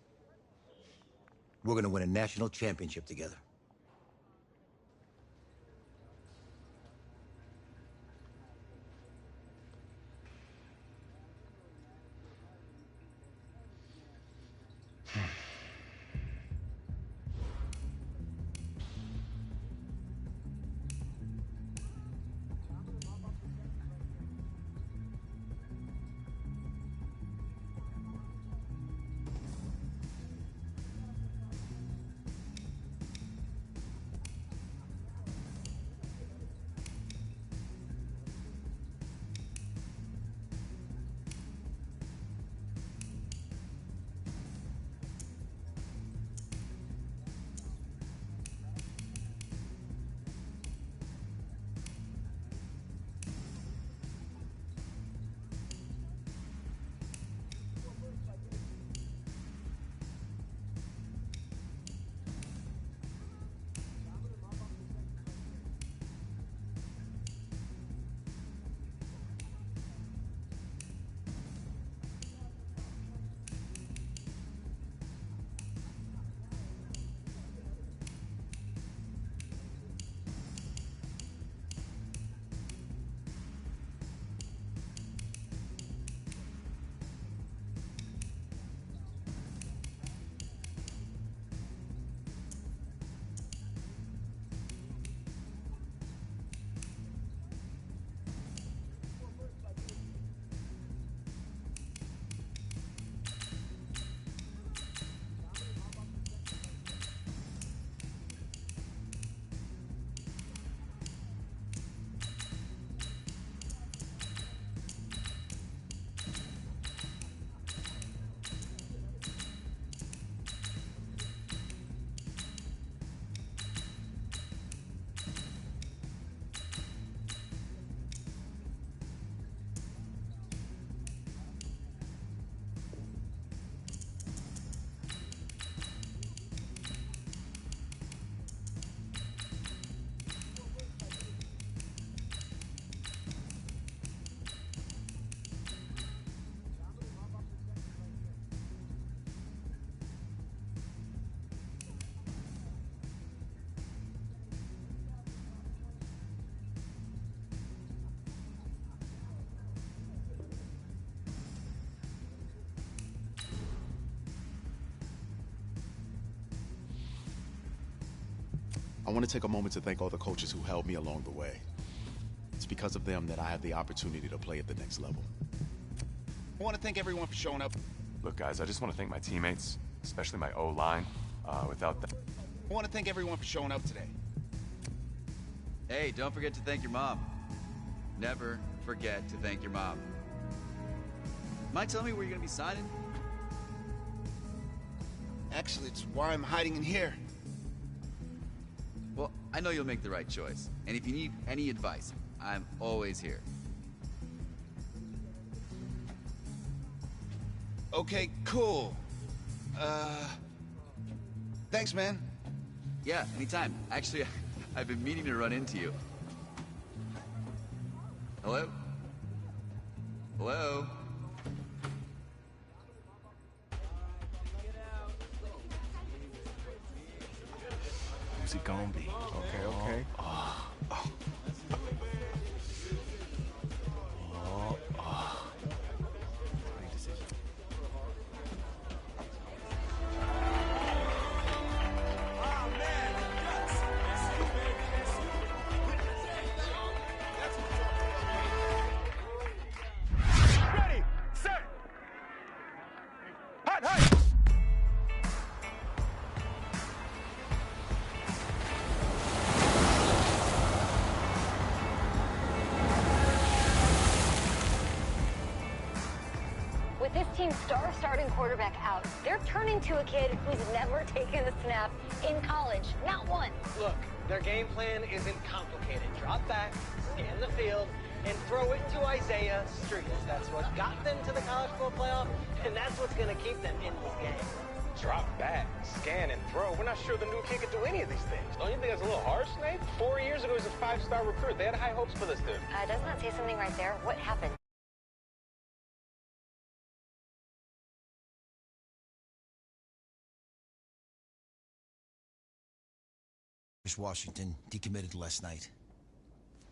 we're going to win a national championship together. I want to take a moment to thank all the coaches who helped me along the way. It's because of them that I have the opportunity to play at the next level. I want to thank everyone for showing up. Look, guys, I just want to thank my teammates, especially my O-line. Without them... I want to thank everyone for showing up today. Hey, don't forget to thank your mom. Never forget to thank your mom. Mind telling me where you're going to be signing? Actually, it's why I'm hiding in here. Well, I know you'll make the right choice. And if you need any advice, I'm always here. Okay, cool. Thanks, man. Yeah, anytime. Actually, I've been meaning to run into you. Hello? Hello? Who's he gonna be? Okay. Ready, set, hot, hot. With this team's star starting quarterback out, they're turning to a kid who's never taken a snap in college. Not one. Look, their game plan isn't complicated. Drop back, scan the field, and throw it to Isaiah Streets. That's what got them to the college football playoff, and that's what's going to keep them in this game. Drop back, scan, and throw. We're not sure the new kid can do any of these things. Don't you think that's a little harsh, Nate? 4 years ago, he was a 5-star recruit. They had high hopes for this dude. Doesn't that say something right there? What happened? Washington decommitted last night,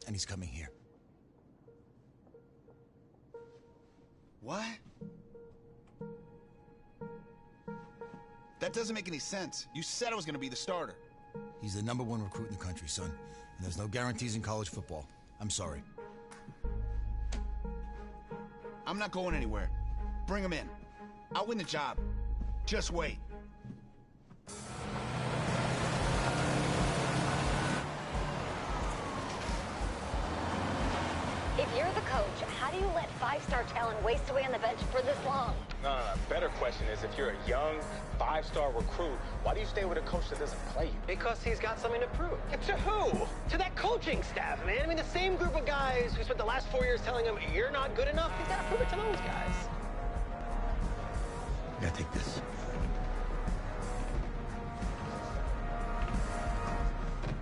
and he's coming here. What? That doesn't make any sense. You said I was gonna be the starter. He's the #1 recruit in the country, son. And there's no guarantees in college football. I'm sorry. I'm not going anywhere. Bring him in. I'll win the job. Just wait. If you're the coach, how do you let 5-star talent waste away on the bench for this long? No. Better question is, if you're a young 5-star recruit, why do you stay with a coach that doesn't play you? Because he's got something to prove. To who? To that coaching staff, man. I mean, the same group of guys who spent the last 4 years telling him, you're not good enough, he's got to prove it to those guys. I gotta take this.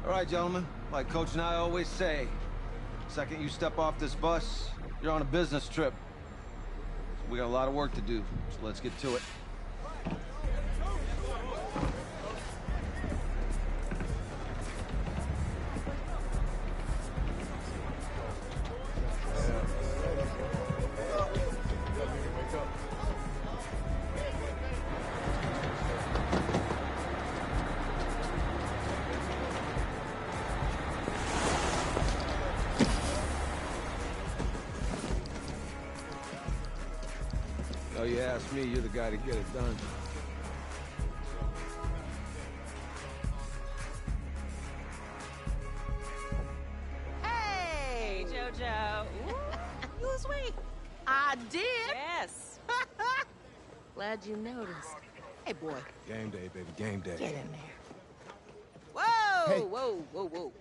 All right, gentlemen. Like Coach and I always say, second you step off this bus, you're on a business trip. So we got a lot of work to do, so let's get to it. Oh, you ask me, you're the guy to get it done. Hey, JoJo. You was sweet. I did. Yes. Glad you noticed. Hey, boy. Game day, baby, game day. Get in there. Whoa, Hey. whoa.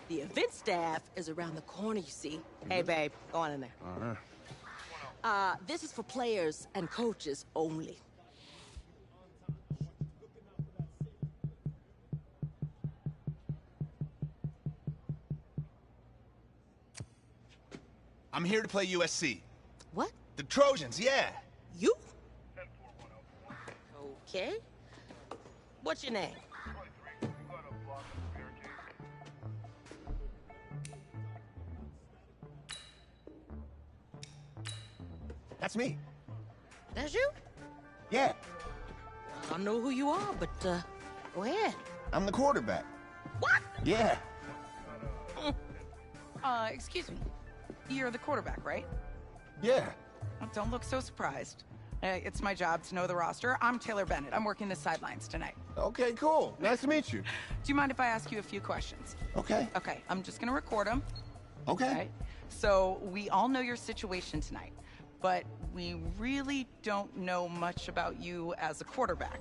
The event staff is around the corner, you see. Hey, babe, go on in there. Uh-huh. This is for players and coaches only. I'm here to play USC. What? The Trojans, yeah. You? Okay. What's your name? That's me. That's you? Yeah. I don't know who you are, but, go ahead. I'm the quarterback. What? Yeah. Excuse me. You're the quarterback, right? Yeah. Don't look so surprised. It's my job to know the roster. I'm Taylor Bennett. I'm working the sidelines tonight. Okay, cool. Nice to meet you. Do you mind if I ask you a few questions? Okay. Okay, I'm just gonna record them. Okay. Right? So we all know your situation tonight, but we really don't know much about you as a quarterback.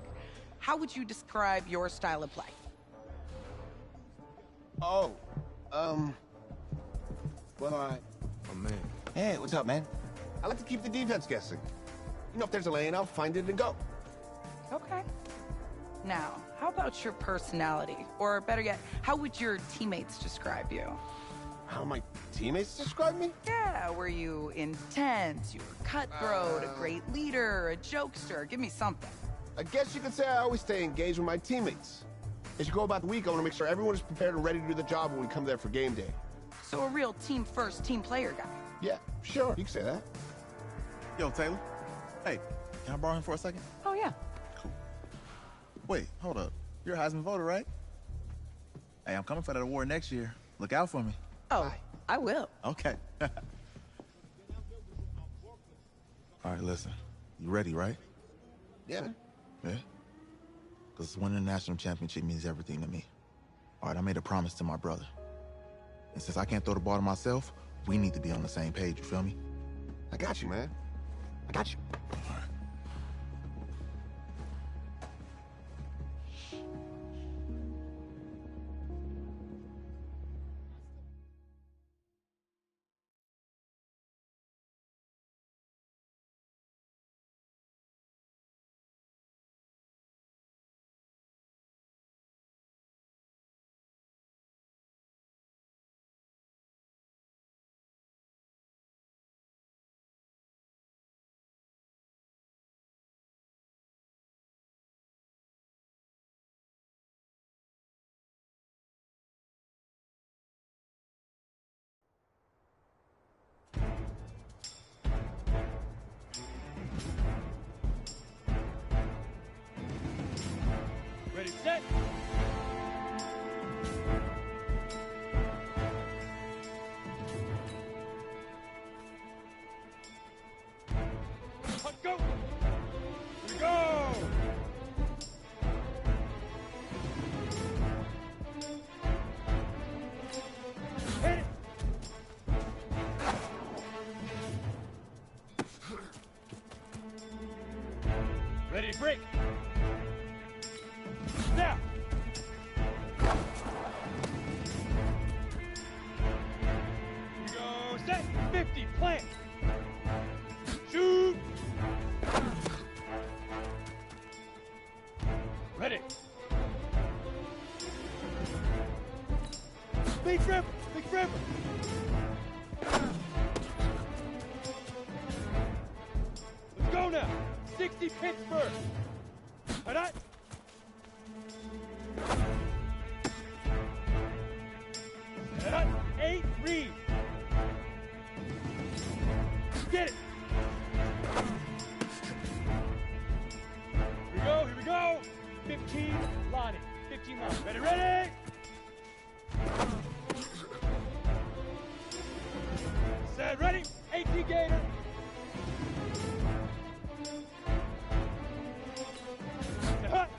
How would you describe your style of play? Oh, well, oh, man. Hey, what's up, man? I like to keep the defense guessing. You know, if there's a lane, I'll find it and go. Okay. Now, how about your personality? Or better yet, how would your teammates describe you? How my teammates describe me? Yeah, were you intense? You were cutthroat, a great leader, a jokester? Give me something. I guess you could say I always stay engaged with my teammates. As you go about the week, I want to make sure everyone is prepared and ready to do the job when we come there for game day. So a real team-first, team-player guy. Yeah, sure. You can say that. Yo, Taylor. Hey, can I borrow him for a second? Oh, yeah. Cool. Wait, hold up. You're a Heisman voter, right? Hey, I'm coming for that award next year. Look out for me. Oh, I will. Okay. All right, listen. You ready, right? Yeah. Yeah? Because winning the national championship means everything to me. All right, I made a promise to my brother. And since I can't throw the ball to myself, we need to be on the same page, you feel me? I got you, man. I got you. All right. Ready, set. Let's go. Here we go. Hit it. Ready, break. Now. Here we go, set, 50, plant. Shoot. Ready. Big ripper, big ripper. Let's go now. 60 Pittsburgh. All right. Set. 8 Reed. Get it. Here we go. 15 Lonnie. 15 Lonnie. Ready, ready. Set, ready. 18 Gator. Set.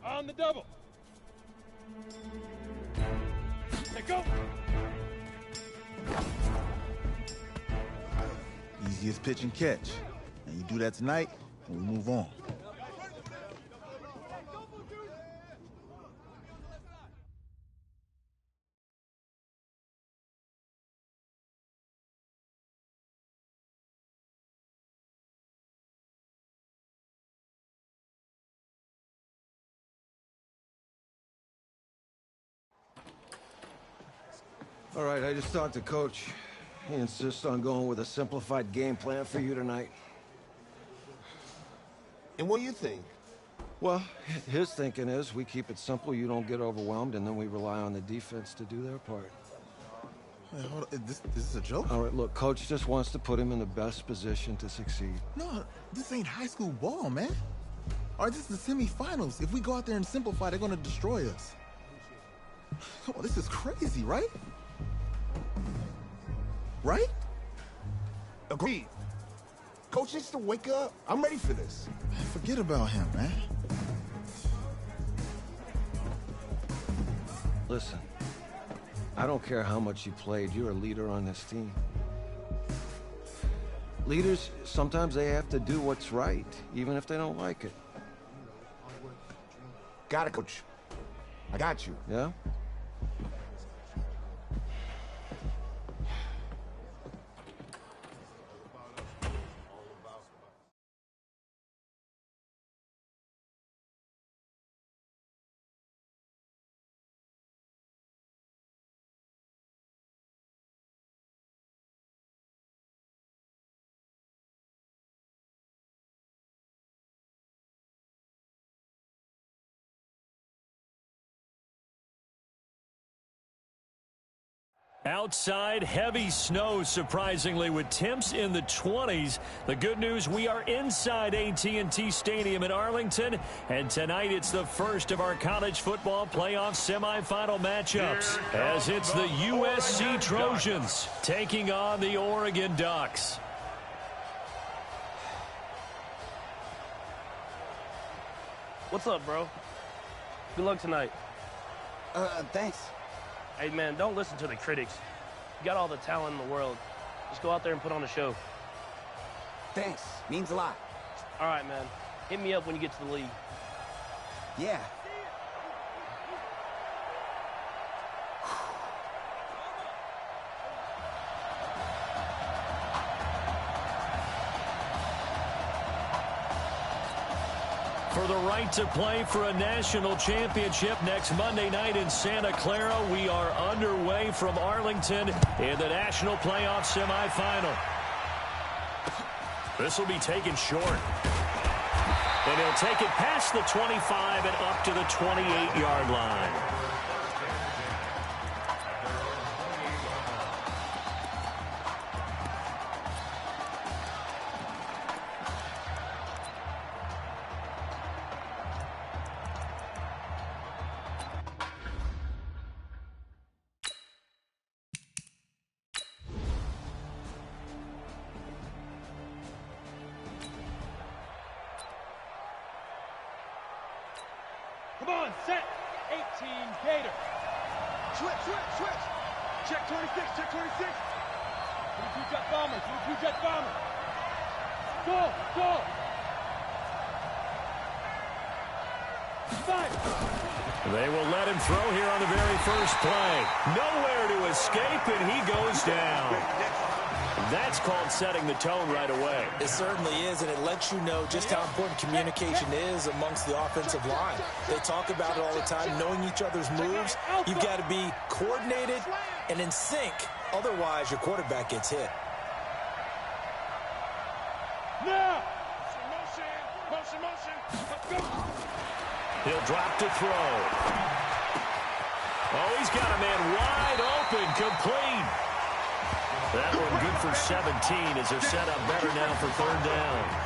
On the double. Let go. Easiest pitch and catch. And you do that tonight, and we move on. All right, I just talked to Coach. He insists on going with a simplified game plan for you tonight. And what do you think? Well, his thinking is we keep it simple, you don't get overwhelmed, and then we rely on the defense to do their part. Wait, hold on. This is a joke? All right, look, Coach just wants to put him in the best position to succeed. No, this ain't high school ball, man. All right, this is the semifinals. If we go out there and simplify, they're going to destroy us. Come on, this is crazy, right? Right? Agreed. Coach needs to wake up. I'm ready for this. Man, forget about him, man. Listen, I don't care how much you played. You're a leader on this team. Leaders, sometimes they have to do what's right, even if they don't like it. Got it, Coach. I got you. Yeah? Outside, heavy snow, surprisingly, with temps in the 20s. The good news, we are inside AT&T Stadium in Arlington, and tonight it's the first of our college football playoff semifinal matchups, as it's the USC Trojans taking on the Oregon Ducks. What's up, bro? Good luck tonight. Thanks. Hey, man, don't listen to the critics. You got all the talent in the world. Just go out there and put on a show. Thanks. Means a lot. All right, man. Hit me up when you get to the league. Yeah. For the right to play for a national championship next Monday night in Santa Clara, we are underway from Arlington in the national playoff semifinal. This will be taken short. And he'll take it past the 25 and up to the 28-yard line. Come on, set. 18, Gator. Switch. Check 26, check 26. 22 Jet Bomber, 22 Jet Bomber. Go. They will let him throw here on the very first play. Nowhere to escape, and he goes down. That's called setting the tone right away. It certainly is, and it lets you know just how important communication is amongst the offensive line. They talk about it all the time, knowing each other's moves. You've got to be coordinated and in sync. Otherwise, your quarterback gets hit. Now! Motion. Let's go. He'll drop to throw. Oh, he's got a man wide open, complete. That one good for 17 as they're set up better now for third down.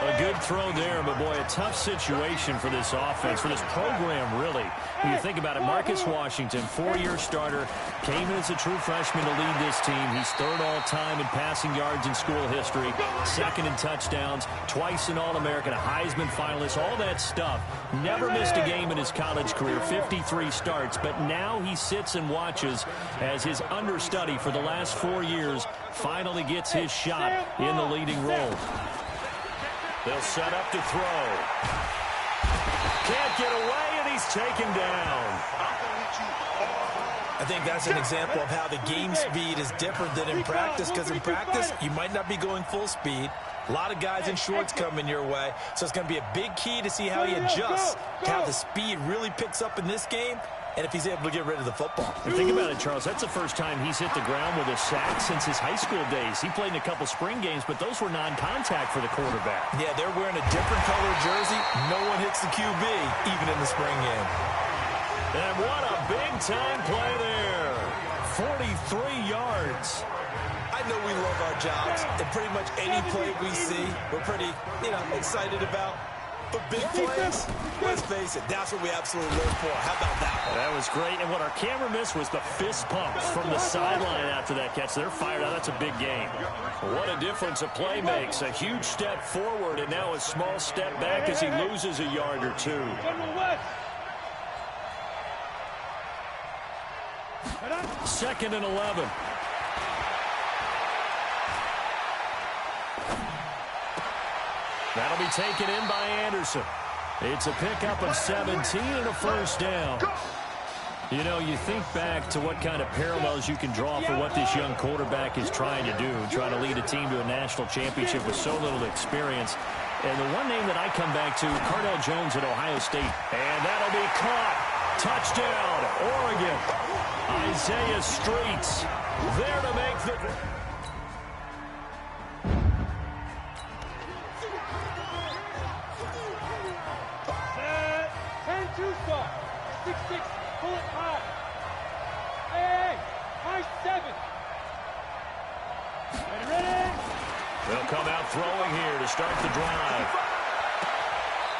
A good throw there, but boy, a tough situation for this offense, for this program, really. When you think about it, Marcus Washington, 4-year starter, came in as a true freshman to lead this team. He's third all-time in passing yards in school history, second in touchdowns, twice an All-American, a Heisman finalist, all that stuff. Never missed a game in his college career, 53 starts, but now he sits and watches as his understudy for the last 4 years finally gets his shot in the leading role. They'll set up to throw. Can't get away, and he's taken down. I think that's an example of how the game speed is different than in practice, because in practice, you might not be going full speed. A lot of guys in shorts coming your way, so it's going to be a big key to see how he adjusts, to how the speed really picks up in this game, and if he's able to get rid of the football. And think about it, Charles. That's the first time he's hit the ground with a sack since his high school days. He played in a couple spring games, but those were non-contact for the quarterback. Yeah, they're wearing a different color jersey. No one hits the QB, even in the spring game. And what a big-time play there. 43 yards. I know we love our jobs, and pretty much any play we see, we're pretty, excited about. for big plays, let's face it, that's what we absolutely live for. How about that one? That was great, and what our camera missed was the fist pumps from the sideline after that catch. They're fired out. That's a big game. What a difference a play makes. A huge step forward, and now a small step back as he loses a yard or two. Second and 11. That'll be taken in by Anderson. It's a pickup of 17 and a first down. You know, you think back to what kind of parallels you can draw for what this young quarterback is trying to do, trying to lead a team to a national championship with so little experience. And the one name that I come back to, Cardell Jones at Ohio State. And that'll be caught. Touchdown, Oregon. Isaiah Streets there to make the... 2-star, 6'6", pull it high. Hey, high 7. Ready? They'll come out throwing here to start the drive.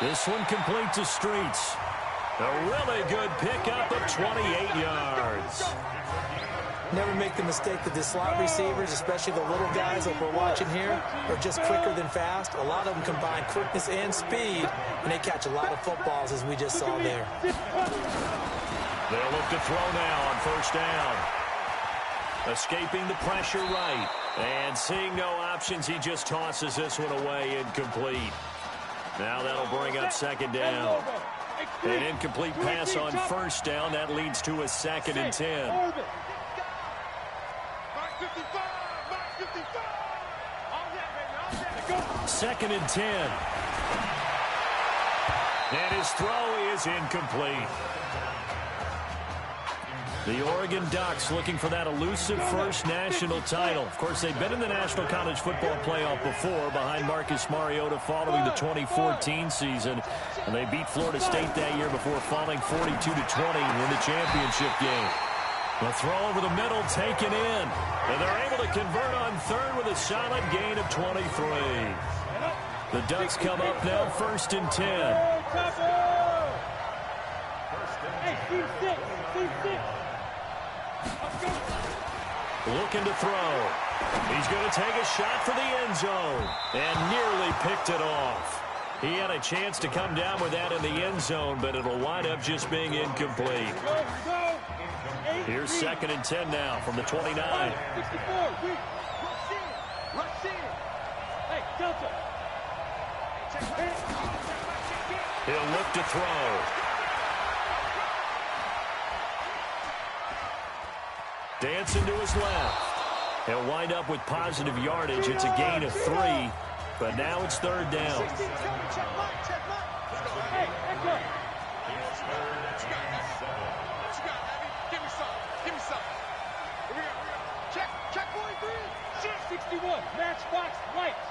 This one complete to Streets. A really good pickup of 28 yards. Never make the mistake that the slot receivers, especially the little guys like we're watching here, are just quicker than fast. A lot of them combine quickness and speed, and they catch a lot of footballs, as we just saw there. They'll look to throw now on first down. Escaping the pressure right. And seeing no options, he just tosses this one away incomplete. Now that'll bring up second down. An incomplete pass on first down. That leads to a second and 10. Second and 10. And his throw is incomplete. The Oregon Ducks looking for that elusive first national title. Of course, they've been in the National College Football Playoff before behind Marcus Mariota following the 2014 season. And they beat Florida State that year before falling 42-20 in the championship game. The throw over the middle taken in. And they're able to convert on third with a solid gain of 23. The Ducks come up now first and 10. Looking to throw. He's going to take a shot for the end zone. And nearly picked it off. He had a chance to come down with that in the end zone, but it'll wind up just being incomplete. Here's second and 10 now from the 29. He'll look to throw. Dancing to his left. He'll wind up with positive yardage. It's a gain of 3, but now it's third down. Check 43. 61. Matchbox lights.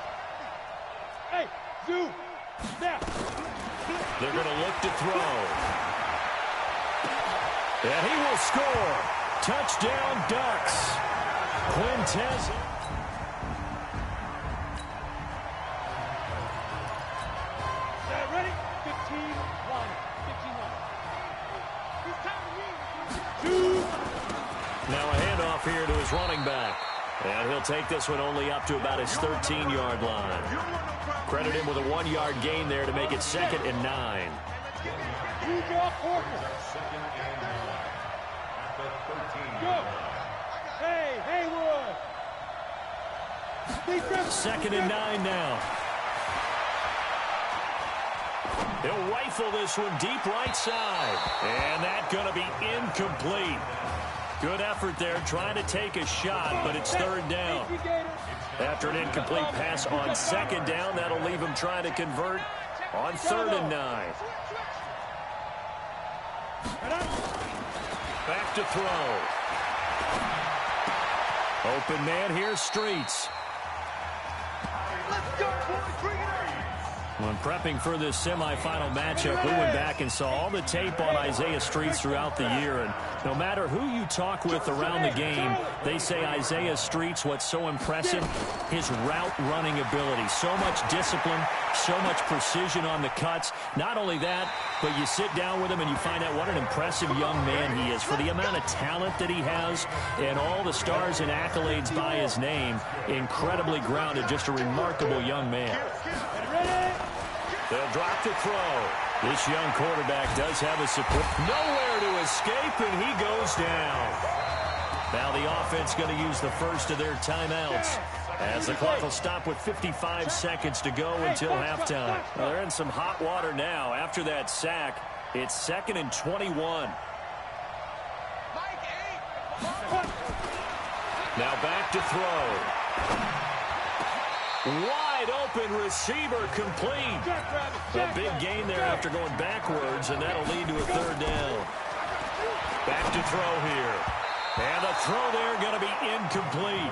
Hey, zoom. Now. They're going to look to throw. And he will score. Touchdown, Ducks. Quintez. Ready? 15 line. 15 line. Now a handoff here to his running back. And he'll take this one only up to about his 13-yard line. Credit him with a 1-yard gain there to make it second and 9. Go. Hey, Haywood. Second and 9 now. He'll rifle this one deep right side. And that's going to be incomplete. Good effort there, trying to take a shot, but it's third down. After an incomplete pass on second down, that'll leave him trying to convert on third and 9. Back to throw. Open man here, Streets. When prepping for this semifinal matchup, we went back and saw all the tape on Isaiah Streets throughout the year. And no matter who you talk with around the game, they say Isaiah Streets, what's so impressive, his route running ability. So much discipline, so much precision on the cuts. Not only that, but you sit down with him and you find out what an impressive young man he is. For the amount of talent that he has and all the stars and accolades by his name, incredibly grounded, just a remarkable young man. They'll drop to throw. This young quarterback does have a support. Nowhere to escape, and he goes down. Now the offense going to use the first of their timeouts, as the clock will stop with 55 seconds to go until halftime. Well, they're in some hot water now. After that sack, it's 2nd and 21. Now back to throw. Wide open receiver complete. A big gain there after going backwards, and that'll lead to a 3rd down. Back to throw here. And the throw there going to be incomplete.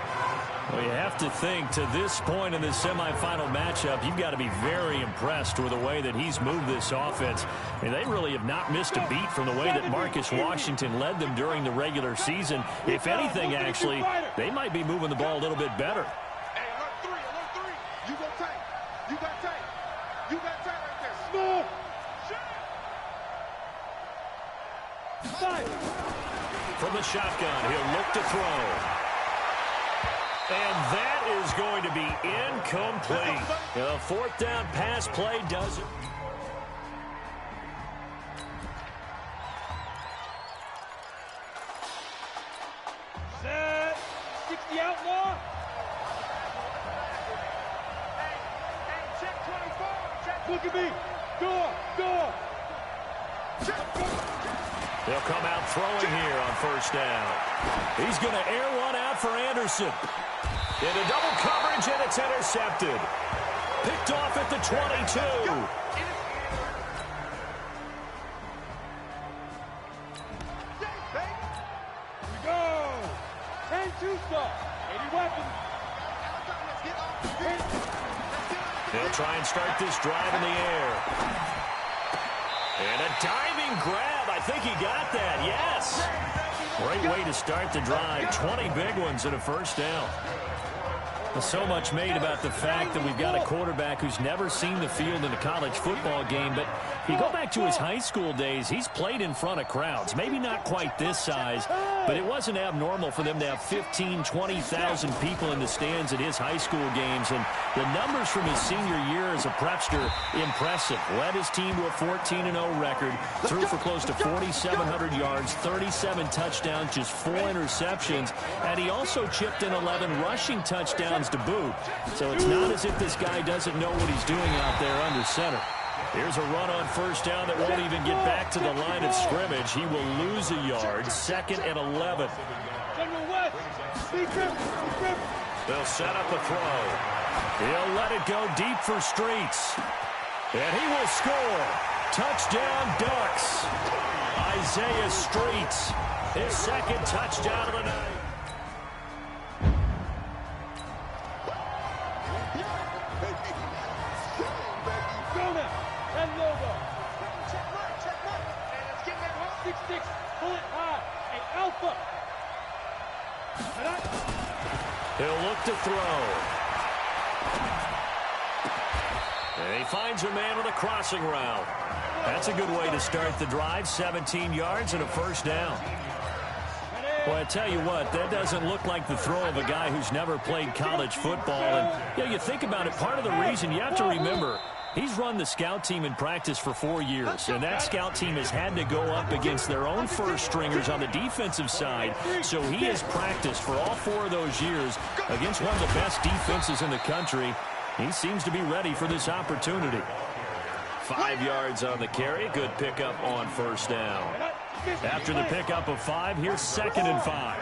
Well, you have to think, to this point in the semifinal matchup, you've got to be very impressed with the way that he's moved this offense. I mean, they really have not missed a beat from the way that Marcus Washington led them during the regular season. If anything, actually, they might be moving the ball a little bit better. From the shotgun, he'll look to throw. And that is going to be incomplete. The 4th down pass play does it. Set. 60 outlaw. Check 24. Check. Look at me. Door. They'll come out throwing here on 1st down. He's going to air one out for Anderson. Into double coverage, and it's intercepted. Picked off at the 22. Here we go. 10-2 stop. 80 weapons. They'll try and start this drive in the air. And a diving grab. I think he got that. Yes. Great way to start the drive. 20 big ones and a 1st down. So much made about the fact that we've got a quarterback who's never seen the field in a college football game. But if you go back to his high school days, he's played in front of crowds. Maybe not quite this size, but it wasn't abnormal for them to have 15,000, 20,000 people in the stands at his high school games. And the numbers from his senior year as a prepster, impressive. Led his team to a 14-0 record, threw for close to 4,700 yards, 37 touchdowns, just 4 interceptions, and he also chipped in 11 rushing touchdowns to boot. So it's not as if this guy doesn't know what he's doing out there under center. Here's a run on 1st down that won't even get back to the line of scrimmage. He will lose a yard. 2nd and 11. They'll set up a throw. He'll let it go deep for Streets. And he will score. Touchdown, Ducks. Isaiah Streets, his 2nd touchdown of the night. He'll look to throw. And he finds a man with a crossing route. That's a good way to start the drive. 17 yards and a 1st down. Well, I tell you what, that doesn't look like the throw of a guy who's never played college football. And you think about it, part of the reason you have to remember, he's run the scout team in practice for 4 years, and that scout team has had to go up against their own first stringers on the defensive side, so he has practiced for all 4 of those years against one of the best defenses in the country. He seems to be ready for this opportunity. 5 yards on the carry. Good pickup on 1st down. After the pickup of 5, here's 2nd and 5.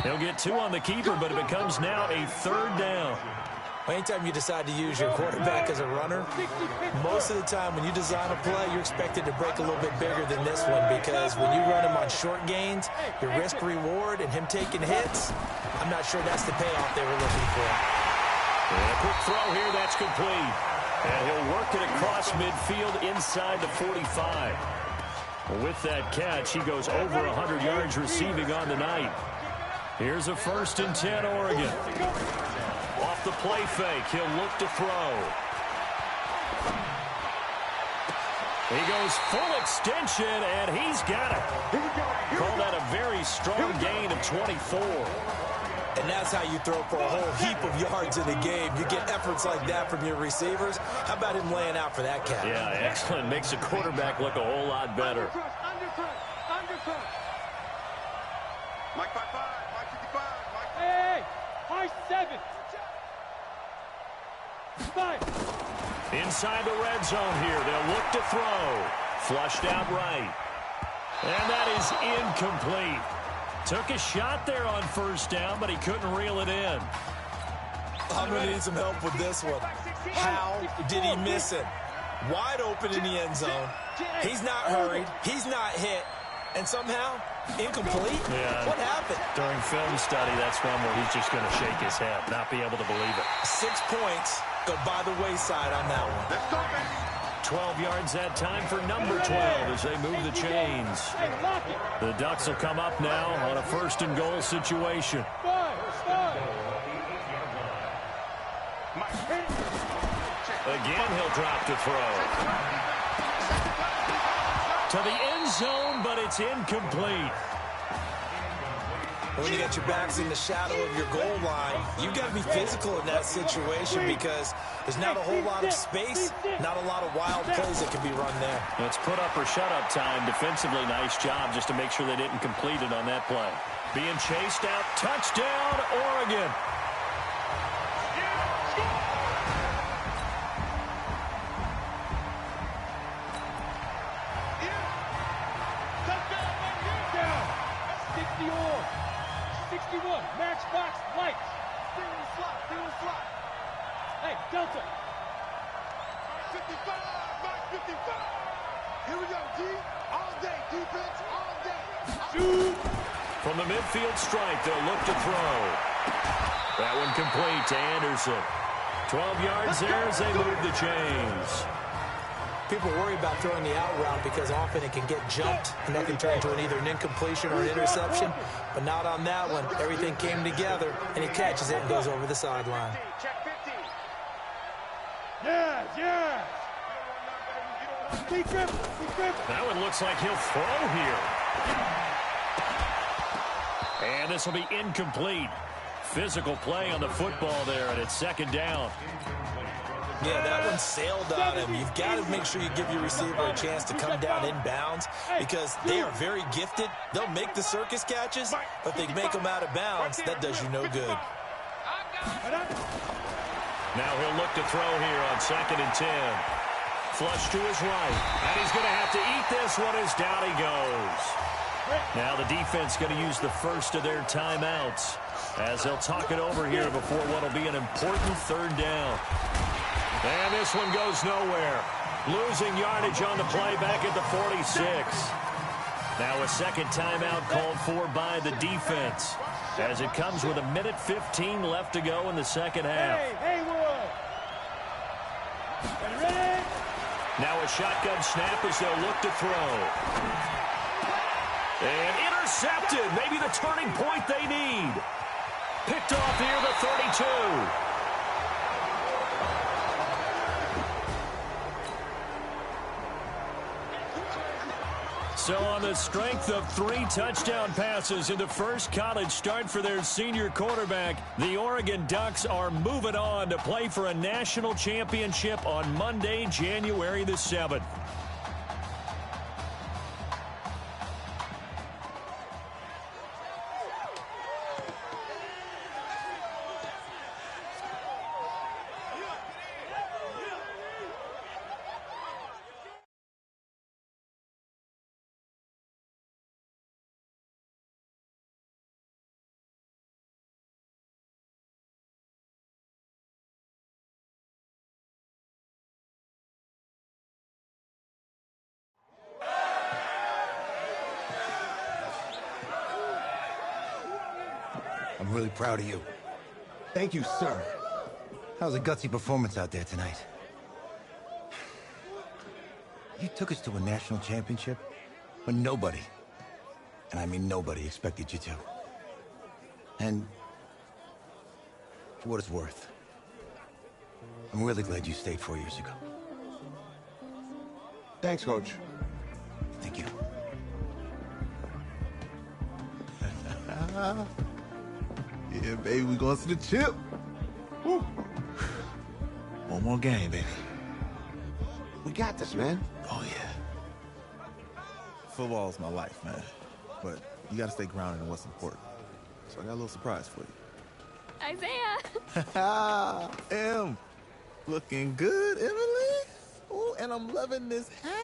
He'll get 2 on the keeper, but it becomes now a 3rd down. Anytime you decide to use your quarterback as a runner, most of the time when you design a play, you're expected to break a little bit bigger than this one, because when you run him on short gains, your risk-reward and him taking hits, I'm not sure that's the payoff they were looking for. And a quick throw here, that's complete. And he'll work it across midfield inside the 45. With that catch, he goes over 100 yards receiving on the night. Here's a 1st and 10, Oregon. Off the play fake, he'll look to throw. He goes full extension, and he's got it. Call that a very strong gain of 24. And that's how you throw for a whole heap of yards in a game. You get efforts like that from your receivers. How about him laying out for that catch? Yeah, excellent. Makes the quarterback look a whole lot better. Undercut. Mike 5-5, Mike 55, Mike. Hey, high 7. 5. Inside the red zone here. They'll look to throw. Flushed out right. And that is incomplete. Took a shot there on 1st down, but he couldn't reel it in. I'm going to need some help with this one. How did he miss it? Wide open in the end zone. He's not hurried. He's not hit. And somehow, incomplete? Yeah. What happened? During film study, that's one where he's just going to shake his head, not be able to believe it. 6 points go by the wayside on that one. Let's go, baby. 12 yards that time for number 12 as they move the chains. The Ducks will come up now on a 1st and goal situation. Again, he'll drop to throw. To the end zone, but it's incomplete. When you got your backs in the shadow of your goal line, you've got to be physical in that situation because there's not a whole lot of space, not a lot of wild plays that can be run there. It's put up or shut up time. Defensively, nice job just to make sure they didn't complete it on that play. Being chased out, touchdown, Oregon. Matchbox lights. Stay in the slot. Hey, Delta. 55, Mark 55. Here we go, D. All day, defense, all day. Shoot. From the midfield strike, they'll look to throw. That one complete to Anderson. 12 yards there as they move the chains. People worry about throwing the out route because often it can get jumped, and that can turn into either an incompletion or an interception, but not on that one. Everything came together, and he catches it and goes over the sideline. Yeah. That one looks like he'll throw here. And this will be incomplete. Physical play on the football there, and it's 2nd down. Yeah, that one sailed on him. You've got to make sure you give your receiver a chance to come down inbounds because they are very gifted. They'll make the circus catches, but they make them out of bounds. That does you no good. Now he'll look to throw here on 2nd and 10. Flush to his right. And he's going to have to eat this one as down he goes. Now the defense going to use the first of their timeouts as they'll talk it over here before what will be an important 3rd down. And this one goes nowhere. Losing yardage on the play back at the 46. Now a 2nd timeout called for by the defense as it comes with 1:15 left to go in the 2nd half. Now a shotgun snap as they'll look to throw. And intercepted. Maybe the turning point they need. Picked off near the 32. So on the strength of 3 touchdown passes in the first college start for their senior quarterback, the Oregon Ducks are moving on to play for a national championship on Monday, January the 7th. I'm really proud of you. Thank you, sir. How's a gutsy performance out there tonight? You took us to a national championship when nobody, and I mean nobody, expected you to. And for what it's worth, I'm really glad you stayed 4 years ago. Thanks, Coach. Thank you. Yeah, baby, we going to the chip. Woo. One more game, baby. We got this, man. Oh, yeah. Football's my life, man. But you got to stay grounded in what's important. So I got a little surprise for you. Isaiah! Em, looking good, Emily. Oh, and I'm loving this hat.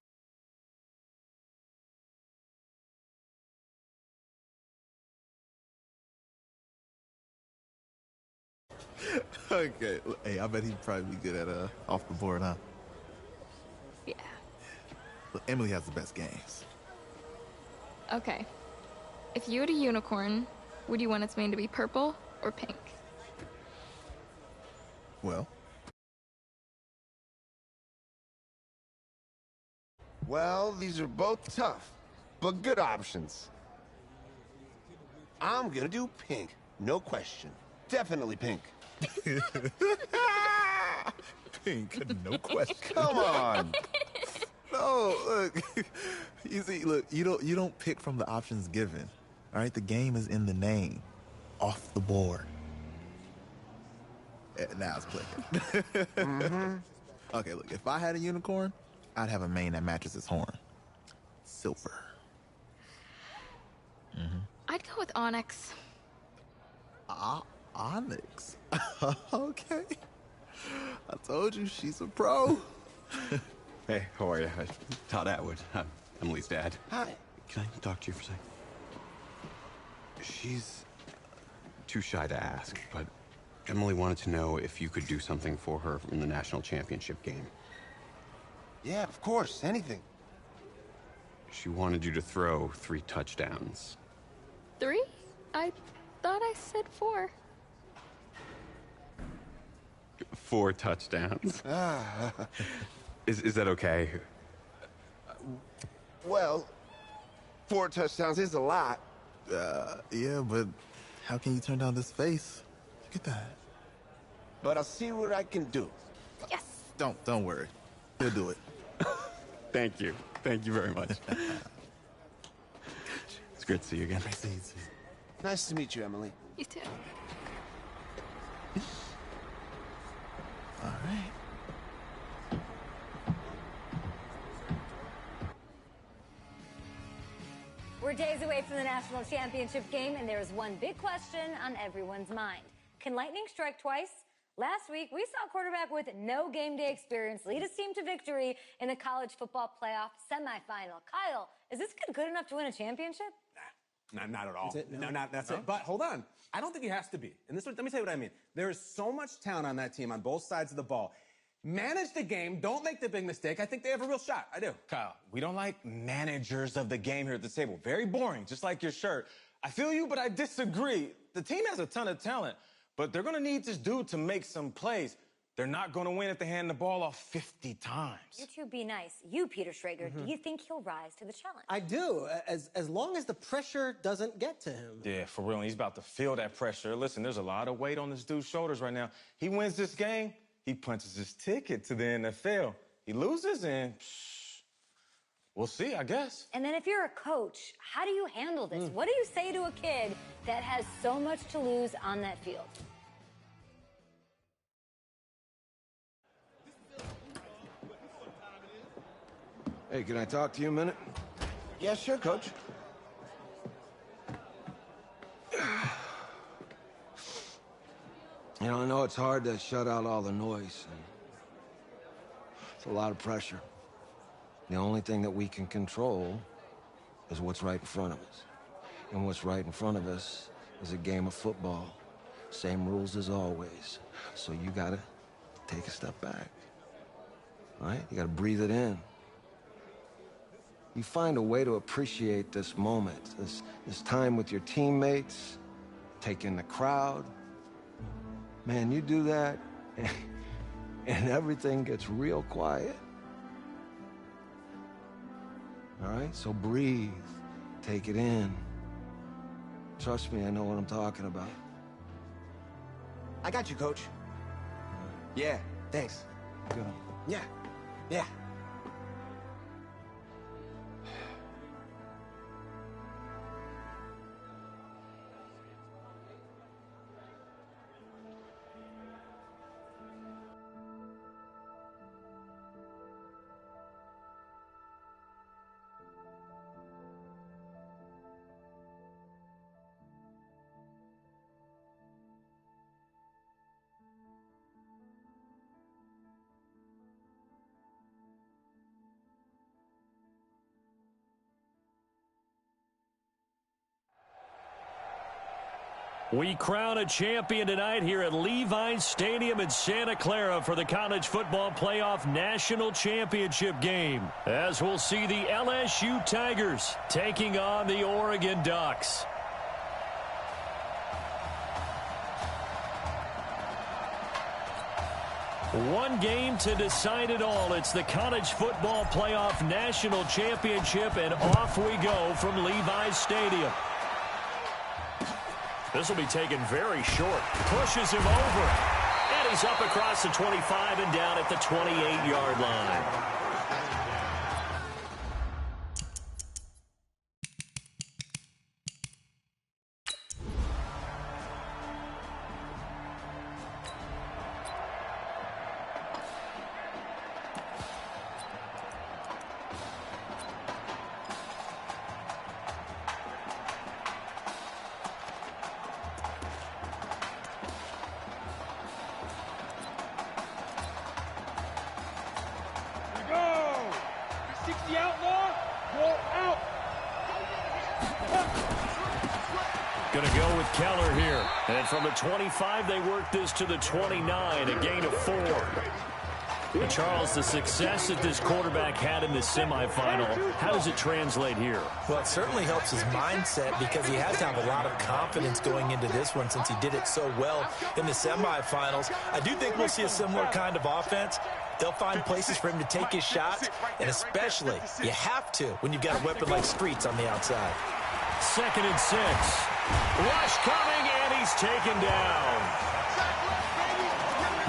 Okay. Hey, I bet he'd probably be good at off the board, huh? Yeah. Look, Emily has the best games. Okay. If you had a unicorn, would you want its mane to be purple or pink? Well, these are both tough, but good options. I'm gonna do pink. No question. Definitely pink. Pink, no question. Come on. No, look. You see, look, you don't pick from the options given. All right, the game is in the name. Off the board. Now it's clicking. Mm-hmm. Okay, look, if I had a unicorn, I'd have a mane that matches its horn. Silver. Mm-hmm. I'd go with onyx. Onyx. Okay. I told you, she's a pro. Hey, how are you? Todd Atwood. I'm Emily's dad. Hi. Can I talk to you for a second? She's too shy to ask, but Emily wanted to know if you could do something for her in the national championship game. Yeah, of course. Anything. She wanted you to throw 3 touchdowns. 3? I thought I said 4. 4 touchdowns. Is that okay? Well, 4 touchdowns is a lot. Yeah, but how can you turn down this face? Look at that. But I'll see what I can do. Yes. Don't worry. He'll do it. Thank you. Thank you very much. It's great to see you again. Nice to meet you, Emily. You too. All right. We're days away from the national championship game, and there is one big question on everyone's mind. Can lightning strike twice? Last week, we saw a quarterback with no game day experience lead his team to victory in the college football playoff semifinal. Kyle, is this kid good enough to win a championship? Not at all. That's it? No? That's it. But hold on. I don't think he has to be. And let me tell you what I mean. There is so much talent on that team on both sides of the ball. Manage the game. Don't make the big mistake. I think they have a real shot. I do. Kyle, we don't like managers of the game here at the table. Very boring, just like your shirt. I feel you, but I disagree. The team has a ton of talent, but they're going to need this dude to make some plays. They're not going to win if they hand the ball off 50 times. You two be nice. You, Peter Schrager, do you think he'll rise to the challenge? I do, as long as the pressure doesn't get to him. Yeah, for real. And he's about to feel that pressure. Listen, there's a lot of weight on this dude's shoulders right now. He wins this game, he punches his ticket to the NFL. He loses, and we'll see, I guess. And then if you're a coach, how do you handle this? What do you say to a kid that has so much to lose on that field? Hey, can I talk to you a minute? Yeah, sure, Coach. You know, I know it's hard to shut out all the noise. And it's a lot of pressure. The only thing that we can control is what's right in front of us. And what's right in front of us is a game of football. Same rules as always. So you gotta take a step back. All right? You gotta breathe it in. You find a way to appreciate this moment, this time with your teammates, take in the crowd. Man, you do that, and everything gets real quiet. All right, so breathe, take it in. Trust me, I know what I'm talking about. I got you, Coach. Yeah, thanks. Good. Yeah, yeah. We crown a champion tonight here at Levi's Stadium in Santa Clara for the College Football Playoff National Championship game, as we'll see the LSU Tigers taking on the Oregon Ducks. One game to decide it all. It's the College Football Playoff National Championship, and off we go from Levi's Stadium. This will be taken very short. Pushes him over. And he's up across the 25 and down at the 28-yard line. The outlaw, you're out. Going to go with Keller here. And from the 25, they work this to the 29, a gain of 4. And Charles, the success that this quarterback had in this semifinal, how does it translate here? Well, it certainly helps his mindset because he has to have a lot of confidence going into this one since he did it so well in the semifinals. I do think we'll see a similar kind of offense. They'll find places for him to take his shots, and especially, you have to when you've got a weapon like Streets on the outside. 2nd and 6. Rush coming, and he's taken down.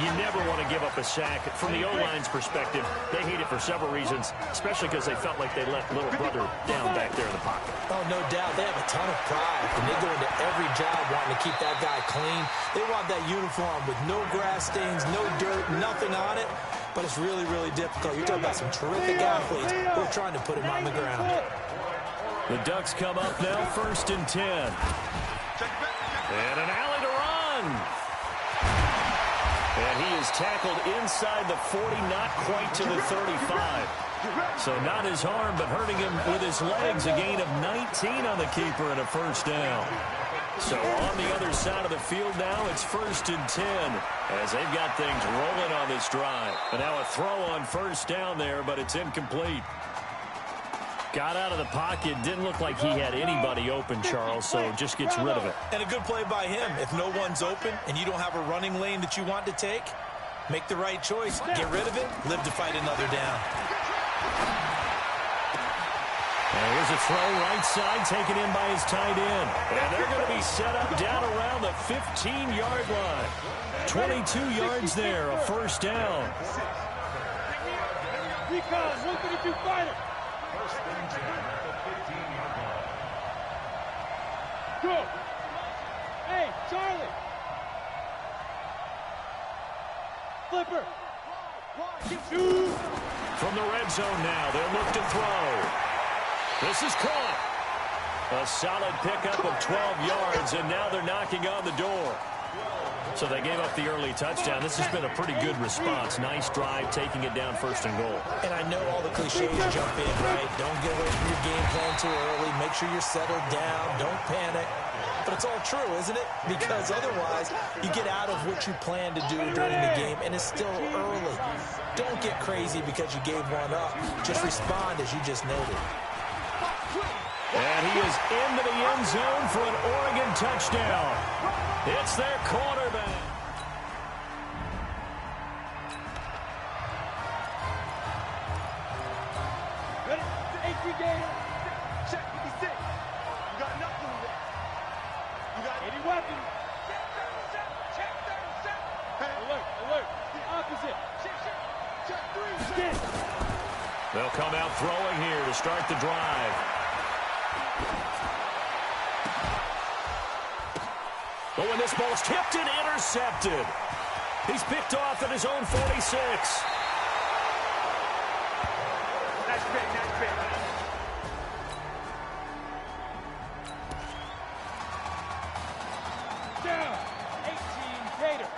You never want to give up a sack. From the O-line's perspective, they hate it for several reasons, especially because they felt like they let little brother down back there in the pocket. Oh, no doubt. They have a ton of pride, and they go into every job wanting to keep that guy clean. They want that uniform with no grass stains, no dirt, nothing on it. But it's really, really difficult. You're talking about some terrific athletes who are trying to put him on the ground. The Ducks come up now, 1st and 10. And an alley to run. And he is tackled inside the 40, not quite to the 35. So not his arm, but hurting him with his legs. A gain of 19 on the keeper and a 1st down. So on the other side of the field now, it's 1st and 10 as they've got things rolling on this drive. And now a throw on 1st down there, but it's incomplete. Got out of the pocket. Didn't look like he had anybody open, Charles, so just gets rid of it. And a good play by him. If no one's open and you don't have a running lane that you want to take, make the right choice. Get rid of it. Live to fight another down. And here's a throw right side taken in by his tight end. And they're going to be set up down around the 15-yard line. 22 yards there, a 1st down. Recon, 132 fighter. Go. Hey, Charlie. Flipper. From the red zone now, they'll look to throw. This is caught. A solid pickup of 12 yards, and now they're knocking on the door. So they gave up the early touchdown. This has been a pretty good response. Nice drive, taking it down 1st and goal. And I know all the cliches jump in, right? Don't get away from your game plan too early. Make sure you're settled down. Don't panic. But it's all true, isn't it? Because otherwise, you get out of what you plan to do during the game, and it's still early. Don't get crazy because you gave one up. Just respond as you just noted. And he is into the end zone for an Oregon touchdown. It's their quarterback. Ready? 18 Gator. Check 56. You got nothing with that. You got any weapon. Check 37. Hey, alert, alert. The opposite. Check 3. Check. They'll come out throwing here to start the drive. But when this ball's tipped and intercepted, he's picked off at his own 46. Nice pick, nice pick. Down. 18 Gator.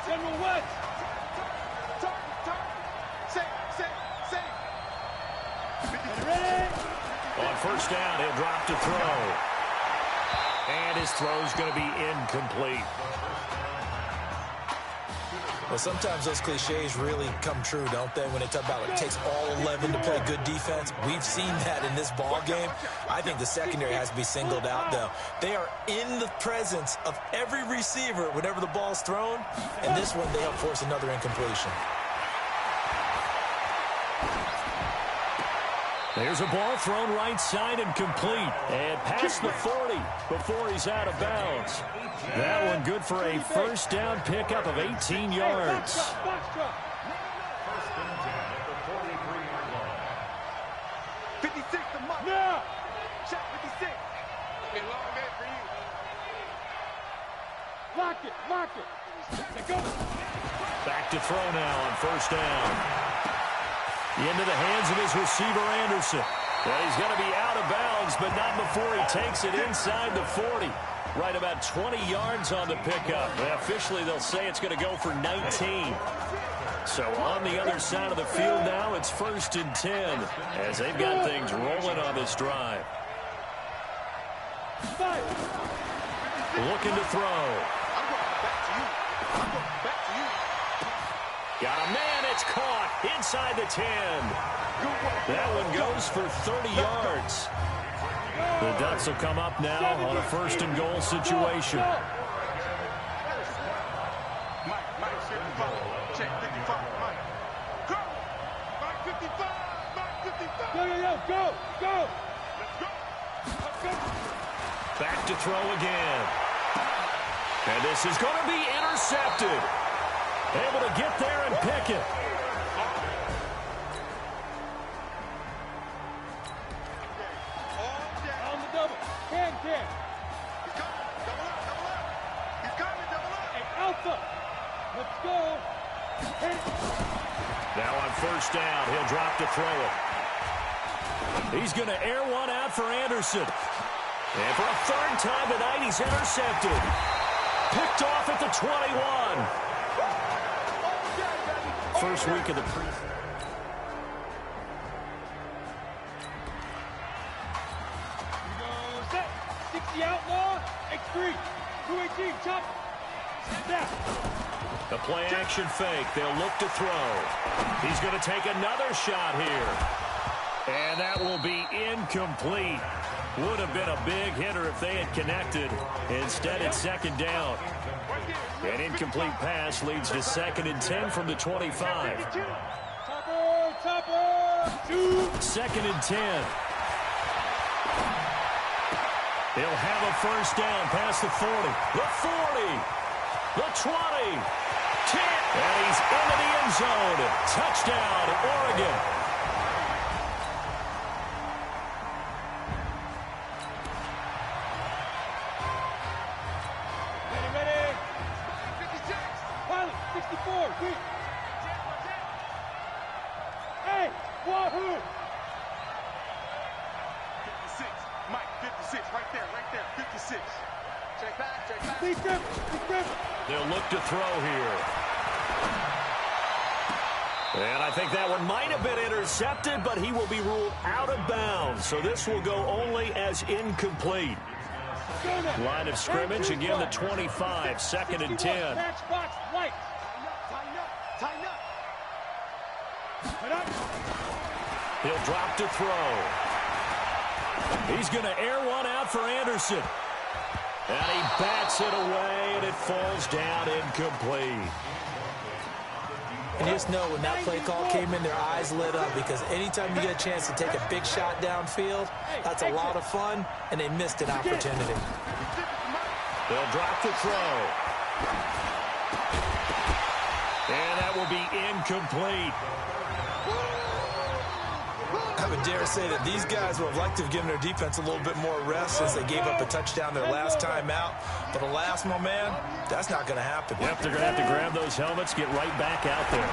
General West. On first down, he'll drop to throw. And his throw's going to be incomplete. Well, sometimes those cliches really come true, don't they? When they talk about it takes all 11 to play good defense. We've seen that in this ball game. I think the secondary has to be singled out, though. They are in the presence of every receiver whenever the ball's thrown. And this one, they help force another incompletion. There's a ball thrown right side and complete. And past the 40 before he's out of bounds. That one good for a first down pickup of 18 yards. First and 10 at the 43-yard line. 56 to Mike. Now. Check 56. Okay, long day for you. Lock it, lock it. Let's go. Back to throw now on first down. Into the hands of his receiver, Anderson. Well, he's going to be out of bounds, but not before he takes it inside the 40. Right about 20 yards on the pickup. Well, officially, they'll say it's going to go for 19. So on the other side of the field now, it's first and 10 as they've got things rolling on this drive. Looking to throw. Got a man, it's caught inside the 10. That one goes for 30 yards. The Ducks will come up now on a first and goal situation. Mike 55. Check 55. Mike. Go. Mike 55. Mike 55. Go. Let's go. Back to throw again. And this is going to be intercepted. Able to get there and pick it. On the double. Can. He's coming. Double up. He's coming. Double up. Hey, Alpha. Let's go. Hit it. Now on first down, he'll drop to throw it. He's going to air one out for Anderson. And for a third time tonight, he's intercepted. Picked off at the 21. First week of the preseason. 60 outlaw. X3. 218. Chop. Snap. A play action fake. They'll look to throw. He's going to take another shot here. And that will be incomplete. Would have been a big hitter if they had connected. Instead, it's second down. An incomplete pass leads to second and 10 from the 25. Second and 10. They'll have a first down past the 40. The 40. The 20. 10. And he's into the end zone. Touchdown, Oregon. Ready. 56. Pilot, 64. Wait. Hey, Wahoo. 56. Mike, 56. Right there. 56. Check back. Big grip. They'll look to throw here. And I think that one might have been intercepted, but he will be ruled out of bounds. So this will go only as incomplete. Line of scrimmage, again the 25, second and 10. Matchbox light. Tighten up. He'll drop to throw. He's going to air one out for Anderson. And he bats it away, and it falls down incomplete. And you just know when that play call came in, their eyes lit up, because anytime you get a chance to take a big shot downfield, that's a lot of fun, and they missed an opportunity. They'll drop the throw. And that will be incomplete. I would dare say that these guys would have liked to have given their defense a little bit more rest since they gave up a touchdown their last time out. But alas, my man, that's not going to happen. Yep, they're going to have to grab those helmets, get right back out there.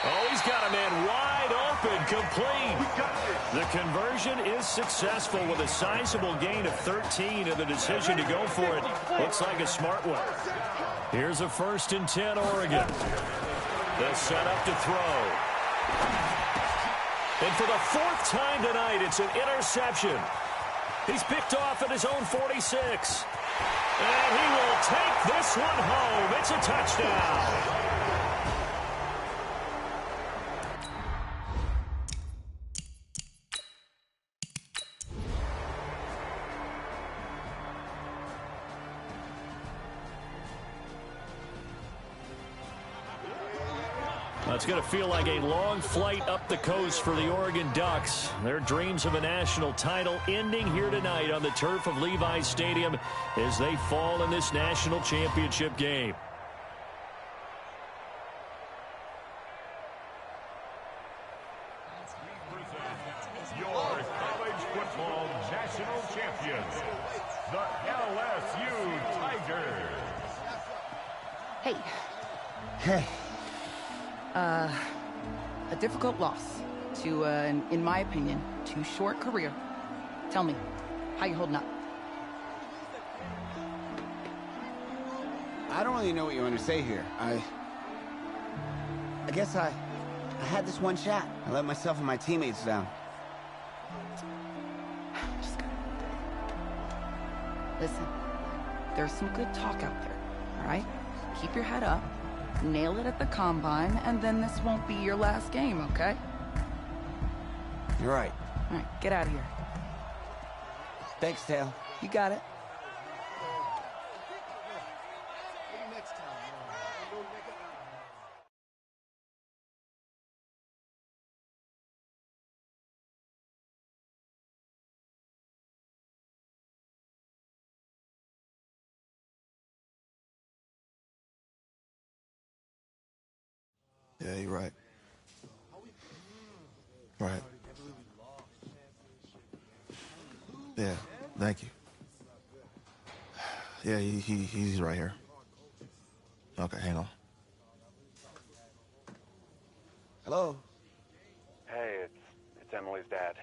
Oh, he's got a man wide open, complete. The conversion is successful with a sizable gain of 13, and the decision to go for it looks like a smart one. Here's a 1st and 10, Oregon. They'll set up to throw. And for the 4th time tonight, it's an interception. He's picked off at his own 46. And he will take this one home. It's a touchdown. It's going to feel like a long flight up the coast for the Oregon Ducks. Their dreams of a national title ending here tonight on the turf of Levi's Stadium as they fall in this national championship game. Your college football national champions, the LSU Tigers. Hey. Hey. A difficult loss to, in my opinion, too short career. Tell me, how you holding up? I don't really know what you want to say here. I guess I had this one shot. I let myself and my teammates down. Listen, there's some good talk out there, all right? Keep your head up, nail it at the combine, and then this won't be your last game, okay? You're right. All right, get out of here. Thanks, Tail. You got it. Yeah, you're right. Right. Yeah, thank you. Yeah, he's right here. Okay, hang on. Hello? Hey, it's Emily's dad.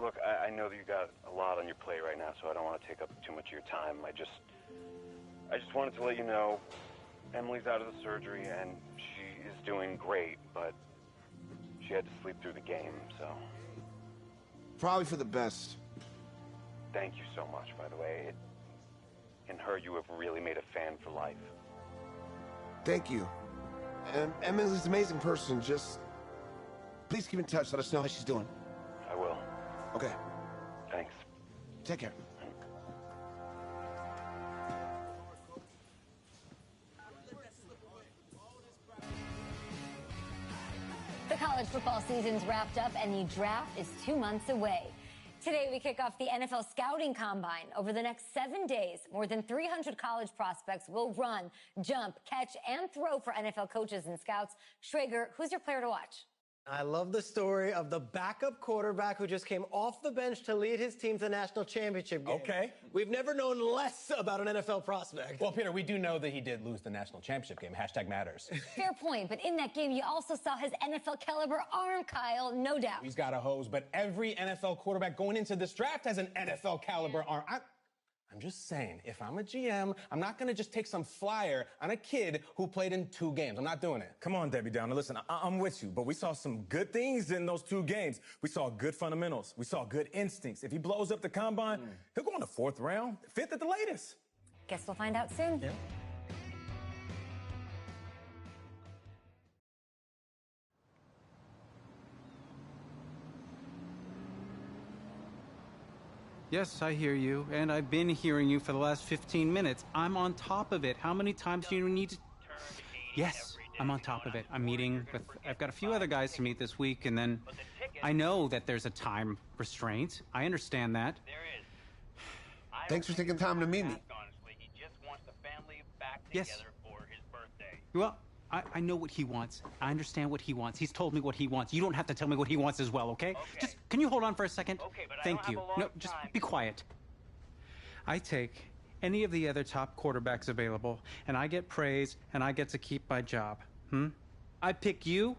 Look, I know that you got a lot on your plate right now, so I don't want to take up too much of your time. I just wanted to let you know Emily's out of the surgery, and she is doing great, but she had to sleep through the game, so... Probably for the best. Thank you so much, by the way. In her, you have really made a fan for life. Thank you. And Emily's an amazing person. Just please keep in touch. Let us know how she's doing. I will. Okay. Thanks. Take care. The college football season's wrapped up and the draft is 2 months away. Today, we kick off the NFL Scouting Combine. Over the next 7 days, more than 300 college prospects will run, jump, catch, and throw for NFL coaches and scouts. Schrager, who's your player to watch? I love the story of the backup quarterback who just came off the bench to lead his team to the national championship game. Okay. We've never known less about an NFL prospect. Well, Peter, we do know that he did lose the national championship game. Hashtag matters. Fair point, but in that game, you also saw his NFL caliber arm, Kyle, no doubt. He's got a hose, but every NFL quarterback going into this draft has an NFL caliber arm. I'm just saying, if I'm a GM, I'm not going to just take some flyer on a kid who played in 2 games. I'm not doing it. Come on, Debbie Downer. Listen, I'm with you, but we saw some good things in those 2 games. We saw good fundamentals. We saw good instincts. If he blows up the combine, he'll go in the 4th round, 5th at the latest. Guess we'll find out soon. Yeah. Yes, I hear you, and I've been hearing you for the last 15 minutes. I'm on top of it. How many times do you need to... Yes, I'm on top of it. I'm meeting with... I've got a few other guys to meet this week, and then I know that there's a time restraint. I understand that. Thanks for taking time to meet me. Yes. Well, I know what he wants. I understand what he wants. He's told me what he wants. You don't have to tell me what he wants as well, okay? Just, can you hold on for a second? Okay, but Thank you. No, just be quiet. I take any of the other top quarterbacks available, and I get praise, and I get to keep my job. I pick you,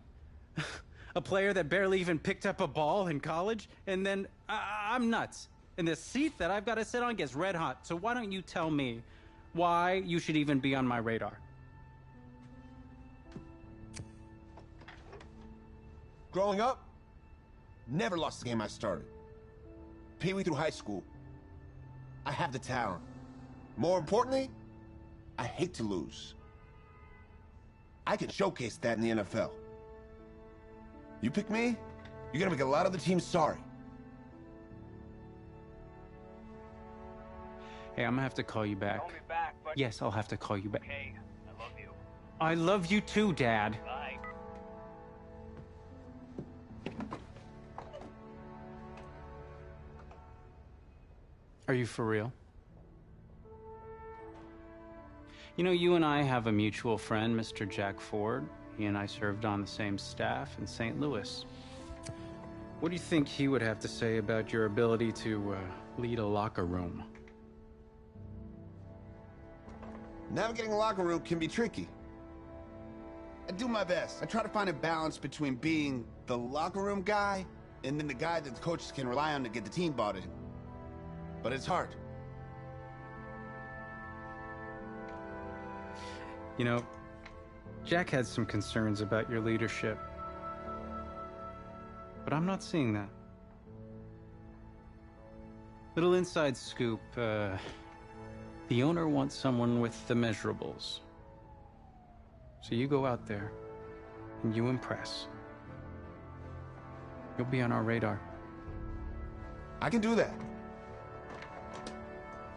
a player that barely even picked up a ball in college, and then I'm nuts. And the seat that I've got to sit on gets red hot. So why don't you tell me why you should even be on my radar? Growing up, never lost the game I started. Pee Wee through high school. I have the talent. More importantly, I hate to lose. I can showcase that in the NFL. You pick me, you're gonna make a lot of the team sorry. Hey, I'm gonna have to call you back. Call me back, but... Yes, I'll have to call you back. Okay, I love you. I love you too, Dad. Bye. Are you for real? You know, you and I have a mutual friend, Mr. Jack Ford. He and I served on the same staff in St. Louis. What do you think he would have to say about your ability to lead a locker room? Navigating a locker room can be tricky. I do my best. I try to find a balance between being the locker room guy and then the guy that the coaches can rely on to get the team bought in. But it's hard. You know, Jack had some concerns about your leadership. But I'm not seeing that. Little inside scoop, the owner wants someone with the measurables. So you go out there, and you impress. You'll be on our radar. I can do that.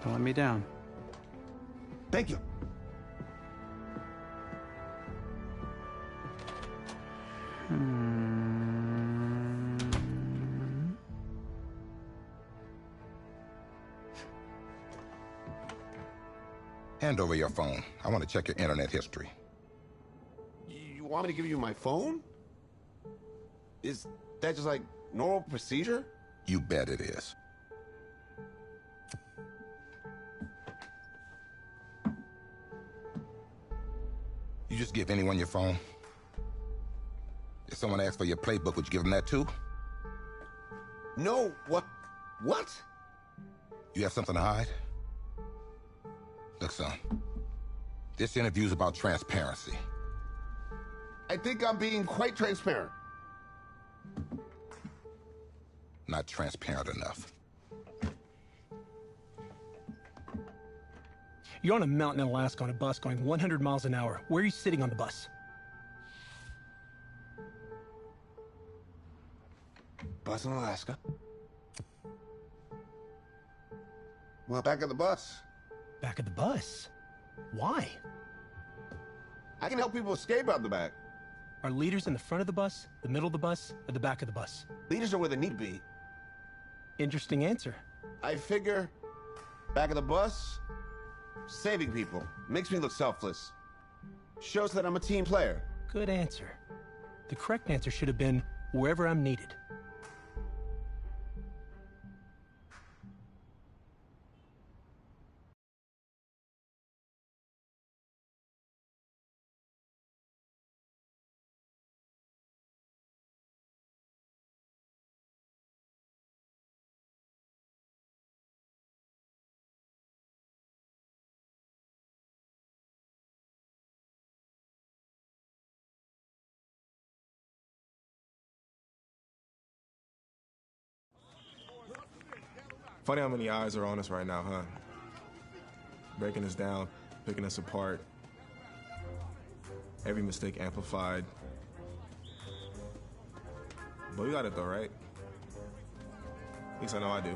Don't let me down. Thank you. Hand over your phone. I want to check your internet history. You want me to give you my phone? Is that just like normal procedure? You bet it is. You just give anyone your phone? If someone asks for your playbook, would you give them that too? No, what? What? You have something to hide? Look, son, this interview's about transparency. I think I'm being quite transparent. Not transparent enough. You're on a mountain in Alaska on a bus going 100 miles an hour. Where are you sitting on the bus? Bus in Alaska. Well, back of the bus. Back of the bus? Why? I can help people escape out the back. Are leaders in the front of the bus, the middle of the bus, or the back of the bus? Leaders are where they need to be. Interesting answer. I figure back of the bus, saving people. Makes me look selfless. Shows that I'm a team player. Good answer. The correct answer should have been wherever I'm needed. Funny how many eyes are on us right now, huh? Breaking us down, picking us apart. Every mistake amplified. But we got it though, right? At least I know I do.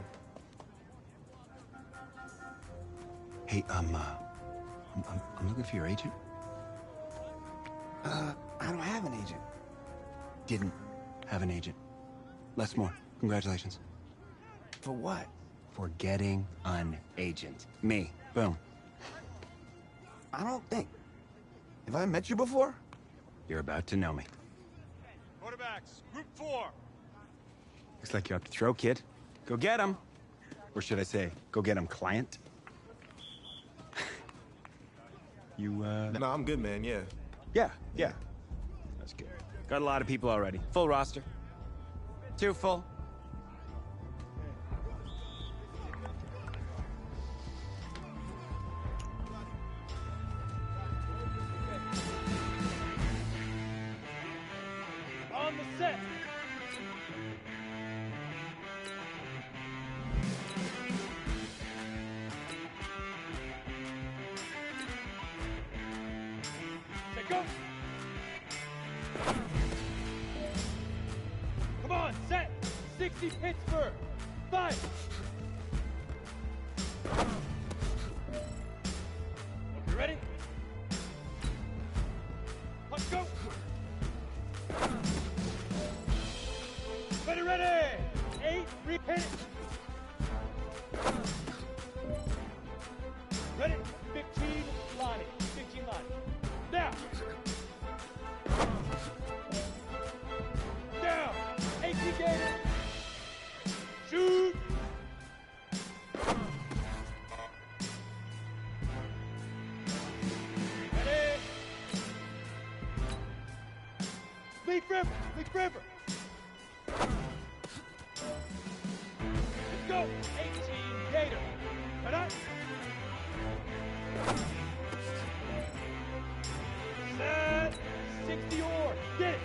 Hey, I'm looking for your agent. I don't have an agent. Didn't have an agent. Les Moore, congratulations. For what? For getting an agent. Me. Boom. I don't think. Have I met you before? You're about to know me. Quarterbacks, group 4. Looks like you're up to throw, kid. Go get him. Or should I say, go get him, client? You, No, I'm good, man, yeah. Yeah. That's good. Got a lot of people already. Full roster. 2 full. On the set. Set, go. Come on, set. 60 Pittsburgh. 5. Okay, ready? Let's go. Ready. 8, hit it. Ready, 15, Lonnie. 15, Lonnie. Now. Down. 18 Gator. Shoot. Ready. Leaf River. Let's go. 18 Gator. Right on. Set. 60 Orr. Get it.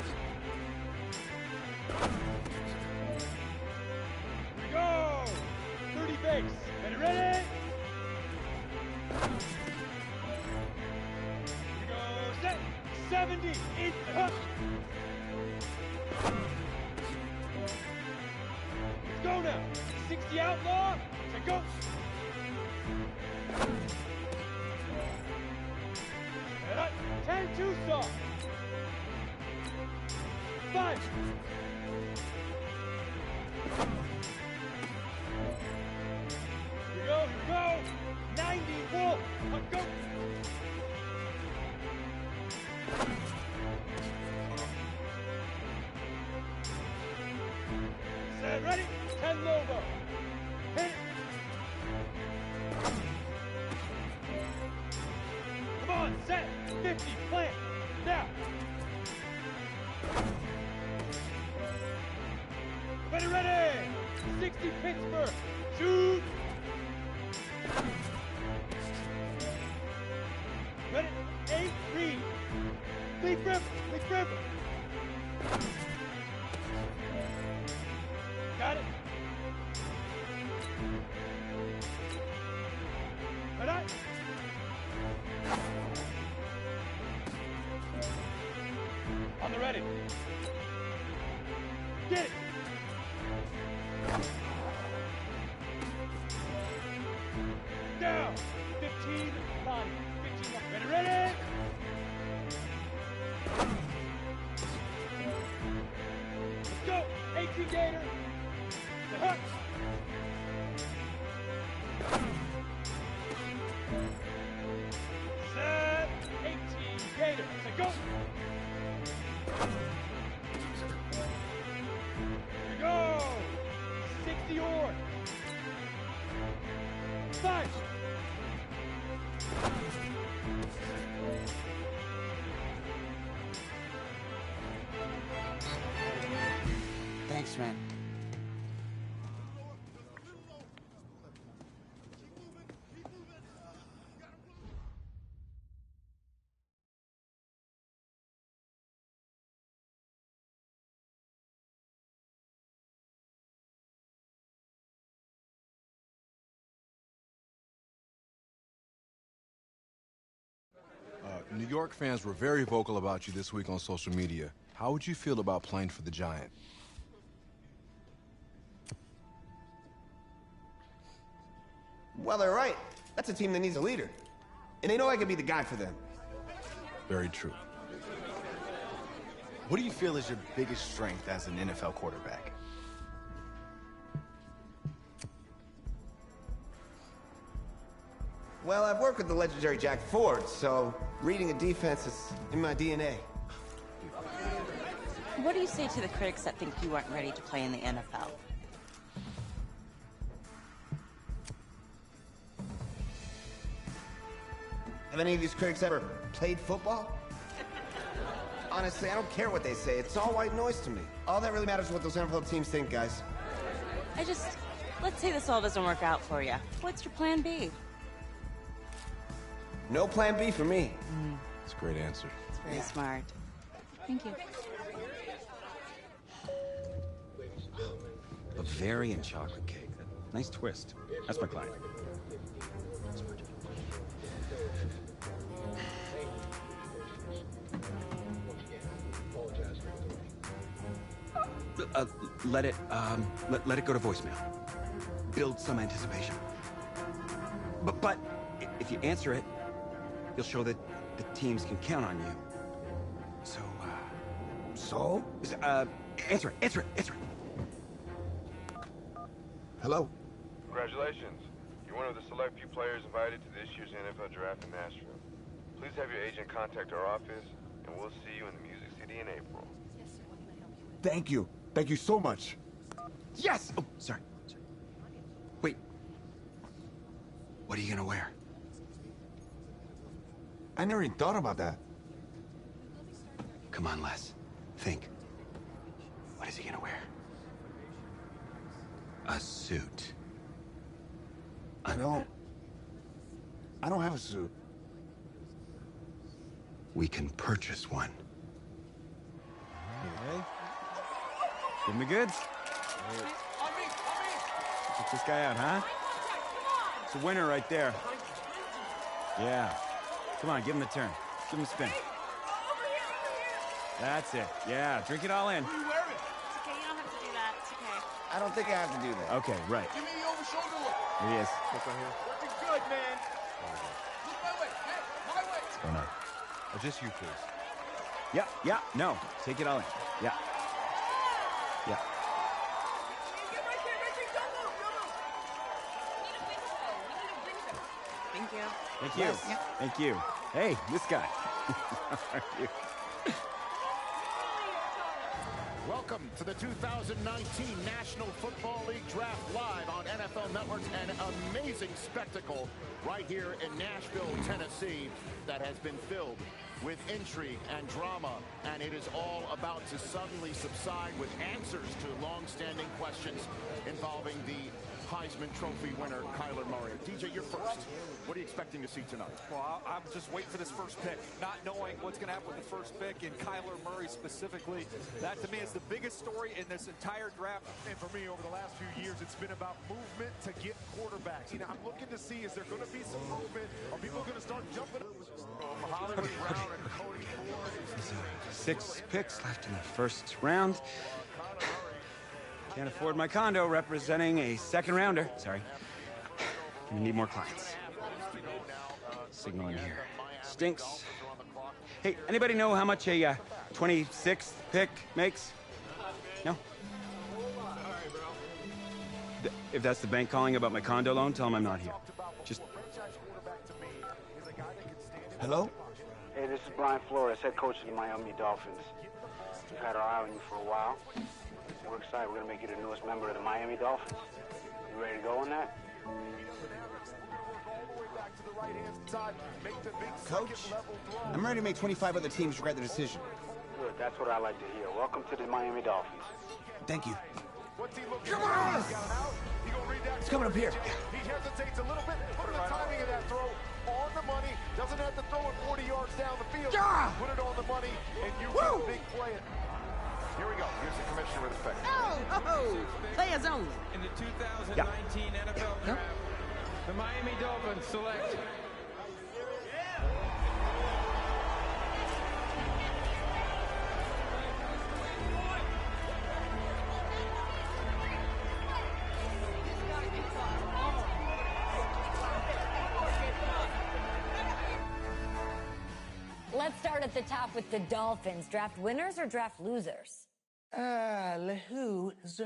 Here we go. 30 base. Ready? Here we go. Set. 70. In the hook. Let's go now. 60 outlaw. Set, go. Head up. 10 Tucson. 5. Here we go. 90 Wolf. Let's go. Set, ready? 10 Lobo. Hit it. Come on, set. 50, plant. Now. Ready. 60 Pittsburgh. Shoot. Ready. 8, Reed. Leaf River. Got it. Ready? On the ready. Get it. Down. 15 body. 15 body. Ready? Let's go. 18 Gator. The hook. Set. 18 Gator. Set, go. Here we go. 60 Orr. 5. Thanks, man. New York fans were very vocal about you this week on social media. How would you feel about playing for the Giant? Well, they're right. That's a team that needs a leader. And they know I can be the guy for them. Very true. What do you feel is your biggest strength as an NFL quarterback? Well, I've worked with the legendary Jack Ford, so reading a defense is in my DNA. What do you say to the critics that think you aren't ready to play in the NFL? Have any of these critics ever played football? Honestly, I don't care what they say. It's all white noise to me. All that really matters is what those NFL teams think, guys. Let's say this all doesn't work out for you. What's your plan B? No plan B for me. That's a great answer. It's very smart. Thank you. Bavarian chocolate cake. Nice twist. That's my client. Let it go to voicemail. Build some anticipation. But if you answer it, you'll show that the teams can count on you. So, answer it. Hello? Congratulations. You're one of the select few players invited to this year's NFL Draft in Nashville. Please have your agent contact our office, and we'll see you in the Music City in April. Thank you. Thank you so much. Yes! Oh, sorry. Wait. What are you gonna wear? I never even thought about that. Come on, Les. Think. What is he gonna wear? A suit. I don't have a suit. We can purchase one. Okay. Give him the goods. Check this guy out, huh? It's a winner right there. Yeah. Come on, give him the turn. Give him a spin. That's it. Yeah, drink it all in. It's okay, you don't have to do that. It's okay. I don't think I have to do that. Okay, right. Give me the over shoulder look. Here he is. Working good, man. Look my way. Hey, my way. What's going on? Just you, please. Yeah, no. Take it all in. Yeah. Thank you. Thank you. Yes. Yeah. Thank you. Hey, this guy. How are you? Welcome to the 2019 National Football League Draft live on NFL Network. An amazing spectacle right here in Nashville, Tennessee, that has been filled with intrigue and drama, and it is all about to suddenly subside with answers to long-standing questions involving the Heisman Trophy winner, Kyler Murray. DJ, you're first. What are you expecting to see tonight? Well, I'm just waiting for this first pick, not knowing what's going to happen with the first pick, and Kyler Murray specifically. That, to me, is the biggest story in this entire draft. And for me, over the last few years, it's been about movement to get quarterbacks. You know, I'm looking to see, is there going to be some movement? Are people going to start jumping up? Hollywood Brown and Cody Ford. 6 picks left in the first round. Can't afford my condo representing a second rounder. Sorry. We need more clients. Signaling here. Stinks. Hey, anybody know how much a 26th pick makes? No? If that's the bank calling about my condo loan, tell them I'm not here. Just... Hello? Hey, this is Brian Flores, head coach of the Miami Dolphins. We've had our eye on you for a while. We're excited. We're going to make you the newest member of the Miami Dolphins. You ready to go on that? Coach, I'm ready to make 25 other teams regret the decision. Good. That's what I like to hear. Welcome to the Miami Dolphins. Thank you. Come on! It's coming up here. He hesitates a little bit. Look at the timing of that throw. On the money. Doesn't have to throw it 40 yards down the field. Put it on the money, and you get a big play. Here we go. Here's the commissioner with the pick. Players only. In the 2019 NFL Draft, the Miami Dolphins select Let's start at the top with the Dolphins. Draft winners or draft losers? Losers.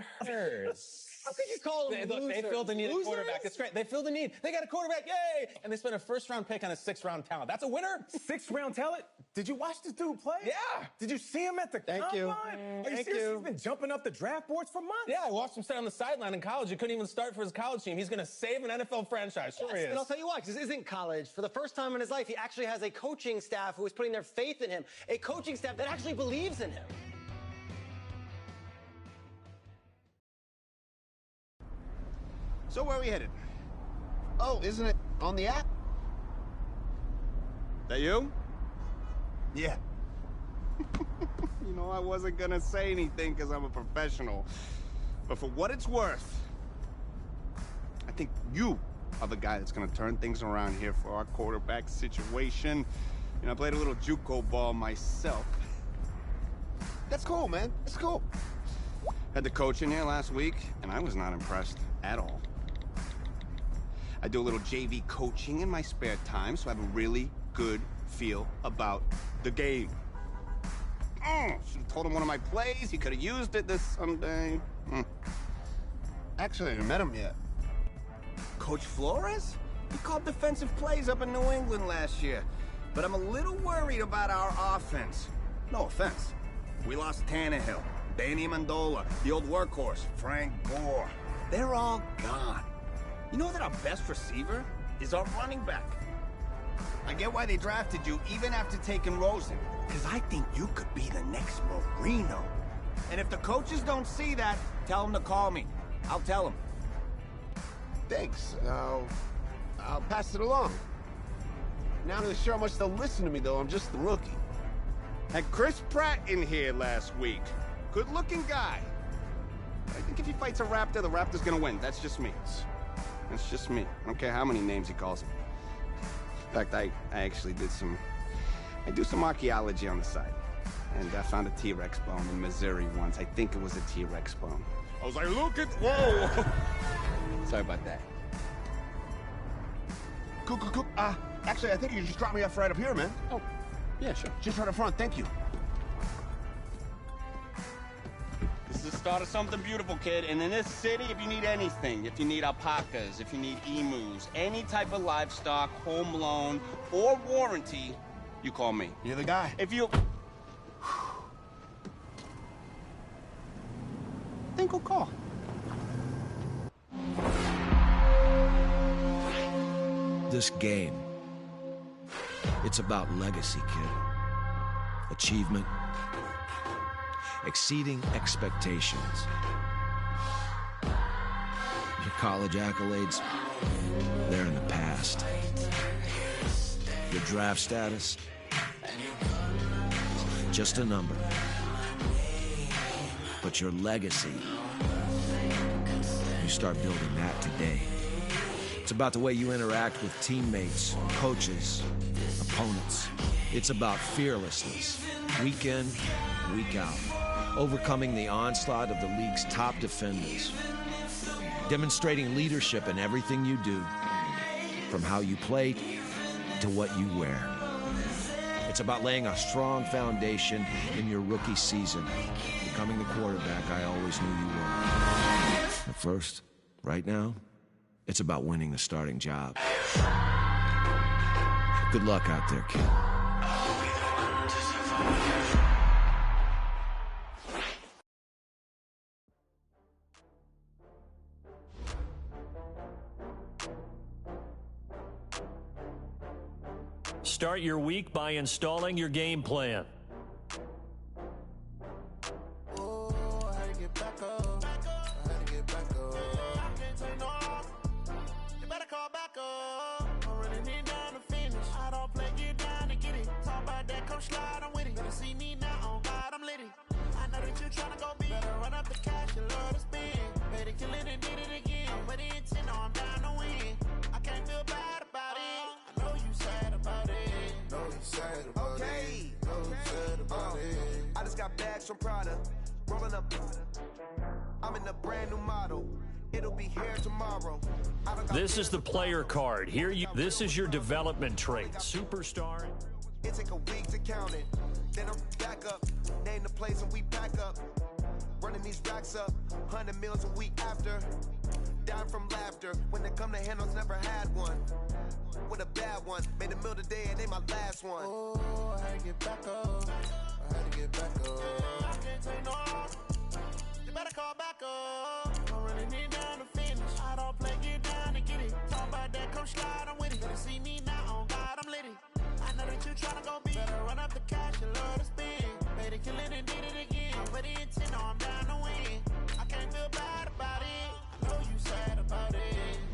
How could you call them losers? They filled the need of quarterback. It's great. They filled the need. They got a quarterback. Yay! And they spent a first-round pick on a sixth-round talent. That's a winner. Sixth-round talent? Did you watch this dude play? Yeah. Did you see him at the combine? Thank you. Are you serious? He's been jumping up the draft boards for months. Yeah, I watched him sit on the sideline in college. He couldn't even start for his college team. He's going to save an NFL franchise. Sure he is. And I'll tell you why, because this isn't college. For the first time in his life, he actually has a coaching staff who is putting their faith in him. A coaching staff that actually believes in him. So where are we headed? Oh, isn't it on the app? That you? Yeah. You know, I wasn't gonna say anything because I'm a professional. But for what it's worth, I think you are the guy that's gonna turn things around here for our quarterback situation. You know, I played a little JUCO ball myself. That's cool, man. That's cool. Had the coach in here last week, and I was not impressed at all. I do a little JV coaching in my spare time, so I have a really good feel about the game. Should have told him one of my plays. He could have used it this Sunday. Actually, I haven't met him yet. Coach Flores? He called defensive plays up in New England last year. But I'm a little worried about our offense. No offense. We lost Tannehill, Danny Amendola, the old workhorse, Frank Gore. They're all gone. You know that our best receiver is our running back. I get why they drafted you even after taking Rosen, because I think you could be the next Marino. And if the coaches don't see that, tell them to call me. I'll tell them. Thanks. I'll pass it along. Not really sure how much they'll listen to me, though. I'm just the rookie. Had Chris Pratt in here last week. Good-looking guy. But I think if he fights a Raptor, the Raptor's gonna win. That's just me. That's just me. I don't care how many names he calls him. In fact, I actually did I do some archaeology on the side. And I found a T-Rex bone in Missouri once. I think it was a T-Rex bone. I was like, look at, whoa! Sorry about that. Cool. Actually, I think you just dropped me off right up here, man. Oh, yeah, sure. Just right up front, thank you. This is the start of something beautiful, kid. And in this city, if you need anything, if you need alpacas, if you need emus, any type of livestock, home loan, or warranty, you call me. You're the guy. If you... then go call. This game, it's about legacy, kid. Achievement. Exceeding expectations. Your college accolades, they're in the past. Your draft status, just a number. But your legacy, you start building that today. It's about the way you interact with teammates, coaches, opponents. It's about fearlessness, week in, week out. Overcoming the onslaught of the league's top defenders. Demonstrating leadership in everything you do, from how you play to what you wear. It's about laying a strong foundation in your rookie season, becoming the quarterback I always knew you were. But first, right now, it's about winning the starting job. Good luck out there, kid. Start your week by installing your game plan. I just got bags from Prada, rolling up. I'm in a brand new model. It'll be here tomorrow. This is the player card. This is your development trait. Superstar. It take a week to count it. Then I'm back up, name the place and we pack up. Running these racks up, 100 meals a week after. Down from laughter, when they come to handles, never had one. With a bad one, made a meal today and they my last one. Oh, I had to get back up, I had to get back up. I can't take no, you better call back up. I'm running it down to finish, I don't play, get down to get it. Talk about that, come slide, I'm with it. Better see me now, on God, I'm litty. I know that you tryna go big, better run up the cash, you love to spend. Made a killing and did it again, but the intent, no, I'm down to win. I can't feel bad about it, I know you sad about it.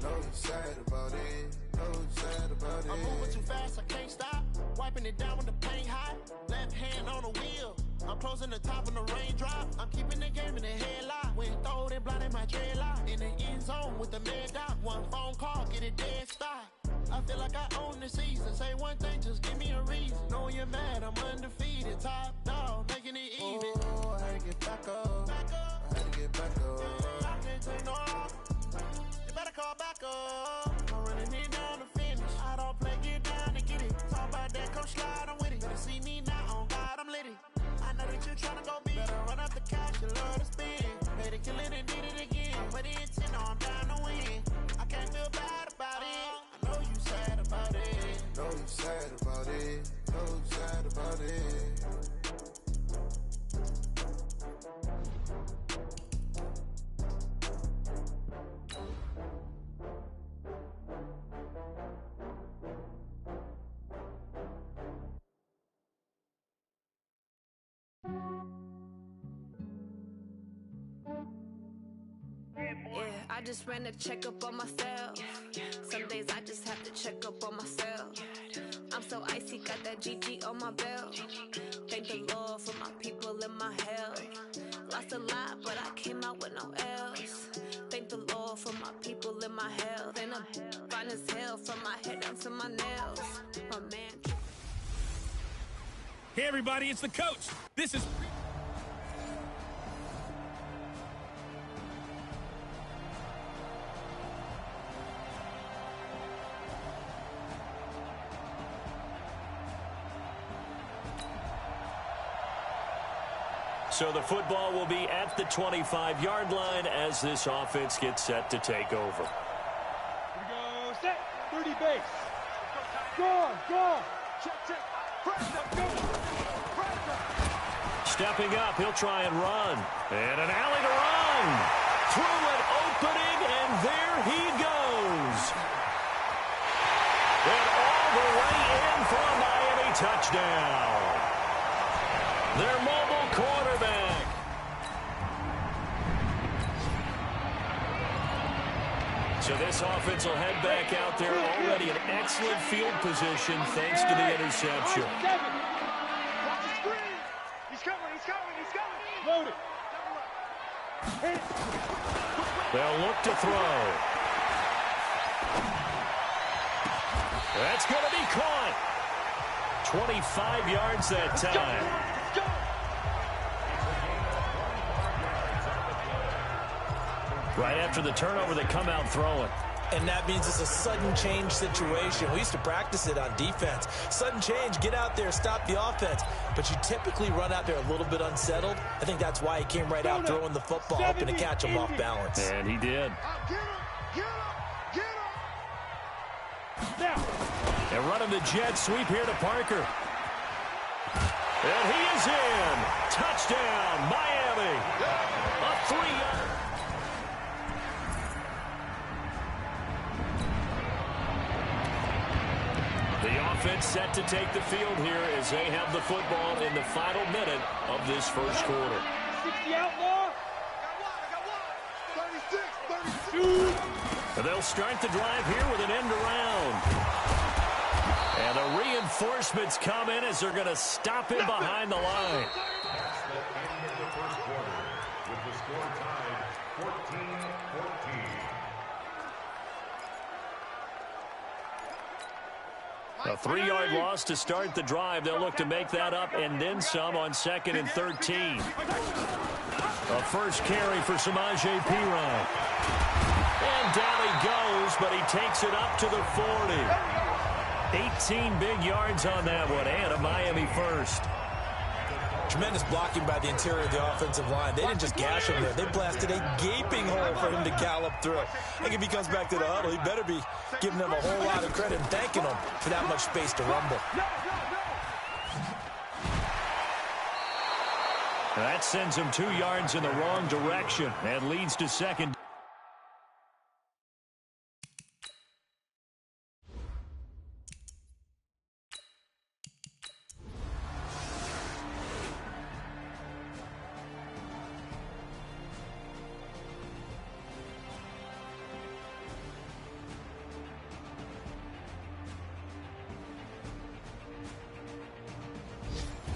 Know you sad about it, know you sad about it. I'm moving too fast, I can't stop, wiping it down with the paint hot. Left hand on the wheel, I'm closing the top of the raindrop. I'm keeping the game in the headlock. When throwed and blinded my dreadlock. In the end zone with the mad dot. One phone call, get it dead stop. I feel like I own the season. Say one thing, just give me a reason. Knowing you're mad, I'm undefeated. Top dog, making it even. Oh, I had to get back up. I had to get back up. I can't take no, you better call back up. I'm running it down to finish. I don't play, get down to get it. Talk about that, come slide, I'm with it. Better see me now, on God, I'm litty. I know that you tryna go big. Better run up the cash, you love to spend. Made a kill it and did it again. But the intent, no, I'm down to win. I can't feel bad about it. I know you sad about it. Know you sad about it. Know you sad about it. Yeah, I just ran a checkup on myself. Some days I just have to check up on myself. I'm so icy, got that GG on my belt. Thank the Lord for my people and my health. Lost a lot, but I came out with no else. Thank the Lord for my people and my health. And I'm fine as hell from my head down to my nails. My man. Hey everybody, it's the coach. This is... So the football will be at the 25-yard line as this offense gets set to take over. Here we go, set, 30 base. Go. Check. Press up, go. Stepping up, he'll try and run. And an alley to run. Through an opening, and there he goes. And all the way in for a Miami touchdown. Their mobile quarterback. So this offense will head back out there, already in excellent field position thanks to the interception. Watch the screen. He's coming. Load it. They'll look to throw. That's going to be caught. 25 yards that time. Right after the turnover, they come out throwing. And that means it's a sudden change situation. We used to practice it on defense. Sudden change, get out there, stop the offense. But you typically run out there a little bit unsettled. I think that's why he came right out throwing the football, hoping to catch him off balance. And he did. Now. And running the jet sweep here to Parker. And he is in. Touchdown, Miami. A 3-yard. The offense set to take the field here as they have the football in the final minute of this first quarter. 60 outlaw. I got one. 36, 32. And they'll start the drive here with an end around. And the reinforcements come in as they're going to stop him behind the line. A 3-yard loss to start the drive. They'll look to make that up and then some on 2nd and 13. A first carry for Samaje Perine. And down he goes, but he takes it up to the 40. 18 big yards on that one, and a Miami first. Tremendous blocking by the interior of the offensive line. They didn't just gash him there. They blasted a gaping hole for him to gallop through. I think if he comes back to the huddle, he better be giving them a whole lot of credit and thanking them for that much space to rumble. That sends him 2 yards in the wrong direction and leads to second.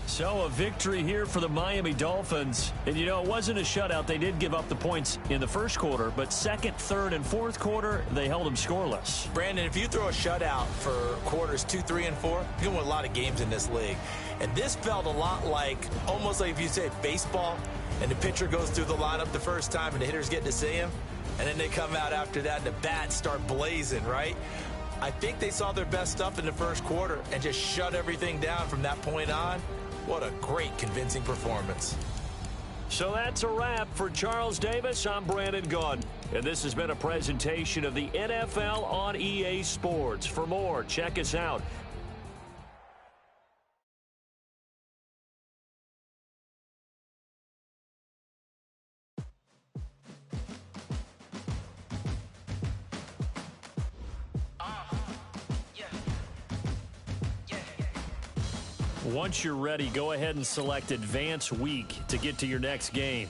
So a victory here for the Miami Dolphins. And, you know, it wasn't a shutout. They did give up the points in the first quarter, but second, third, and fourth quarter, they held them scoreless. Brandon, if you throw a shutout for quarters 2, 3, and 4, you can win a lot of games in this league. And this felt a lot like, almost like if you said baseball, and the pitcher goes through the lineup the first time and the hitters get to see him, and then they come out after that and the bats start blazing, right? I think they saw their best stuff in the first quarter and just shut everything down from that point on. What a great, convincing performance. So that's a wrap for Charles Davis. I'm Brandon Gunn. And this has been a presentation of the NFL on EA Sports. For more, check us out. Once you're ready, go ahead and select Advance Week to get to your next game.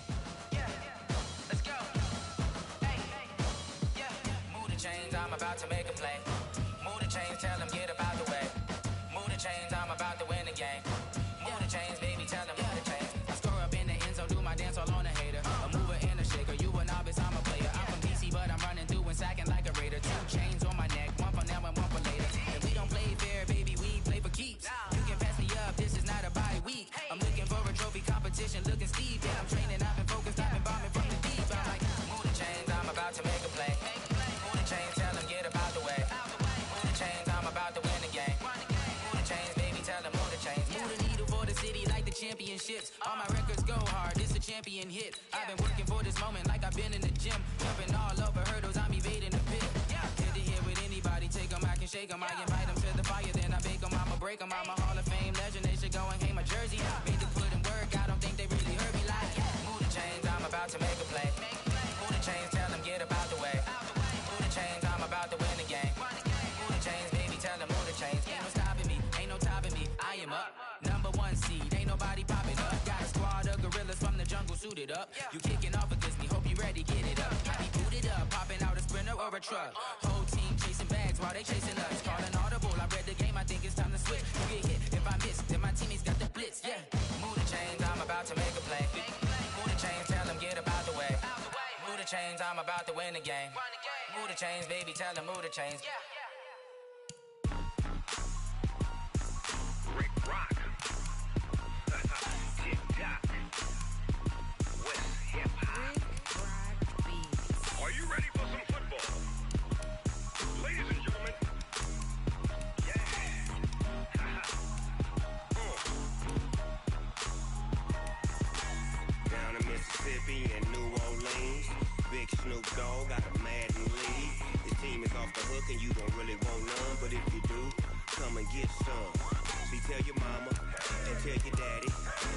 Move the chains, I'm about to make a play. Move the chains, tell them get about the way. Move the chains, I'm about to win the game. Move the chains, baby, tell them move the chains. I score up in the end zone, do my dance all on a hater. A mover and a shaker, you a novice, I'm a player. I'm from DC, but I'm running through and sacking like a raider. 2 chains on my neck, one for now and one for later. And we don't play fair, baby, we play for keeps. You can pass me up, this is not a bye week. I'm looking for a trophy competition, looking steep. Yeah, I'm training, I've been focused, I've been bombing from the deep. I'm like, move the chains, I'm about to make a play. Move the chains, tell them get about the way. Move the chains, I'm about to win the game. Move the chains, baby, tell them move the chains. Move the needle for the city like the championships. All my records go hard, this a champion hit. I've been working for this moment like I've been in the gym. Jumping all over hurdles, I'm evading the pit. Head to head with anybody, take them, I can shake them. I invite them to the fire, then I bake them. I'ma break them, I'm a Hall of Fame legend. They should go and hang my jersey. Made the put in work, I don't think they really heard me like. Move the chains, I'm about to make a play. Move the chains, tell them get about the way. Move the chains, I'm about to win the game. Move the chains, baby, tell them move the chains. Ain't no stopping me, ain't no topping me. I am up, #1 seed, ain't nobody popping up. Got a squad of gorillas from the jungle suited up. You kicking off against me, hope you ready, get it up. I be booted up, popping out a sprinter or a truck. Whole team chasing bags while they chasing us. Calling audible, I read the game, I think it's time to switch. You get hit, if I miss, then my teammates got the blitz, yeah. Move the chains, I'm about to make a play. Move the chains, tell them get about the way. Move the chains, I'm about to win the game. Move the chains, baby, tell them move the chains. Rick Rock. Tick-tock. West hip-hop. Are you ready for some football? Ladies and gentlemen. Yeah. Down in Mississippi and New Orleans, Big Snoop Dogg got a Merdn lead. His team is off the hook and you don't really want none, but if you do, come and get some. See, tell your mama and tell your daddy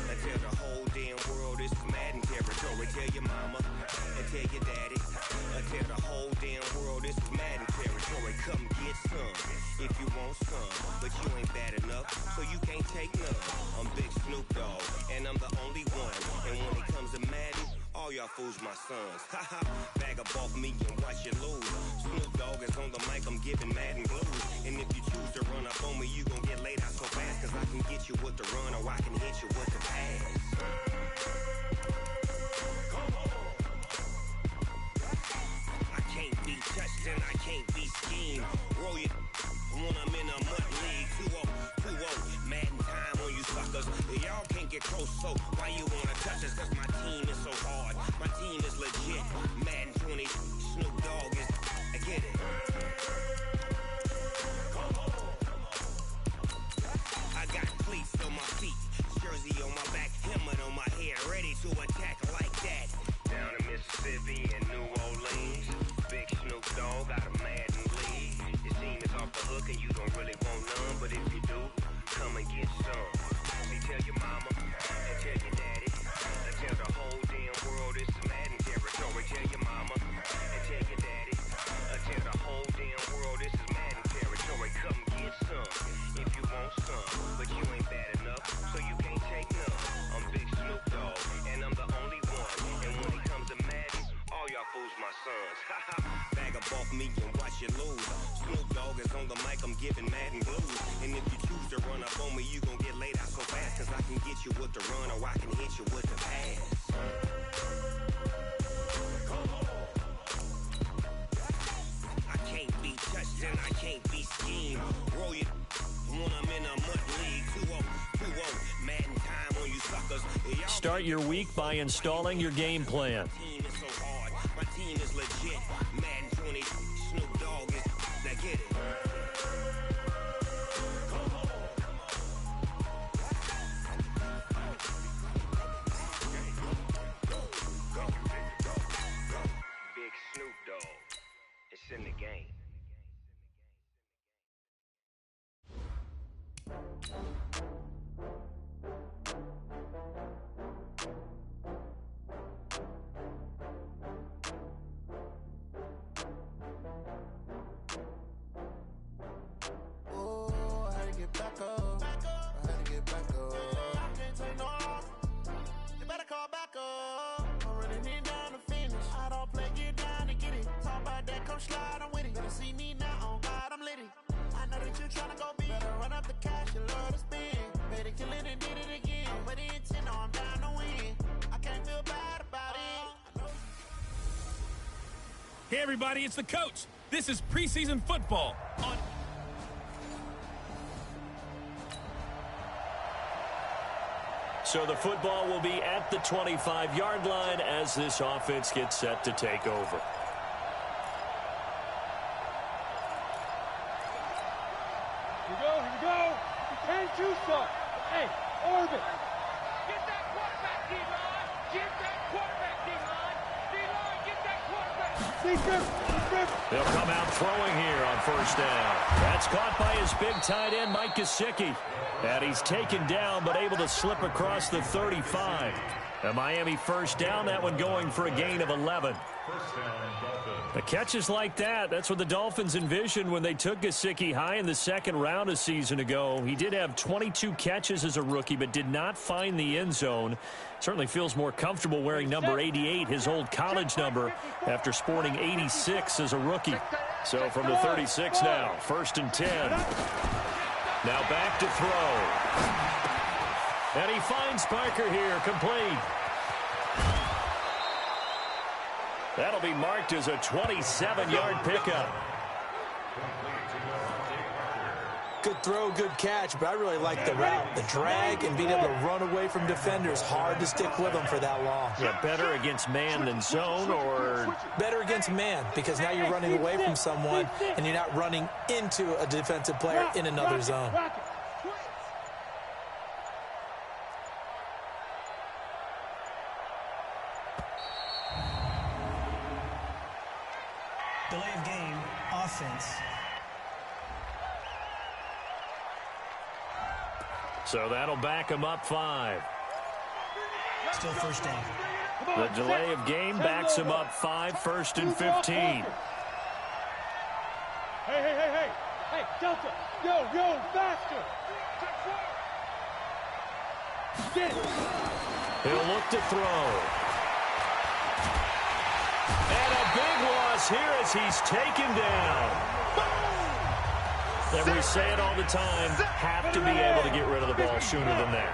and tell the whole damn world this is Merdn territory. Tell your mama and tell your daddy and tell the whole damn world this is Merdn territory. Come get some if you want some, but you ain't bad enough, so you can't take none. I'm Big Snoop Dogg and I'm the only one. And when it comes to Merdn, all y'all fools my sons. Haha, bag up off me and watch you lose. Snoop Dogg is on the mic, I'm giving Merdn blues. And if you choose to run up on me, you gon' get laid out so fast. Cause I can get you with the run or I can hit you with the pass. I can't be touched and I can't be schemed. Roll you when I'm in a mud league. 2-0, Merdn time on you suckers. Y'all can't get close, so why you wanna touch us? Cause my team is so hard. My team is legit. Merdn 20, Snoop Dogg is, I get it. but if you do, come and get some. See, tell your mama and tell your daddy and tell the whole damn world this is Madden territory. Tell your mama and tell your daddy and tell the whole damn world this is Madden territory. Come get some if you want some, but you ain't bad enough, so you can't take none. I'm Big Snoop Dogg, and I'm the only one. And when it comes to Madden, all y'all fools my sons. Bag up off me and watch you lose. Snoop Dogg is on the mic, I'm giving Madden blues. And if you choose to run up on me, you gon' get laid out so fast. Cause I can get you with the run or I can hit you with the pass. I can't be touched and I can't be schemed. Roll you when I'm in a mud league. 2-0, Madden time on you suckers. Start your week by installing your game plan. Team is so hard, my team is legit. Madden 20, Snoop Dogg is, now get it. Big Snoop Dogg, it's in the game. Oh, I had to get back up. I had to get back up. I can't take no loss. You better call back up. I'm running it down to finish. I don't play, get down to get it. Talk about that, come slide, I'm with it. Better see me now, on God, I'm lit it. I know that you tryna go big. Better run up the cash, you love to spend. Better kill it and did it again. But the intent, no, I'm down to win. I can't feel bad about it. Hey, everybody, it's the coach. This is preseason football on... So the football will be at the 25-yard line as this offense gets set to take over. Here we go. You can't do something. Hey, orbit. Get that quarterback, D-line. Get that quarterback, D-line. D-line, get that quarterback. They'll come out throwing here on first down. That's caught by his big tight end, Mike Gesicki. And he's taken down, but able to slip across the 35. A Miami first down, that one going for a gain of 11. The catches like that, that's what the Dolphins envisioned when they took Gesicki high in the second round a season ago. He did have 22 catches as a rookie, but did not find the end zone. Certainly feels more comfortable wearing number 88, his old college number, after sporting 86 as a rookie. So from the 36 now, 1st and 10. Now back to throw. And he finds Parker here, complete. That'll be marked as a 27-yard pickup. Good throw, good catch, but I really like the route, the drag, and being able to run away from defenders. Hard to stick with them for that long. Yeah, better against man than zone, or? Better against man, because now you're running away from someone, and you're not running into a defensive player in another zone. Delay of game, offense. So that'll back him up 5. Still first down. The delay of game backs him up 5, 1st and 15. Hey, Delta. Yo, faster. Get it. He'll look to throw. And a big loss here as he's taken down. And we say it all the time, have to be able to get rid of the ball sooner than that.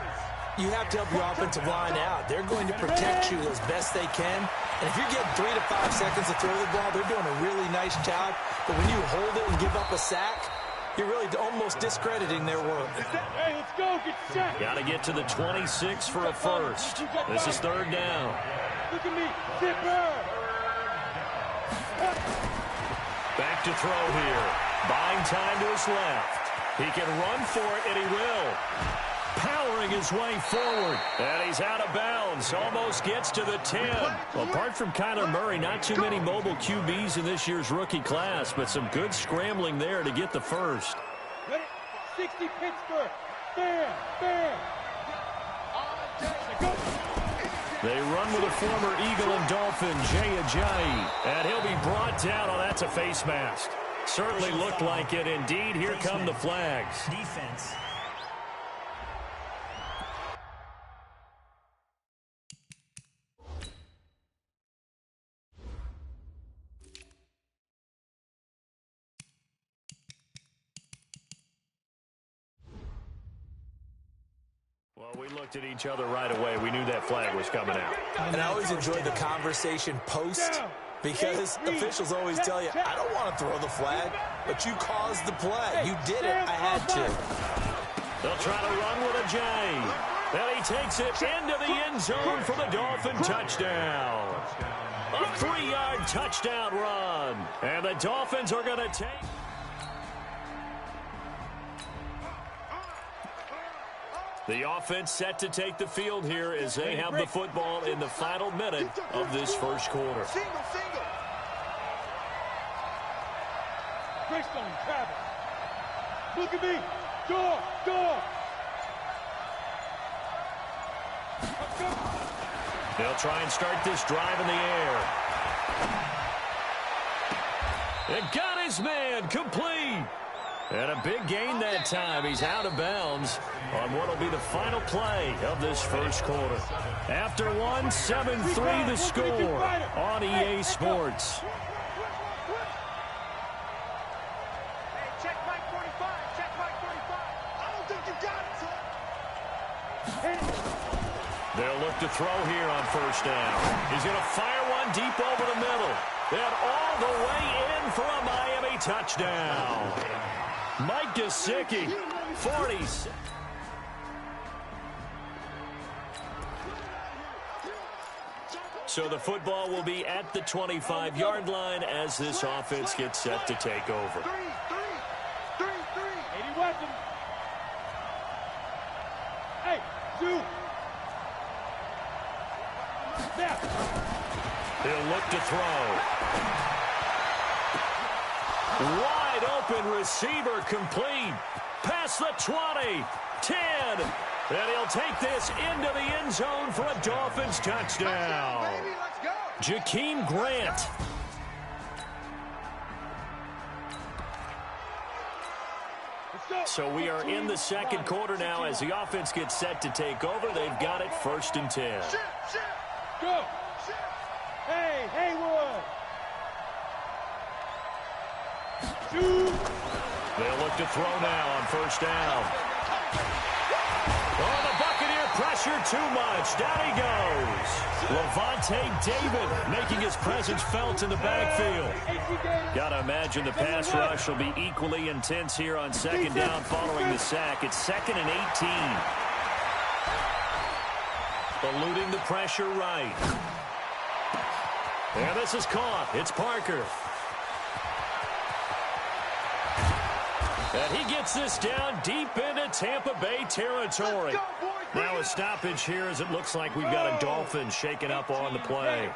You have to help your offensive line out. They're going to protect you as best they can. And if you're getting 3 to 5 seconds to throw the ball, they're doing a really nice job. But when you hold it and give up a sack, you're really almost discrediting their work. Hey, let's go. Get set. Got to get to the 26 for a first. This is 3rd down. Look at me. Zipper. Back to throw here. Buying time to his left. He can run for it, and he will. Powering his way forward. And he's out of bounds. Almost gets to the 10. Well, apart from Kyler Murray, not too many mobile QBs in this year's rookie class, but some good scrambling there to get the first. Ready, 60 Pittsburgh. Bam, bam. Go. They run with a former Eagle and Dolphin, Jay Ajayi, and he'll be brought down. Oh, that's a face mask. Certainly looked like it. Indeed, here come the flags. Defense. Well, we looked at each other right away. We knew that flag was coming out. And I always enjoy the conversation post because officials always tell you, I don't want to throw the flag, but you caused the play. You did it. I had to. They'll try to run with Ajayi. And he takes it into the end zone for the Dolphin touchdown. A 3-yard touchdown run. And the Dolphins are going to take... The offense set to take the field here as they have the football in the final minute of this first quarter. Single. Greystone, Travis. Look at me. Door. They'll try and start this drive in the air. It got his man complete. And a big gain that time. He's out of bounds on what will be the final play of this first quarter. After one, 7-3 the score on EA Sports. Hey, check Mike 45. Check Mike 45. I don't think you got it, son. They'll look to throw here on first down. He's going to fire one deep over the middle. And all the way in for a Miami touchdown. Mike Gesicki, 46. So the football will be at the 25-yard line as this offense gets set to take over. 80 weapons. Hey, shoot. Snap. He'll look to throw. Wide open receiver complete. Past the 20, 10. And he'll take this into the end zone for a Dolphins touchdown. Jakeem Grant. So we are in the second quarter now as the offense gets set to take over. They've got it 1st and 10. Go. Hey, Haywood. Shoot. They'll look to throw now on first down. Oh, the Buccaneer pressure too much. Down he goes. Levante David making his presence felt in the backfield. Got to imagine the pass rush will be equally intense here on second down following the sack. It's 2nd and 18. Eluding the pressure right. And this is caught. It's Parker. And he gets this down deep into Tampa Bay territory. Now a stoppage here as it looks like we've got a Dolphin shaken up on the play.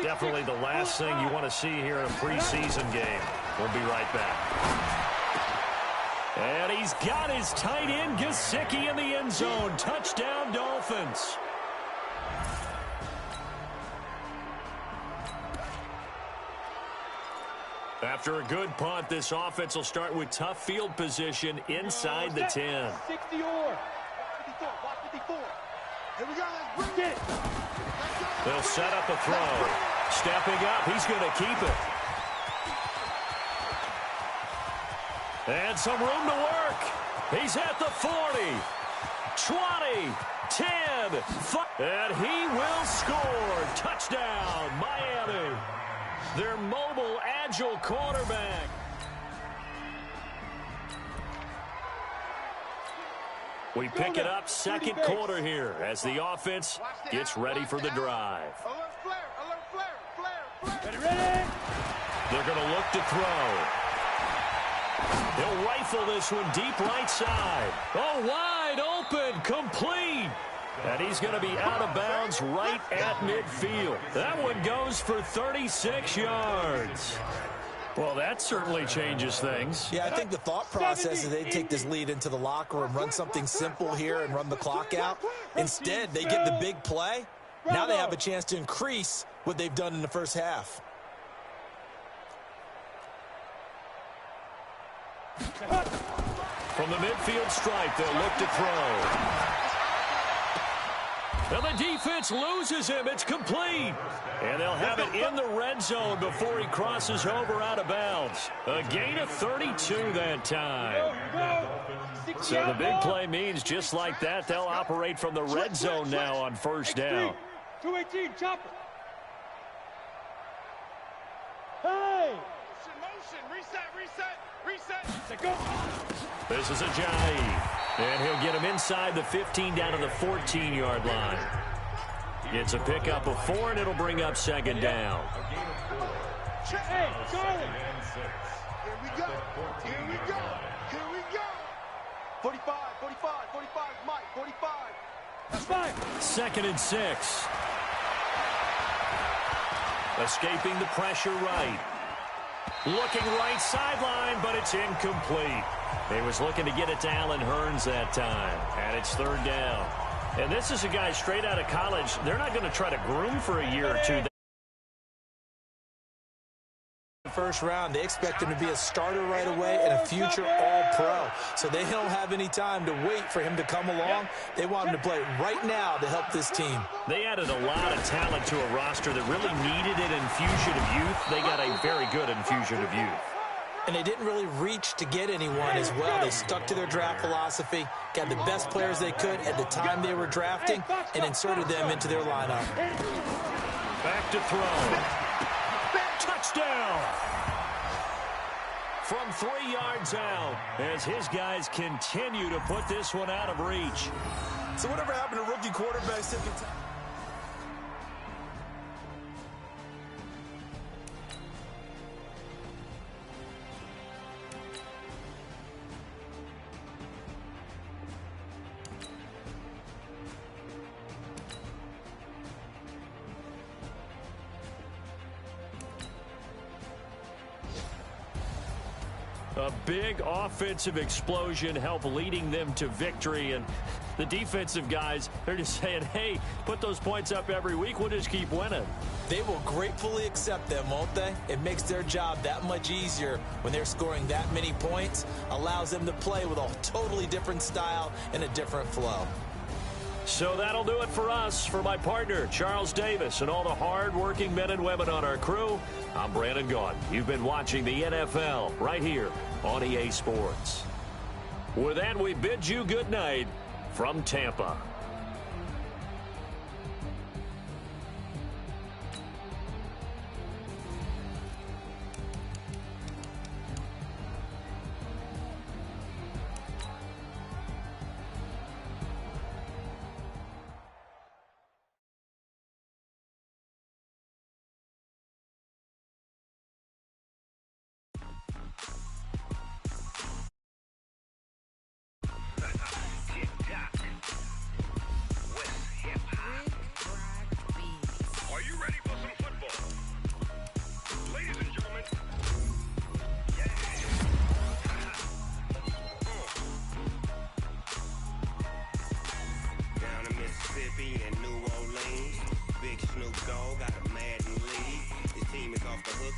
Definitely the last thing you want to see here in a preseason game. We'll be right back. And he's got his tight end Gesicki in the end zone. Touchdown Dolphins. After a good punt, this offense will start with tough field position inside the 10. 60 or 54. Here we go. Let's bring it. They'll set up a throw. Stepping up, he's going to keep it. And some room to work. He's at the 40, 20, 10, 5, and he will score. Touchdown, Miami. Their mobile, agile quarterback. We pick it up second quarter here as the offense gets ready for the drive. They're going to look to throw. He'll rifle this one deep right side. Oh, wide open, complete. And he's going to be out of bounds right at midfield. That one goes for 36 yards. Well, that certainly changes things. Yeah, I think the thought process is they take this lead into the locker room, run something simple here and run the clock out. Instead, they get the big play. Now they have a chance to increase what they've done in the first half. From the midfield stripe, they'll look to throw. And the defense loses him. It's complete. And they'll have it in the red zone before he crosses over out of bounds. A gain of 32 that time. So the big play means just like that, they'll operate from the red zone now on first down. 218, chopper. Hey! Motion, reset. Go. This is a jive. And he'll get him inside the 15 down to the 14-yard line. It's a pickup of 4, and it'll bring up second down. Hey, Charlie. Here we go. 45, Mike, 45. That's fine. 2nd and 6. Escaping the pressure right. Looking right sideline, but it's incomplete. He was looking to get it to Allen Hurns that time, and it's 3rd down. And this is a guy straight out of college. They're not going to try to groom for a year or two. First round, they expect him to be a starter right away and a future All-Pro. So they don't have any time to wait for him to come along. They want him to play right now to help this team. They added a lot of talent to a roster that really needed an infusion of youth. They got a very good infusion of youth. And they didn't really reach to get anyone as well. They stuck to their draft philosophy, got the best players they could at the time they were drafting, and inserted them into their lineup. Back to throw. Touchdown! From 3 yards out, as his guys continue to put this one out of reach. So whatever happened to rookie quarterbacks taking time? A big offensive explosion helped leading them to victory, and the defensive guys, they're just saying, hey, put those points up every week, we'll just keep winning. They will gratefully accept them, won't they? It makes their job that much easier when they're scoring that many points, allows them to play with a totally different style and a different flow. So that'll do it for us. For my partner, Charles Davis, and all the hard-working men and women on our crew, I'm Brandon Gaudin. You've been watching the NFL right here on EA Sports. With that, we bid you good night from Tampa.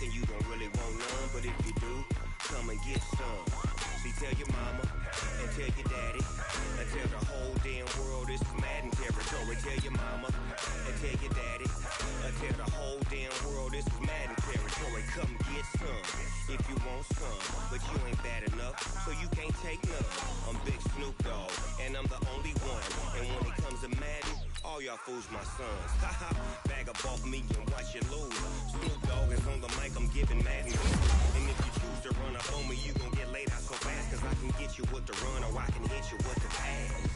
and you don't really want none, but if you do, come and get some. See, tell your mama and tell your daddy and tell the whole damn world this is Merdn territory. Tell your mama and tell your daddy and tell the whole damn world this is Merdn territory. Come get some if you want some, but you ain't bad enough, so you can't take none. I'm Big Snoop Dogg, and I'm the only one. And when it comes to Merdn, all y'all fools my sons. Haha, bag up off me and watch you lose. Snoop Dogg is on the mic, I'm giving Merdn. And if you choose to run up on me, you gon' get laid out so fast, cause I can get you with the run or I can hit you with the pass.